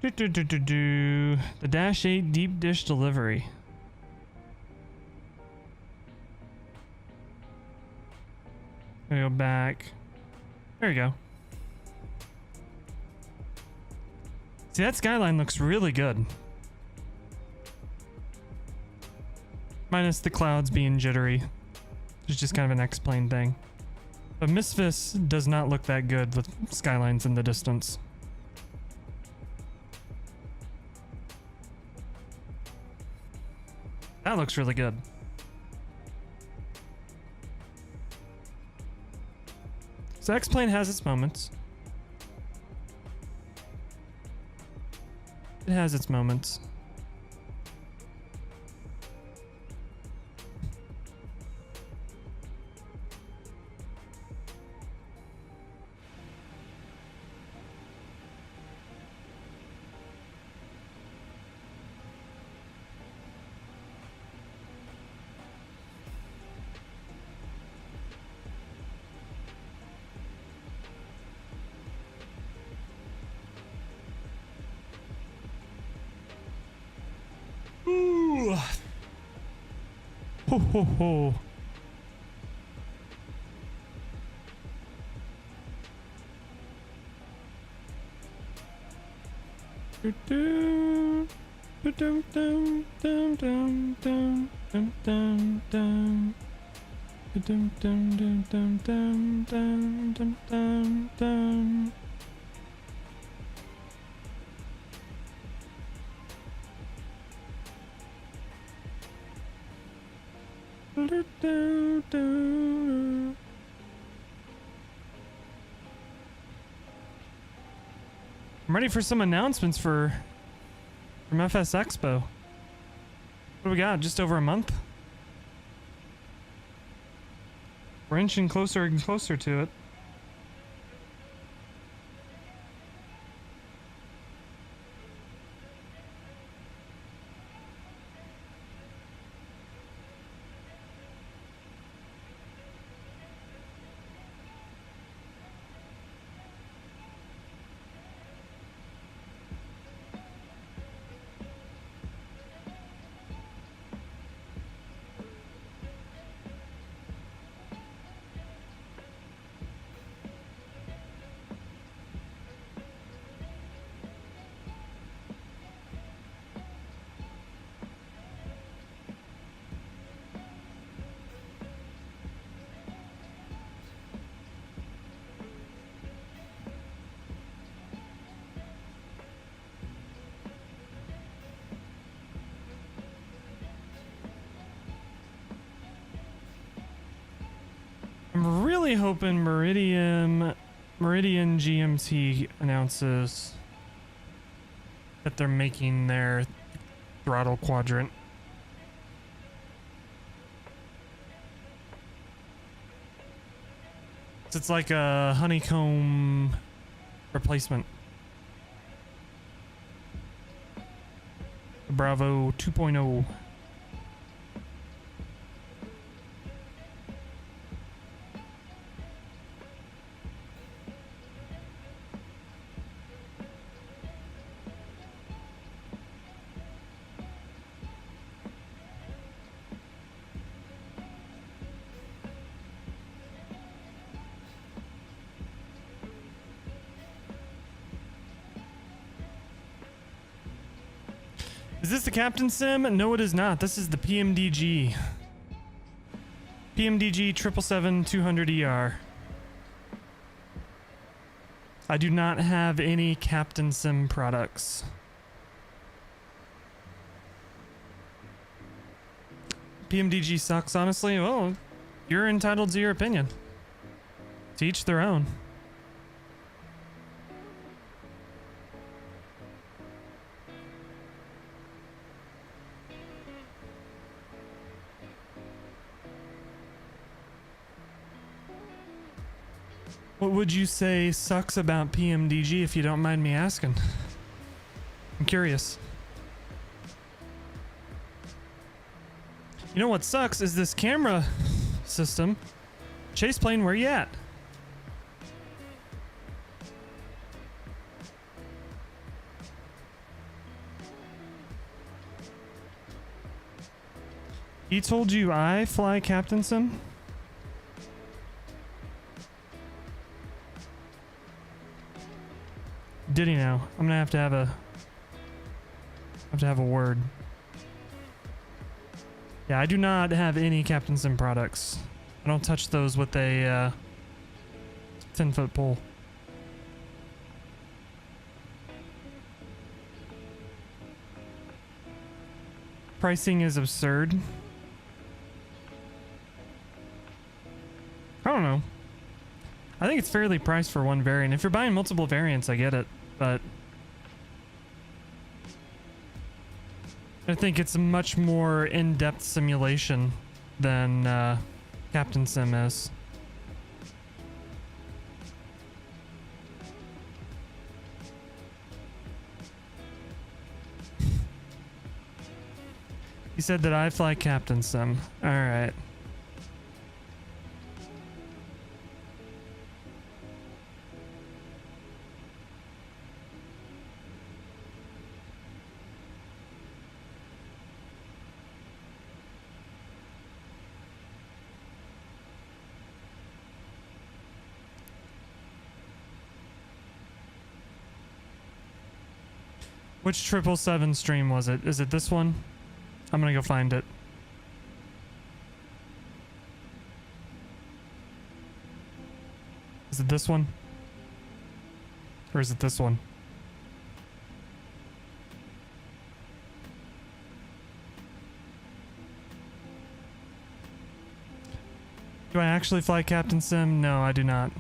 The Dash 8 deep dish delivery. Gonna go back. There you go. See, that skyline looks really good. Minus the clouds being jittery. It's just kind of an X-Plane thing. But MSFS does not look that good with skylines in the distance. That looks really good. So X-Plane has its moments. It has its moments. Ho ho ho. I'm ready for some announcements from FS Expo. What do we got? Just over a month? We're inching closer and closer to it. really hoping Meridian GMT announces that they're making their throttle quadrant. It's like a honeycomb replacement. Bravo 2.0. Is this the Captain Sim? No, it is not. This is the PMDG. PMDG 777-200ER. I do not have any Captain Sim products. PMDG sucks, honestly. Well, you're entitled to your opinion. To each their own. What would you say sucks about PMDG, if you don't mind me asking? I'm curious. You know what sucks is this camera system. Chase plane, where you at? He told you I fly Captain Sim? Did he now? I'm gonna have to have a word. Yeah, I do not have any Captain Sim products. I don't touch those with a 10-foot pole. Pricing is absurd. I don't know. I think it's fairly priced for one variant. If you're buying multiple variants, I get it, but I think it's a much more in-depth simulation than Captain Sim is. He said that I fly Captain Sim. All right. Which 777 stream was it? Is it this one? I'm gonna go find it. Is it this one? Or is it this one? Do I actually fly Captain Sim? No, I do not.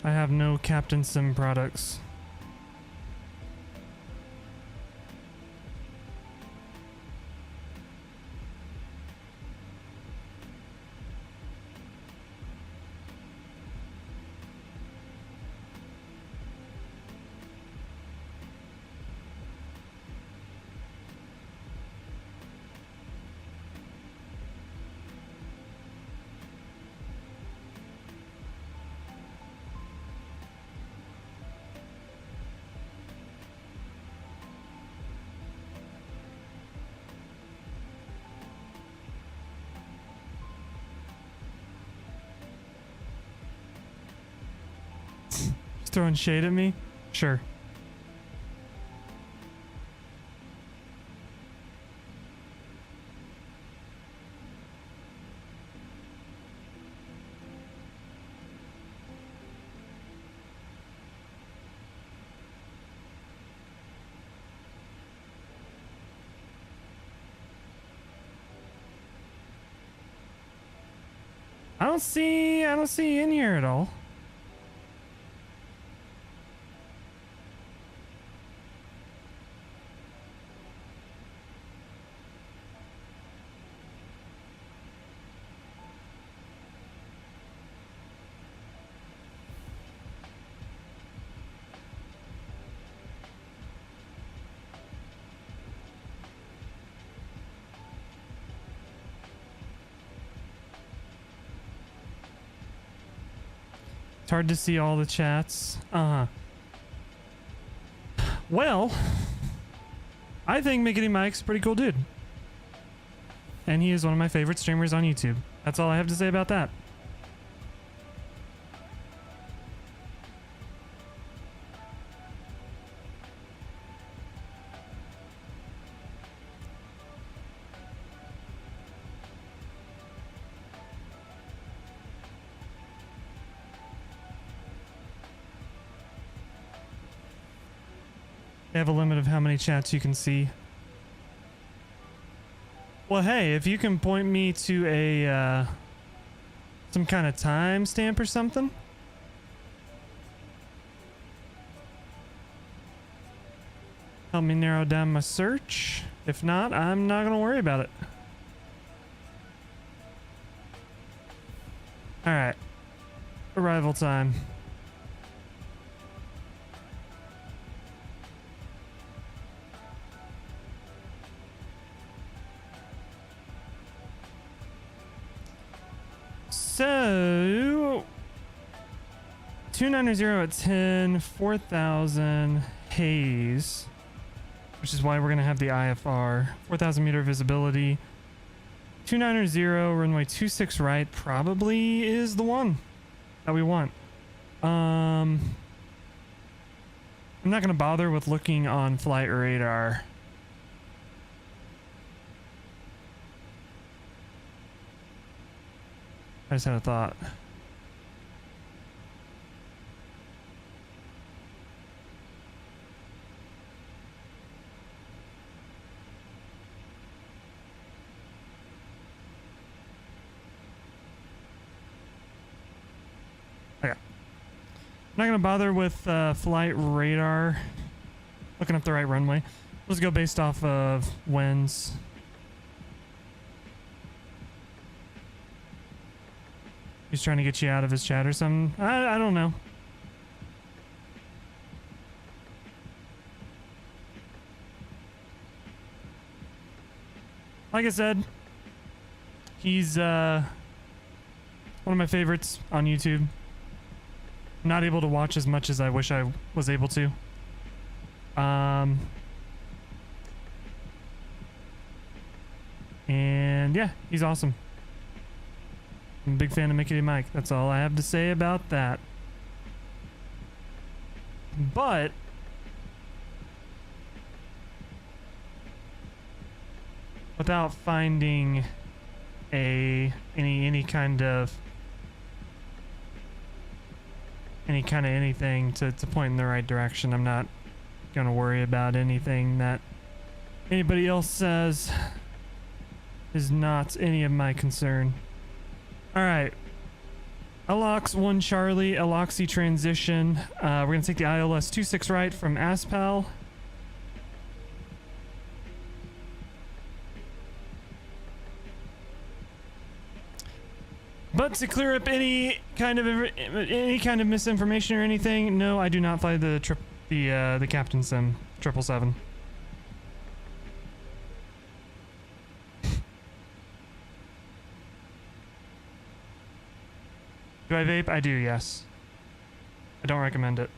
I have no Captain Sim products. Throwing shade at me? Sure. I don't see you in here at all. It's hard to see all the chats. Well, I think Mickety Mike's a pretty cool dude. And he is one of my favorite streamers on YouTube. That's all I have to say about that. They have a limit of how many chats you can see. Well, hey, if you can point me to a some kind of timestamp or something. Help me narrow down my search. If not, I'm not gonna worry about it. All right. Arrival time. So 290 at 10, 4,000 haze, which is why we're gonna have the IFR. 4,000 meter visibility. 290 runway 26 right probably is the one that we want. I'm not gonna bother with looking on flight radar. I just had a thought. Okay. I'm not gonna bother with flight radar. Looking up the right runway. Let's go based off of winds. He's trying to get you out of his chat or something. I don't know. Like I said, he's one of my favorites on YouTube. I'm not able to watch as much as I wish I was able to. And yeah, he's awesome. I'm a big fan of Mickey Mike. That's all I have to say about that. But without finding any kind of anything to point in the right direction, I'm not gonna worry about anything that anybody else says is not any of my concern. Alright, LOX 1 Charlie, Aloxy transition. We're going to take the ILS 26 right from Aspal. But to clear up any kind of misinformation or anything, no, I do not fly the Captain Sim 777. Do I vape? I do, yes. I don't recommend it.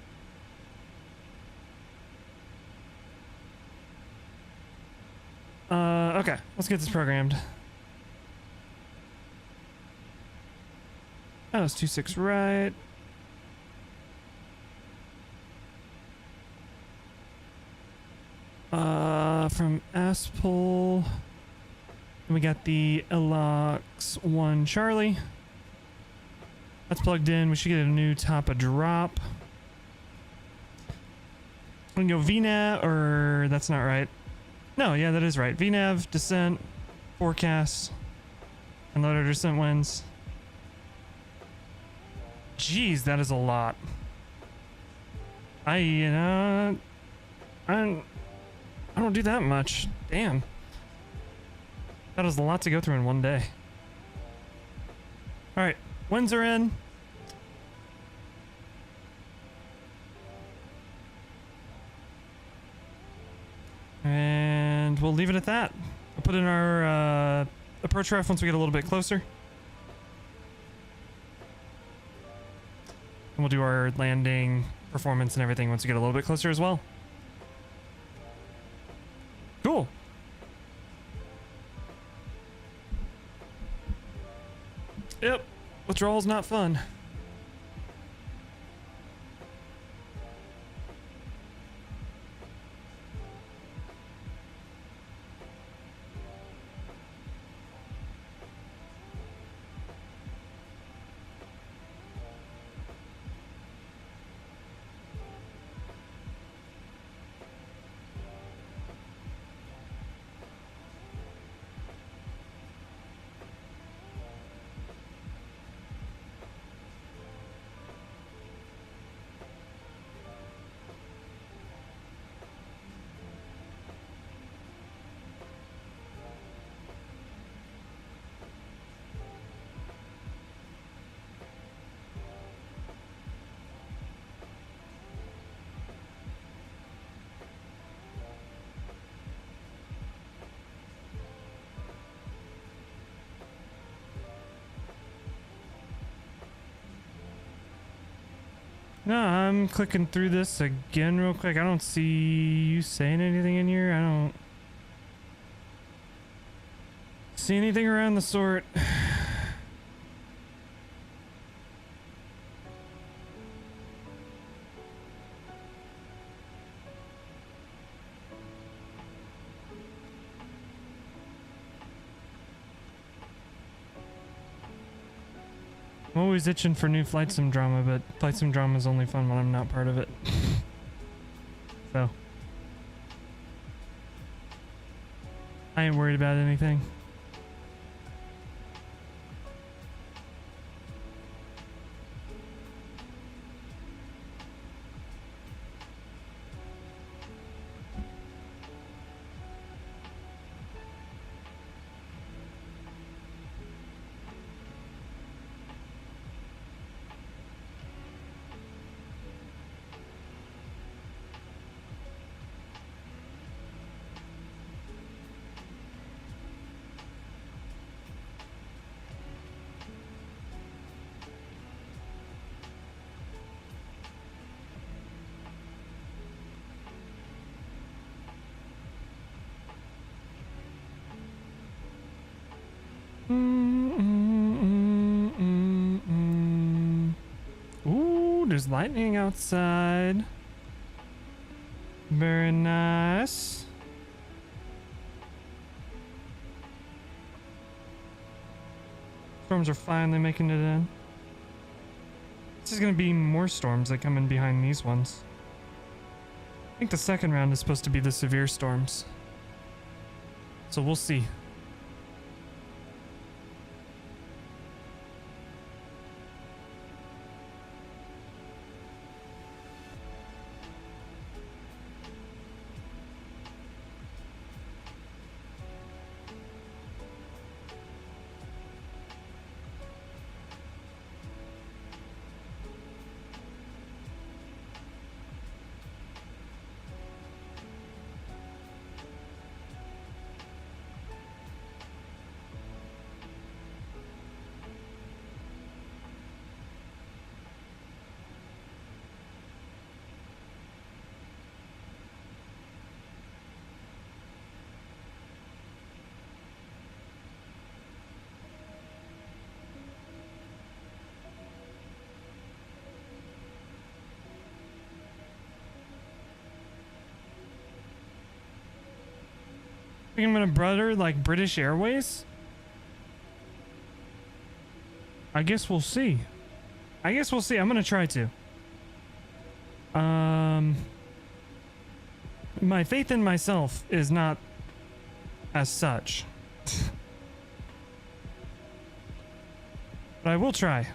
Okay, let's get this programmed. Oh, it's 26 right. From Aspal. And we got the LOX 1 Charlie. That's plugged in. We should get a new top of drop. We can go VNAV, or that's not right. No, yeah, that is right. VNAV, descent, forecast, and loader descent winds. Jeez, that is a lot. I don't do that much. Damn. That is a lot to go through in one day. All right, winds are in. And we'll leave it at that. I'll put in our approach ref once we get a little bit closer. And we'll do our landing performance and everything once we get a little bit closer as well. Cool. Yep, withdrawal's not fun. No, I'm clicking through this again real quick. I don't see you saying anything in here. I don't see anything around the sort. I'm always itching for new Flightsim drama, but Flightsim drama is only fun when I'm not part of it. So I ain't worried about anything. Ooh, there's lightning outside. Very nice. Storms are finally making it in. This is gonna be more storms that come in behind these ones. I think the second round is supposed to be the severe storms. So we'll see. I'm gonna brother like British Airways? I guess we'll see. I'm gonna try to. My faith in myself is not as such. But I will try.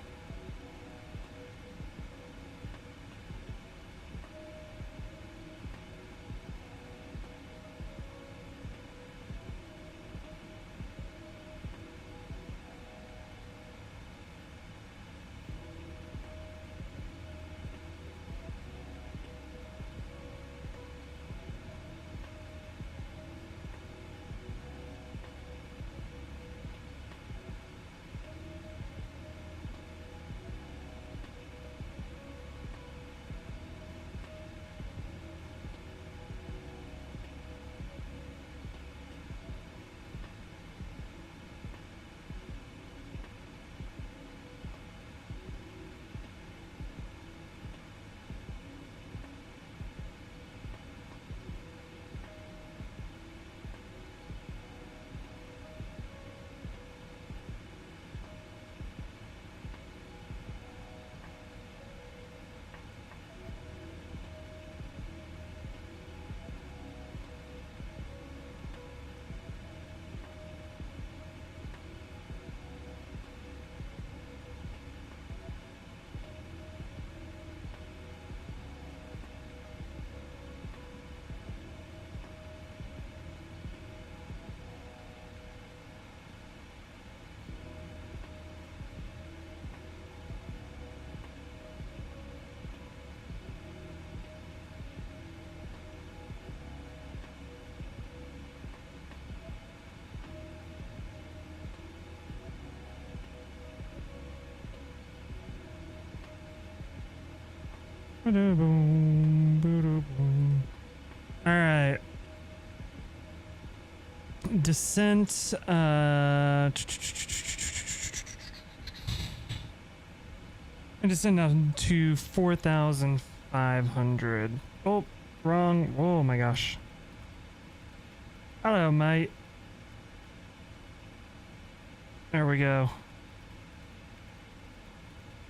Alright. Descent, I descend down to 4,500. Oh, wrong. Oh my gosh. Hello, mate. There we go.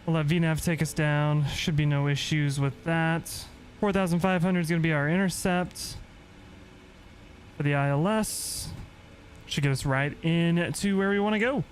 We'll let VNAV take us down. Should be no issues with that. 4,500 is going to be our intercept for the ILS. Should get us right in to where we want to go.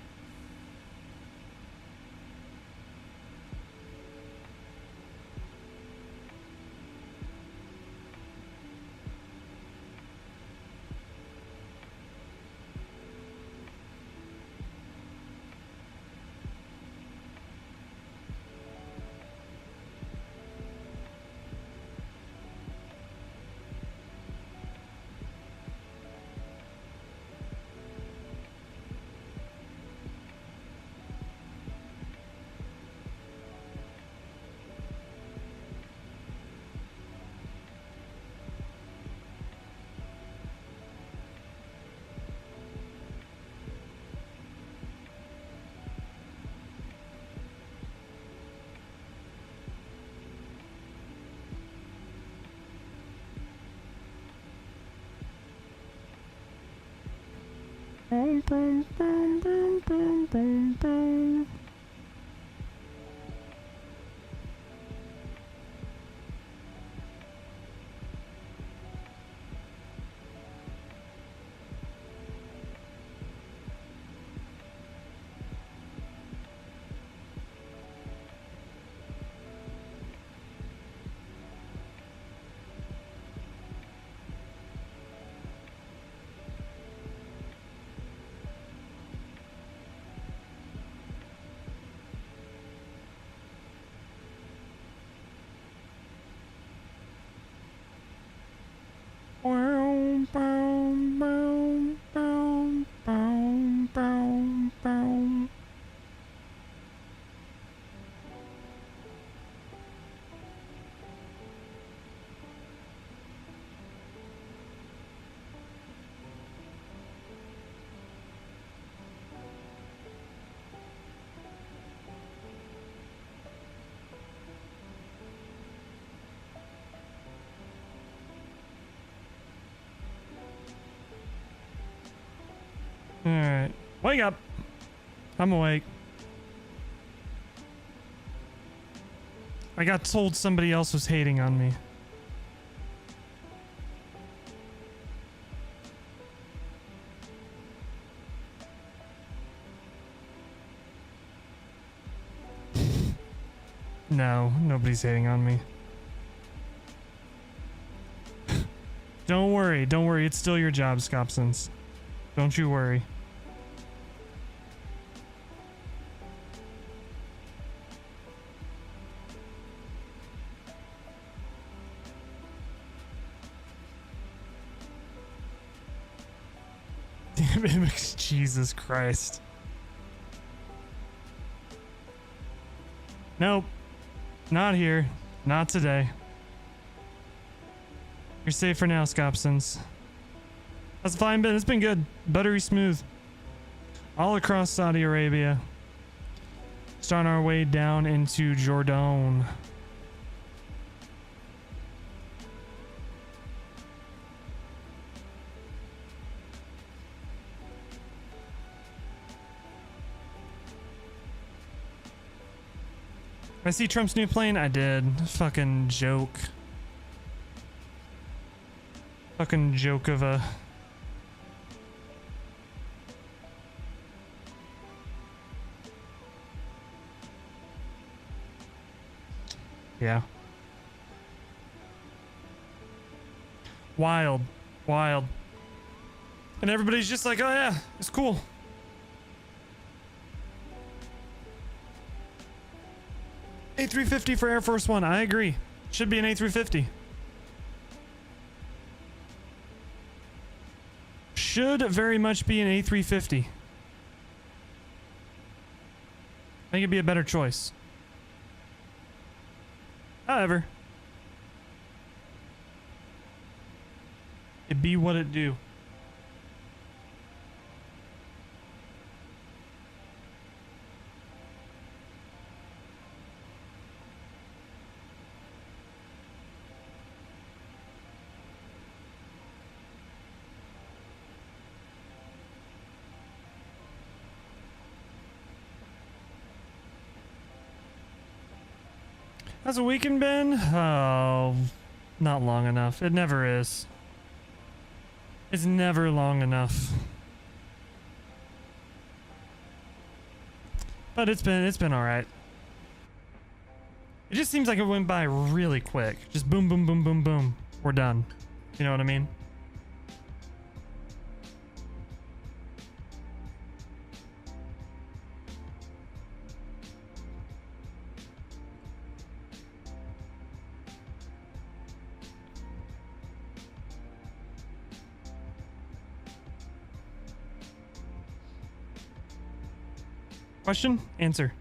Alright. Wake up! I'm awake. I got told somebody else was hating on me. No, nobody's hating on me. Don't worry, it's still your job, Scopsons. Don't you worry. Damn it, Jesus Christ. Nope. Not here. Not today. You're safe for now, Scopsons. How's the flying been? It's been good. Buttery smooth. All across Saudi Arabia. Just on our way down into Jordan. I see Trump's new plane? I did. Fucking joke. Fucking joke of a... Yeah. Wild. Wild. And everybody's just like, oh yeah, it's cool. A350 for Air Force One. I agree. Should be an A350. Should very much be an A350. I think it'd be a better choice. However, be what it do. How's the weekend been? Oh, not long enough. It never is. It's never long enough. But it's been all right. It just seems like it went by really quick. Just boom, boom, boom, boom, boom. We're done. You know what I mean? Question? Answer.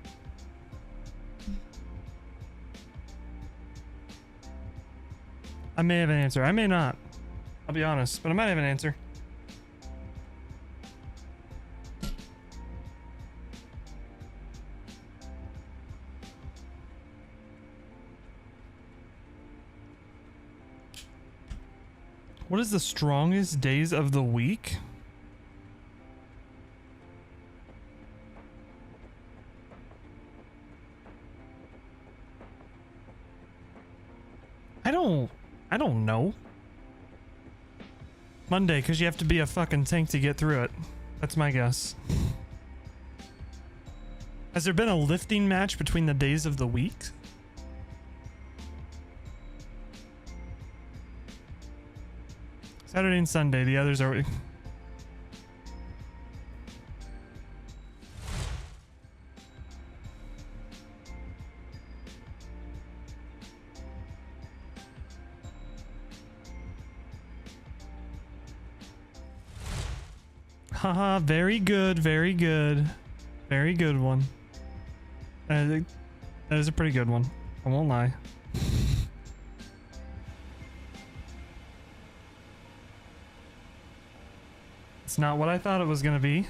I may have an answer. I may not. I'll be honest, but I might have an answer. What is the strongest days of the week? I don't know. Monday, because you have to be a fucking tank to get through it. That's my guess. Has there been a lifting match between the days of the week? Saturday and Sunday, the others are... Haha, very good, very good. Very good one. That is a pretty good one. I won't lie. It's not what I thought it was gonna be.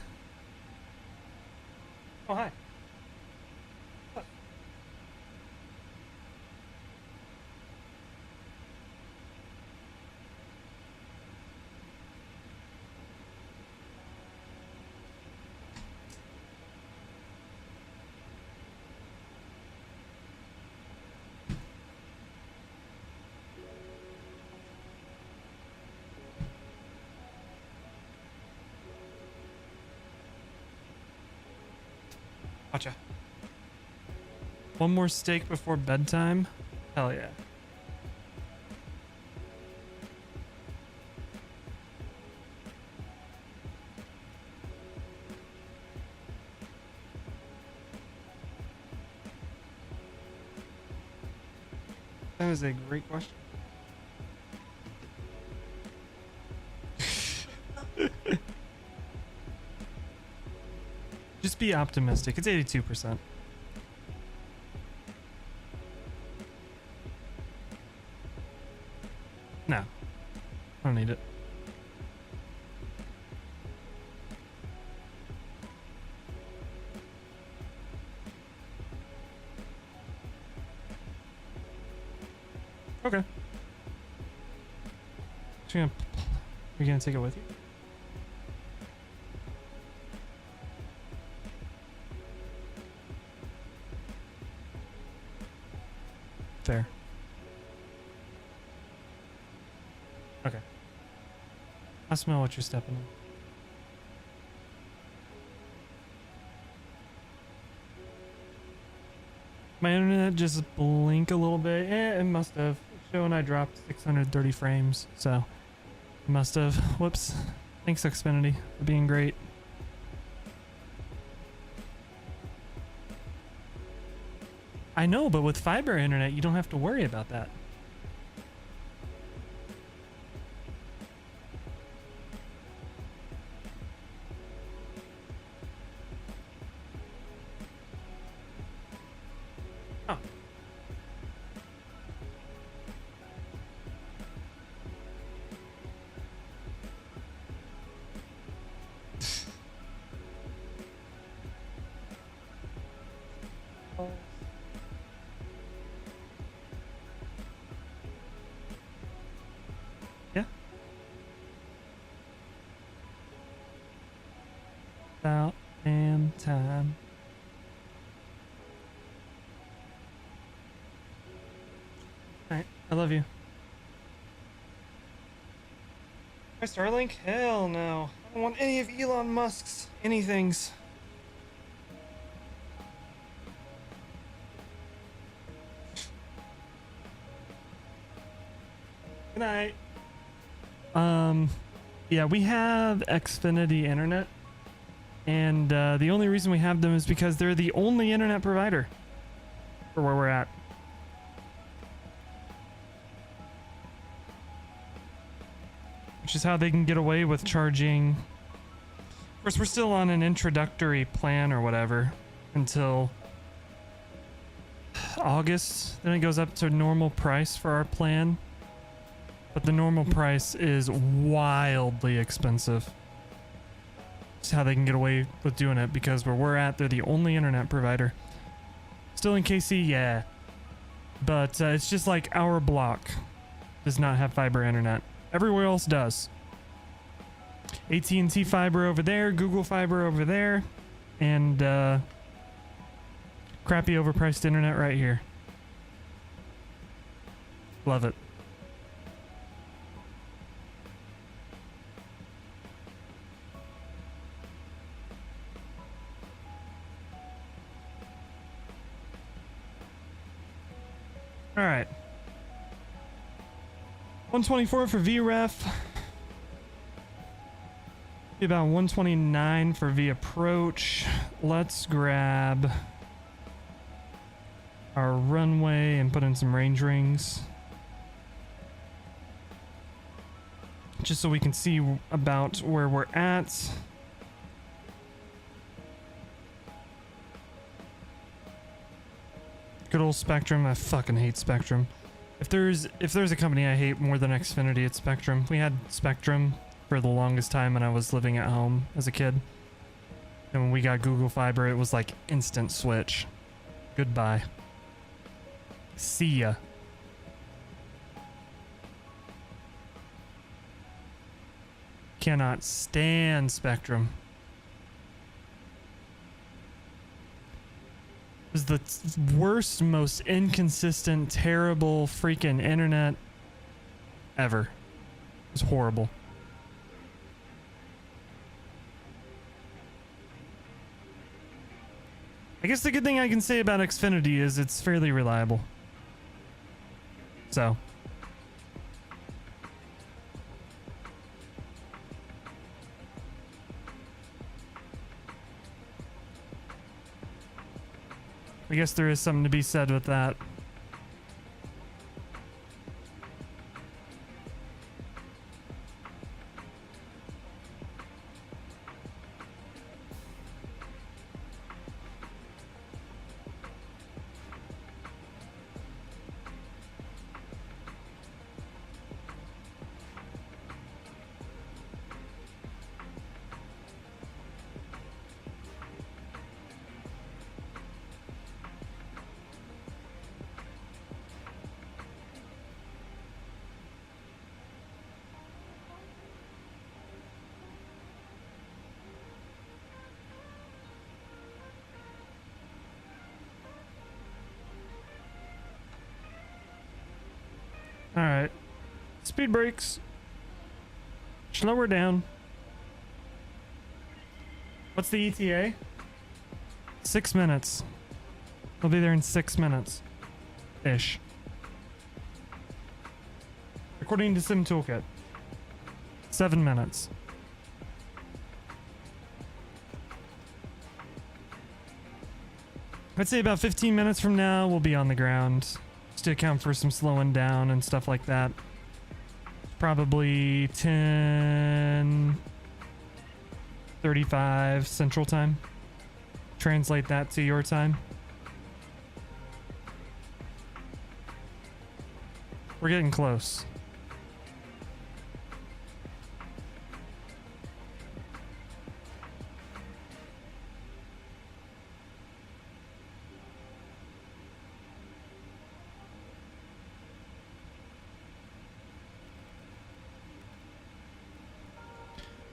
Oh, hi. Gotcha. One more steak before bedtime? Hell yeah. That was a great question. Just be optimistic. It's 82%. No. I don't need it. Okay. So you're gonna take it with you? Fair. Okay. I smell what you're stepping in. My internet just blinked a little bit. It must have. Showing I dropped 630 frames, so it must have. Whoops. Thanks, Xfinity, for being great. I know, but with fiber internet, you don't have to worry about that. Oh. Yeah. About damn time. Alright, I love you. My Starlink? Hell no. I don't want any of Elon Musk's anythings. Good night. Yeah, we have Xfinity internet, and the only reason we have them is because they're the only internet provider for where we're at. Which is how they can get away with charging. Of course, we're still on an introductory plan or whatever until August. Then it goes up to normal price for our plan. But the normal price is wildly expensive. It's how they can get away with doing it, because where we're at, they're the only internet provider. Still in KC, yeah. But it's just like our block does not have fiber internet. Everywhere else does. AT&T fiber over there, Google fiber over there, and crappy overpriced internet right here. Love it. All right. 124 for VREF. Be about 129 for V approach. Let's grab our runway and put in some range rings, just so we can see about where we're at. Good old Spectrum. I fucking hate Spectrum. If there's a company I hate more than Xfinity, it's Spectrum. We had Spectrum for the longest time when I was living at home as a kid. And when we got Google Fiber, it was like instant switch. Goodbye. See ya. Cannot stand Spectrum. It was the worst, most inconsistent, terrible freaking internet ever. It was horrible. I guess the good thing I can say about Xfinity is it's fairly reliable. So. I guess there is something to be said with that. Alright. Speed brakes. Slow her down. What's the ETA? 6 minutes. We'll be there in 6 minutes. Ish. According to Sim Toolkit. 7 minutes. I'd say about 15 minutes from now, we'll be on the ground. To account for some slowing down and stuff like that. Probably 10:35 Central Time. Translate that to your time. We're getting close.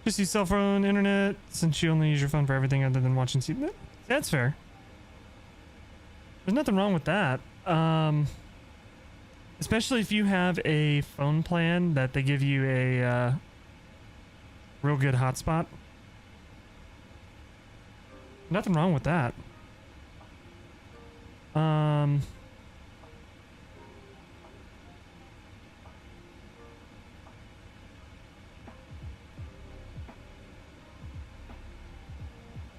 Just use cell phone internet since you only use your phone for everything other than watching TV. That's fair. There's nothing wrong with that. Especially if you have a phone plan that they give you a real good hotspot. Nothing wrong with that.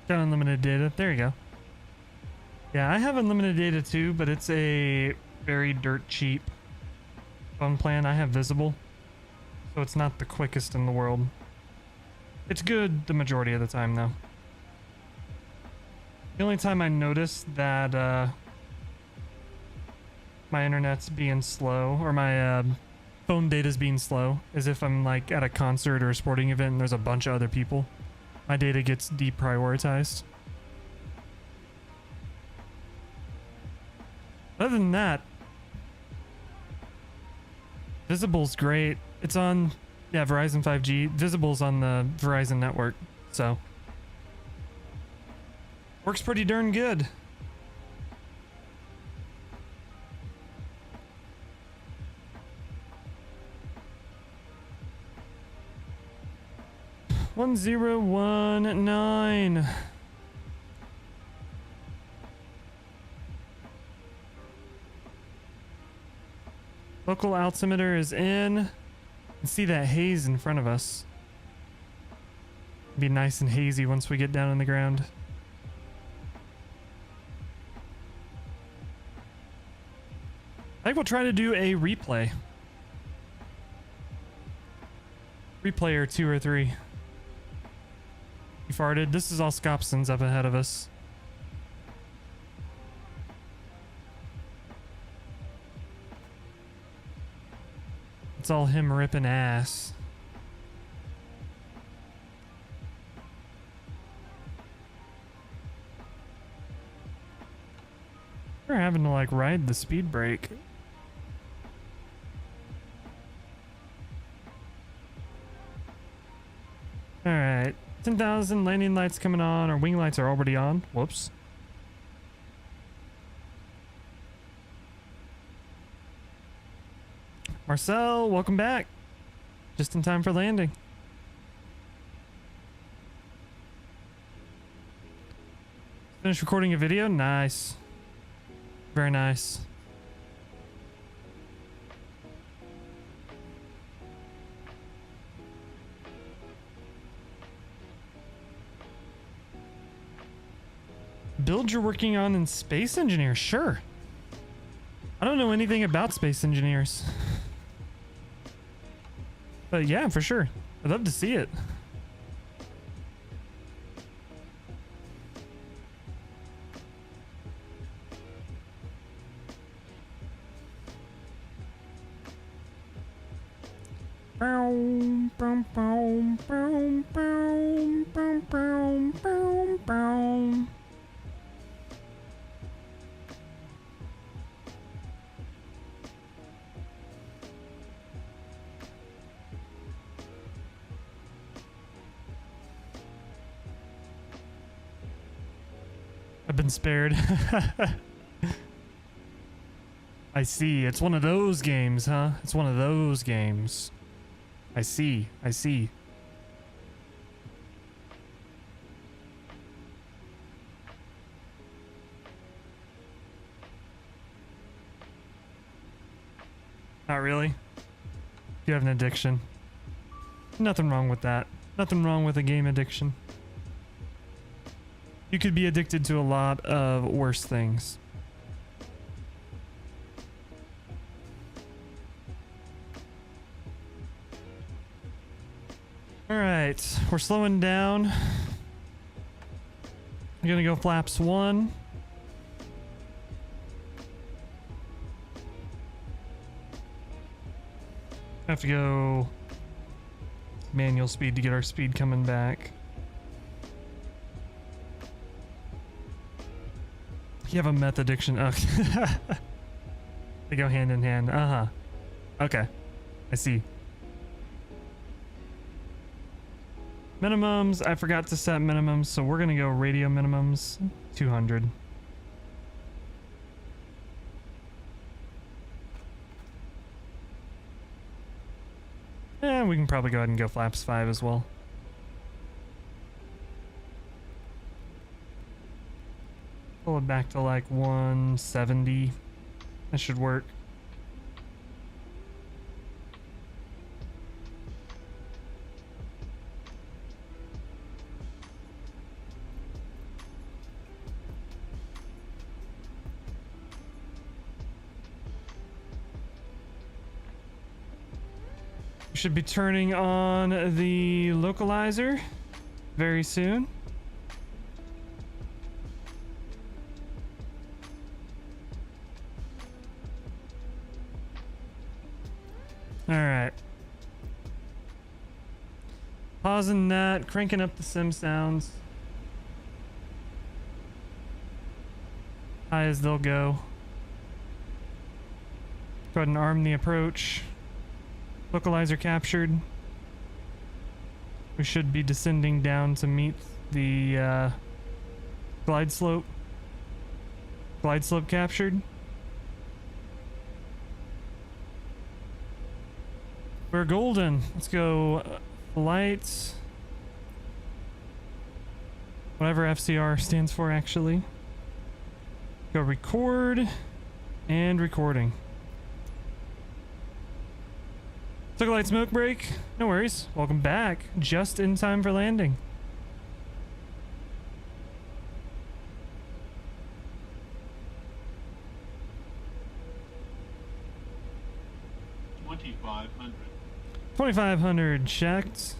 Got unlimited data. There you go. Yeah, I have unlimited data too, but it's a very dirt cheap phone plan. I have Visible, so it's not the quickest in the world. It's good the majority of the time though. The only time I notice that my internet's being slow or my phone data's being slow is if I'm like at a concert or a sporting event and there's a bunch of other people. My data gets deprioritized. Other than that, Visible's great. It's on, yeah, Verizon 5G. Visible's on the Verizon network, so works pretty darn good. One 1019. Local altimeter is in. You can see that haze in front of us. It'll be nice and hazy once we get down on the ground. I think we'll try to do a replay. Replay or 2 or 3. You farted. This is all Scopson's up ahead of us. It's all him ripping ass. We're having to like ride the speed brake. Alright. 10,000 landing lights coming on. Our wing lights are already on. Whoops. Marcel, welcome back. Just in time for landing. Finish recording a video? Nice. Very nice. Build you're working on in Space Engineer? Sure. I don't know anything about Space Engineers. But yeah, for sure. I'd love to see it. I've been spared. I see. It's one of those games, huh? It's one of those games. I see. I see. Not really. You have an addiction. Nothing wrong with that. Nothing wrong with a game addiction. You could be addicted to a lot of worse things. Alright, we're slowing down. I'm gonna go flaps 1. Have to go manual speed to get our speed coming back. You have a meth addiction. Oh. They go hand in hand. Uh-huh. Okay. I see. Minimums, I forgot to set minimums, so we're gonna go radio minimums, 200. And we can probably go ahead and go flaps 5 as well. Pull it back to like 170. That should work. We should be turning on the localizer very soon. All right. Pausing that, cranking up the sim sounds. High as they'll go. Go ahead and arm the approach. Localizer captured. We should be descending down to meet the glide slope. Glide slope captured. We're golden. Let's go flight. Whatever FCR stands for, actually. Go record and recording. Took a light smoke break. No worries. Welcome back. Just in time for landing. $2,500. 2,500 checked.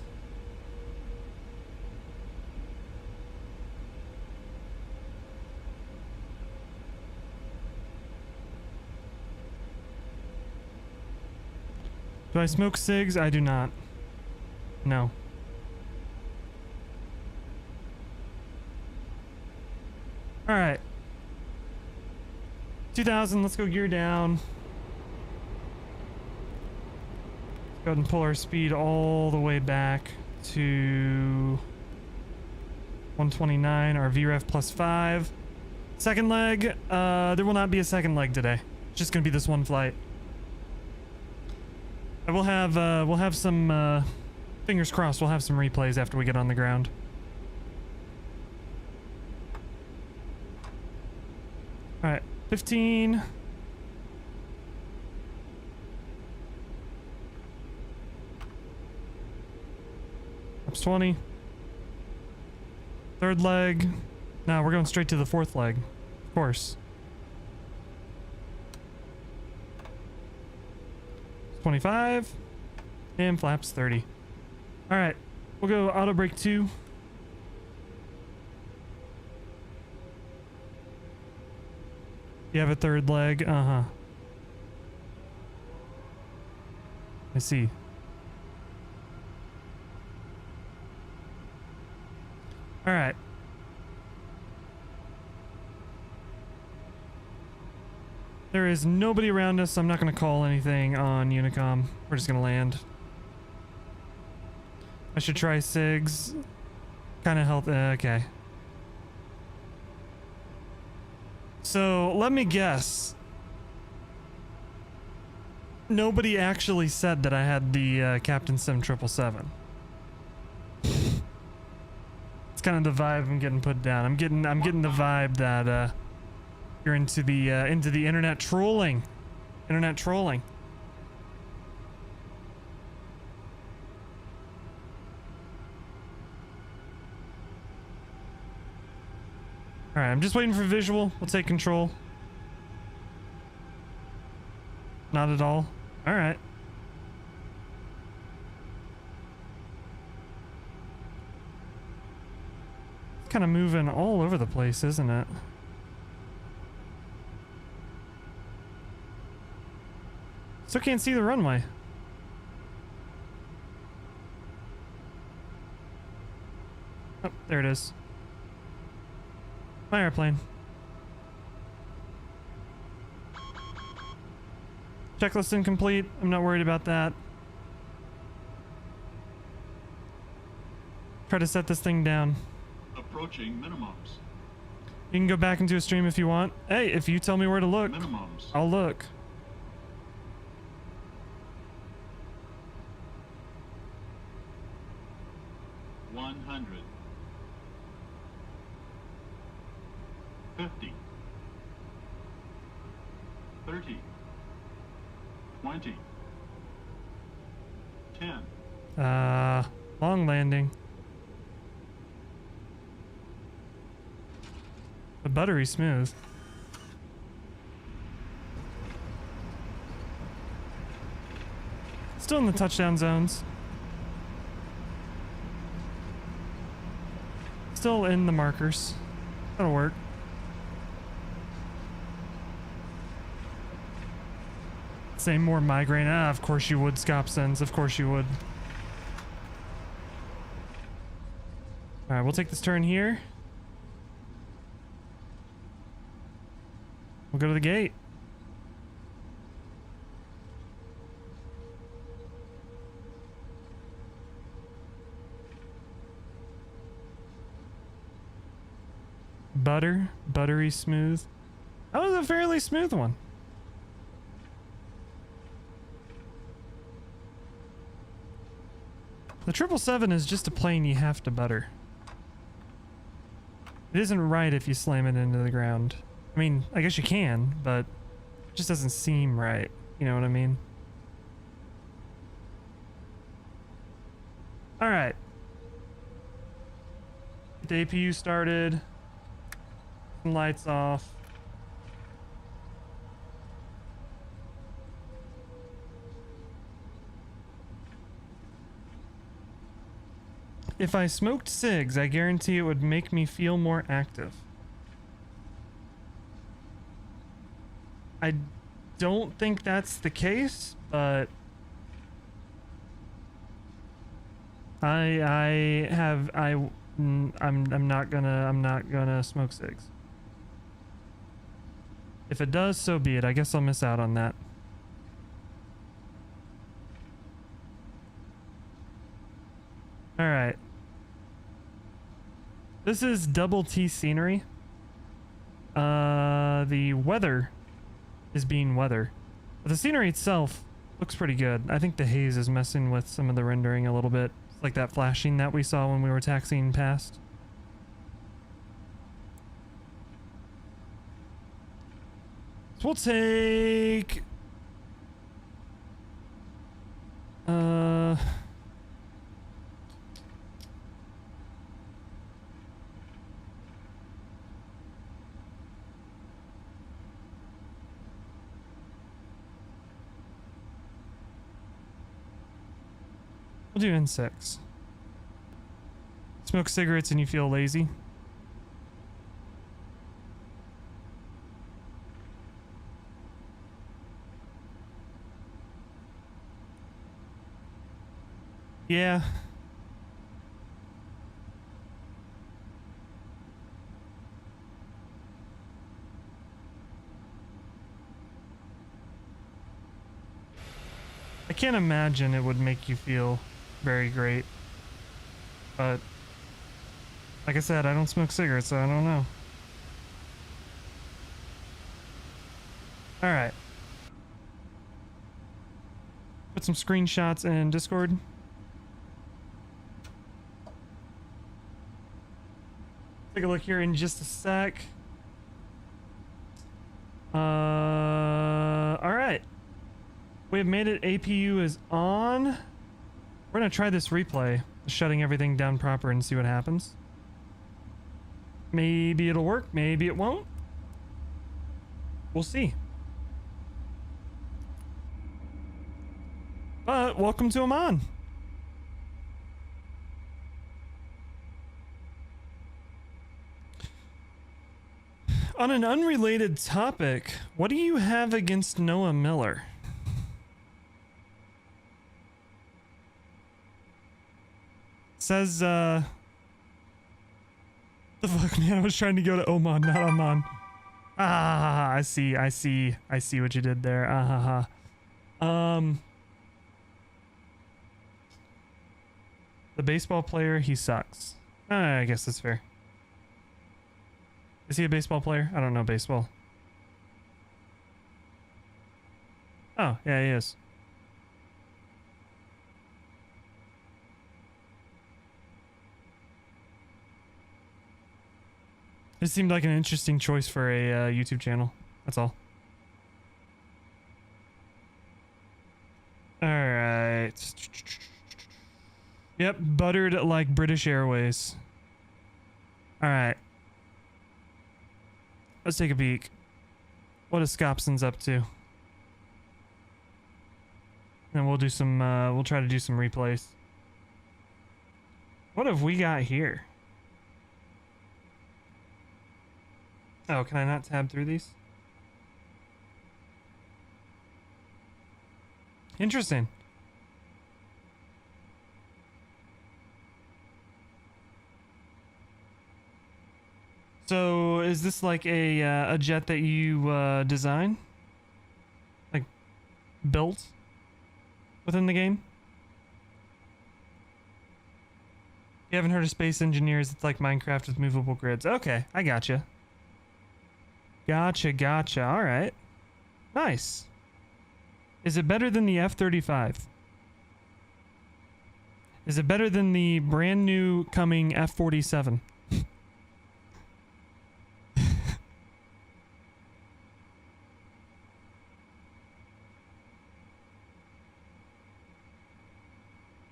Do I smoke cigs? I do not. No. Alright. 2,000, let's go gear down. Let's go ahead and pull our speed all the way back to 129, our VREF plus 5. Second leg, there will not be a second leg today. It's just gonna be this one flight. We'll have some fingers crossed. We'll have some replays after we get on the ground. All right, 15. Ups 20. Third leg. No, we're going straight to the fourth leg. Of course. 25 and flaps 30. All right, we'll go auto brake 2. You have a third leg. I see. All right. There is nobody around us, so I'm not going to call anything on Unicom. We're just going to land. I should try SIGs. Kind of help. Okay. So, let me guess. Nobody actually said that I had the Captain Sim 777. It's kind of the vibe I'm getting put down. I'm getting the vibe that you're into the internet trolling. Internet trolling. All right, I'm just waiting for visual. We'll take control. Not at all. All right. It's kind of moving all over the place, isn't it? Still can't see the runway. Oh, there it is. My airplane. Checklist incomplete. I'm not worried about that. try to set this thing down. Approaching minimums. You can go back into a stream if you want. Hey, if you tell me where to look, Minimums. I'll look. $100. 50. 30. 20. 10. Long landing. The buttery smooth. Still in the touchdown zones. Still in the markers. That'll work. Say more migraine. Ah, of course you would, Scopsons. Of course you would. Alright, we'll take this turn here. We'll go to the gate. Buttery smooth. That was a fairly smooth one. The 777 is just a plane you have to butter. It isn't right if you slam it into the ground. I mean, I guess you can, but it just doesn't seem right. You know what I mean? Alright. Get the APU started. Some lights off. If I smoked cigs, I guarantee it would make me feel more active. I don't think that's the case, but I'm not gonna smoke cigs. If it does, so be it. I guess I'll miss out on that. All right. This is double T scenery. The weather is being weather. But the scenery itself looks pretty good. I think the haze is messing with some of the rendering a little bit. It's like that flashing that we saw when we were taxiing past. So we'll take... We'll do N6. Smoke cigarettes and you feel lazy. Yeah. I can't imagine it would make you feel very great. But like I said, I don't smoke cigarettes, so I don't know. All right. Put some screenshots in Discord. Take a look here in just a sec. All right. We have made it. APU is on. We're gonna try this replay, shutting everything down proper and see what happens. Maybe it'll work, maybe it won't. We'll see. But welcome to Amman. On an unrelated topic, what do you have against Noah Miller? Says, the fuck, man, I was trying to go to Oman, not Amman. Ah, I see what you did there. The baseball player, he sucks. I guess that's fair. Is he a baseball player? I don't know baseball. Oh, yeah, he is. It seemed like an interesting choice for a YouTube channel. That's all. Alright. Yep, buttered like British Airways. Alright. Let's take a peek. What is Scopson's up to? And we'll do some, we'll try to do some replays. What have we got here? Oh, can I not tab through these? Interesting. So, is this like a jet that you design? Like, built within the game? You haven't heard of Space Engineers? It's like Minecraft with movable grids. Okay, I gotcha. Gotcha. Alright. Nice. Is it better than the F-35? Is it better than the brand new coming F-47?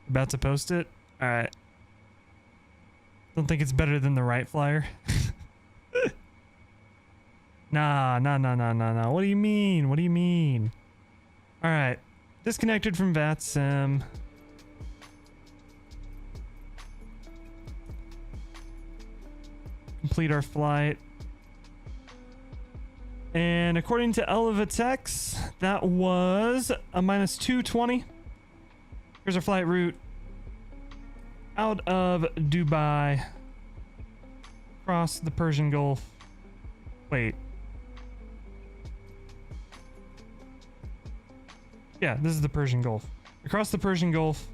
About to post it? Alright. Don't think it's better than the Wright Flyer? Nah. What do you mean? Alright. Disconnected from VATSIM. Complete our flight. And according to Elevitex, that was a -220. Here's our flight route. Out of Dubai. Across the Persian Gulf. Wait. Yeah, this is the Persian Gulf. Across the Persian Gulf.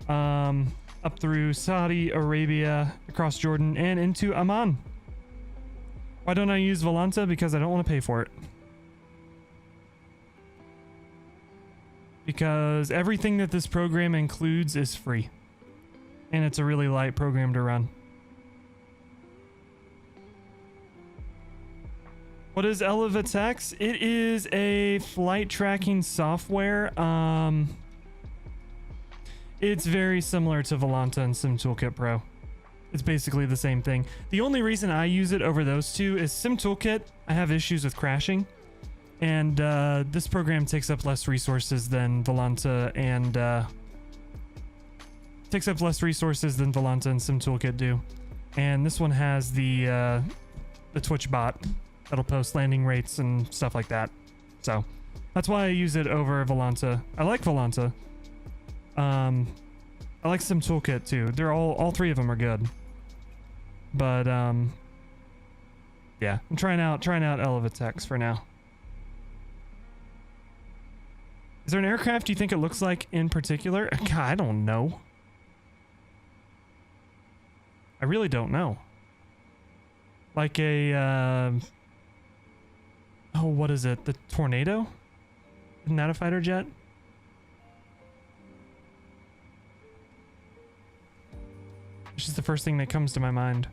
Up through Saudi Arabia, across Jordan, and into Amman. Why don't I use Volanta? Because I don't want to pay for it. Because everything that this program includes is free. And it's a really light program to run. What is Elevitex? It is a flight tracking software. It's very similar to Volanta and SimToolkit Pro. It's basically the same thing. The only reason I use it over those two is SimToolkit. I have issues with crashing. And this program takes up less resources than Volanta and SimToolkit do. And this one has the Twitch bot that'll post landing rates and stuff like that. So that's why I use it over Volanta. I like Volanta. I like SimToolkit too. They're all three of them are good. But yeah, I'm trying out Elevitex for now. Is there an aircraft you think it looks like in particular? God, I don't know. I really don't know. Like a oh, what is it? The Tornado? Isn't that a fighter jet? It's just the first thing that comes to my mind.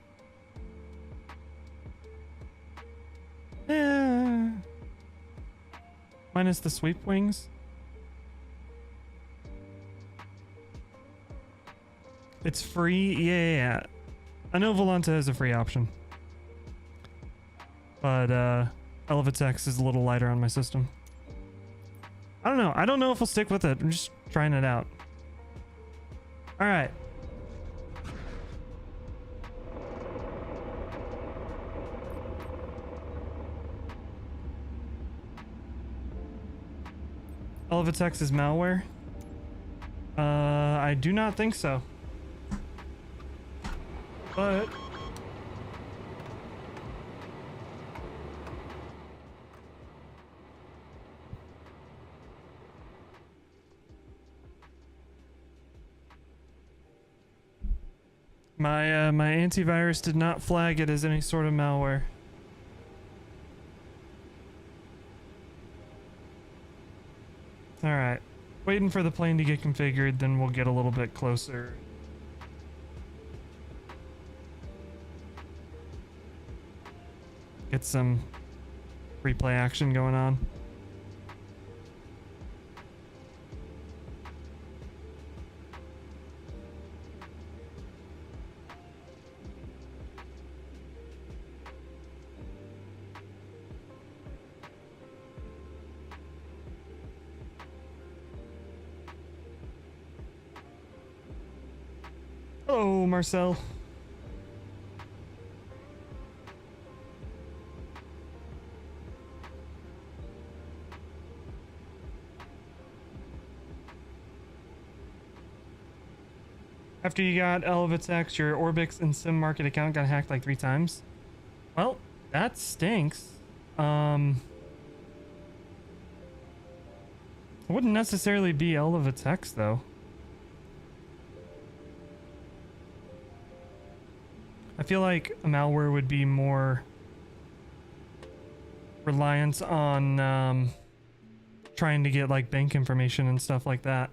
Minus the sweep wings. It's free? Yeah. I know Volanta is a free option. But Elevitex is a little lighter on my system. I don't know. I don't know if we'll stick with it. I'm just trying it out. Alright. Elevitex is malware? I do not think so. But My antivirus did not flag it as any sort of malware. Alright. Waiting for the plane to get configured, then we'll get a little bit closer. Get some replay action going on. Hello, Marcel. After you got Elgato, your Orbix and Sim Market account got hacked like 3 times. Well, that stinks. It wouldn't necessarily be Elgato though. I feel like a malware would be more reliant on trying to get like bank information and stuff like that.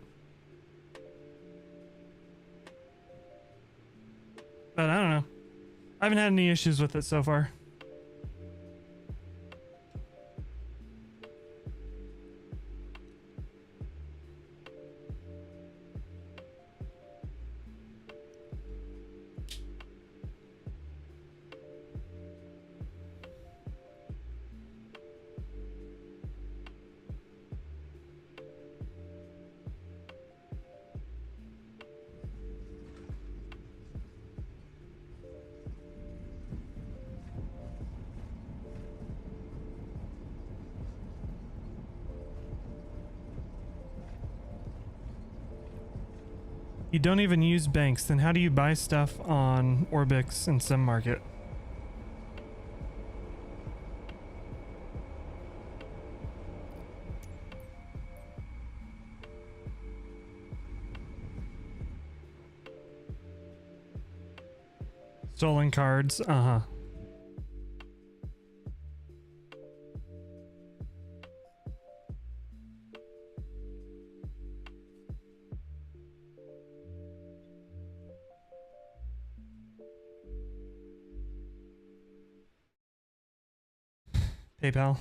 But I don't know. I haven't had any issues with it so far. You don't even use banks, then how do you buy stuff on Orbix and Sim Market? Stolen cards, uh-huh. PayPal.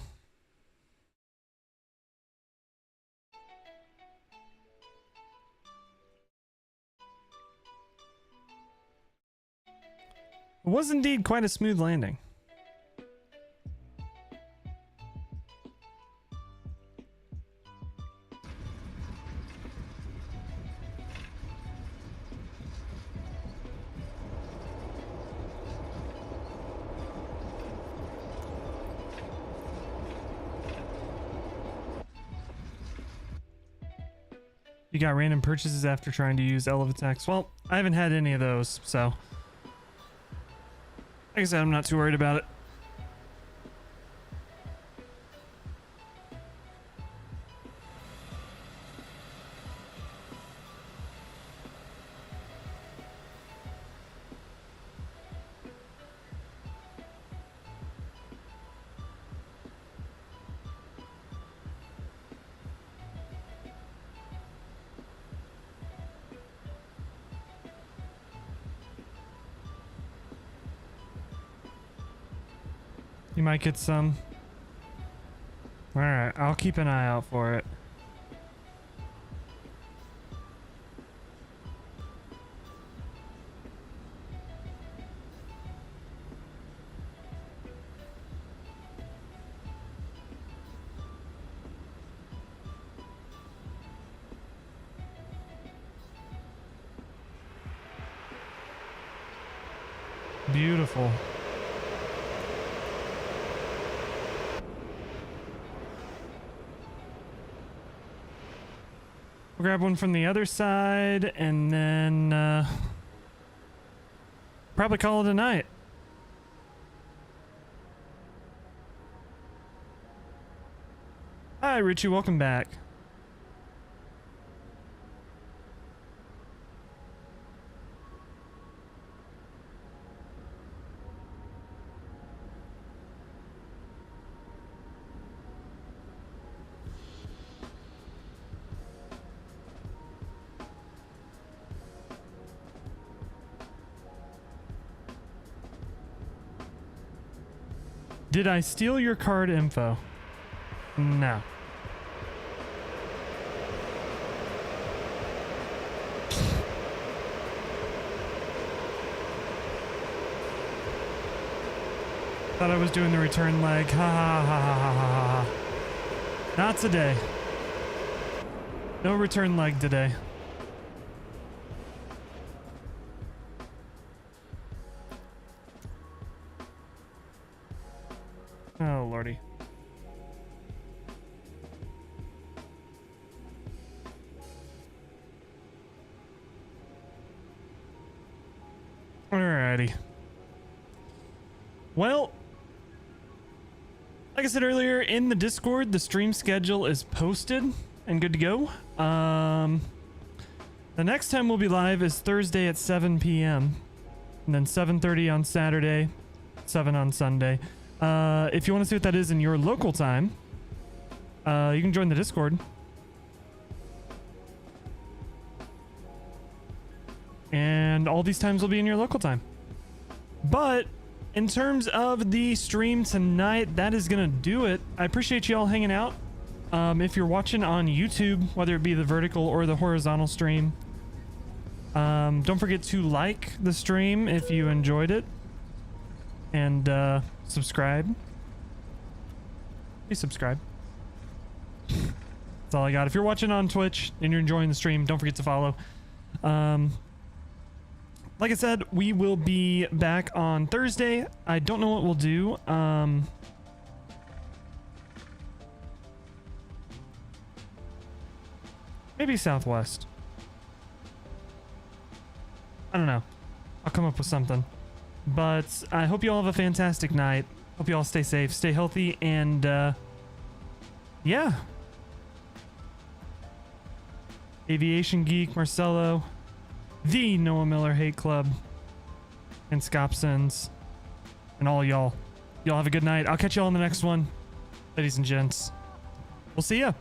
It was indeed quite a smooth landing. You got random purchases after trying to use Elgato. Well, I haven't had any of those, so like I said, I'm not too worried about it. You might get some. Alright, I'll keep an eye out for it. Beautiful. We'll grab one from the other side and then probably call it a night. Hi, Richie. Welcome back. Did I steal your card info? No. Thought I was doing the return leg. Ha ha ha ha ha ha ha. Not today. No return leg today. Oh, lordy. Alrighty. Well, like I said earlier, in the Discord, the stream schedule is posted and good to go. The next time we'll be live is Thursday at 7 p.m. and then 7:30 on Saturday, 7 on Sunday. If you want to see what that is in your local time, you can join the Discord. And all these times will be in your local time. But in terms of the stream tonight, that is going to do it. I appreciate you all hanging out. If you're watching on YouTube, whether it be the vertical or the horizontal stream, don't forget to like the stream if you enjoyed it. And subscribe. Please subscribe. That's all I got. If you're watching on Twitch and you're enjoying the stream, don't forget to follow. Like I said, we will be back on Thursday. I don't know what we'll do. Maybe Southwest. I don't know. I'll come up with something. But I hope you all have a fantastic night. Hope you all stay safe, stay healthy, and yeah. Aviation Geek, Marcelo, the Noah Miller Hate Club, and Scopsons, and all y'all. Y'all have a good night. I'll catch y'all on the next one. Ladies and gents, we'll see ya.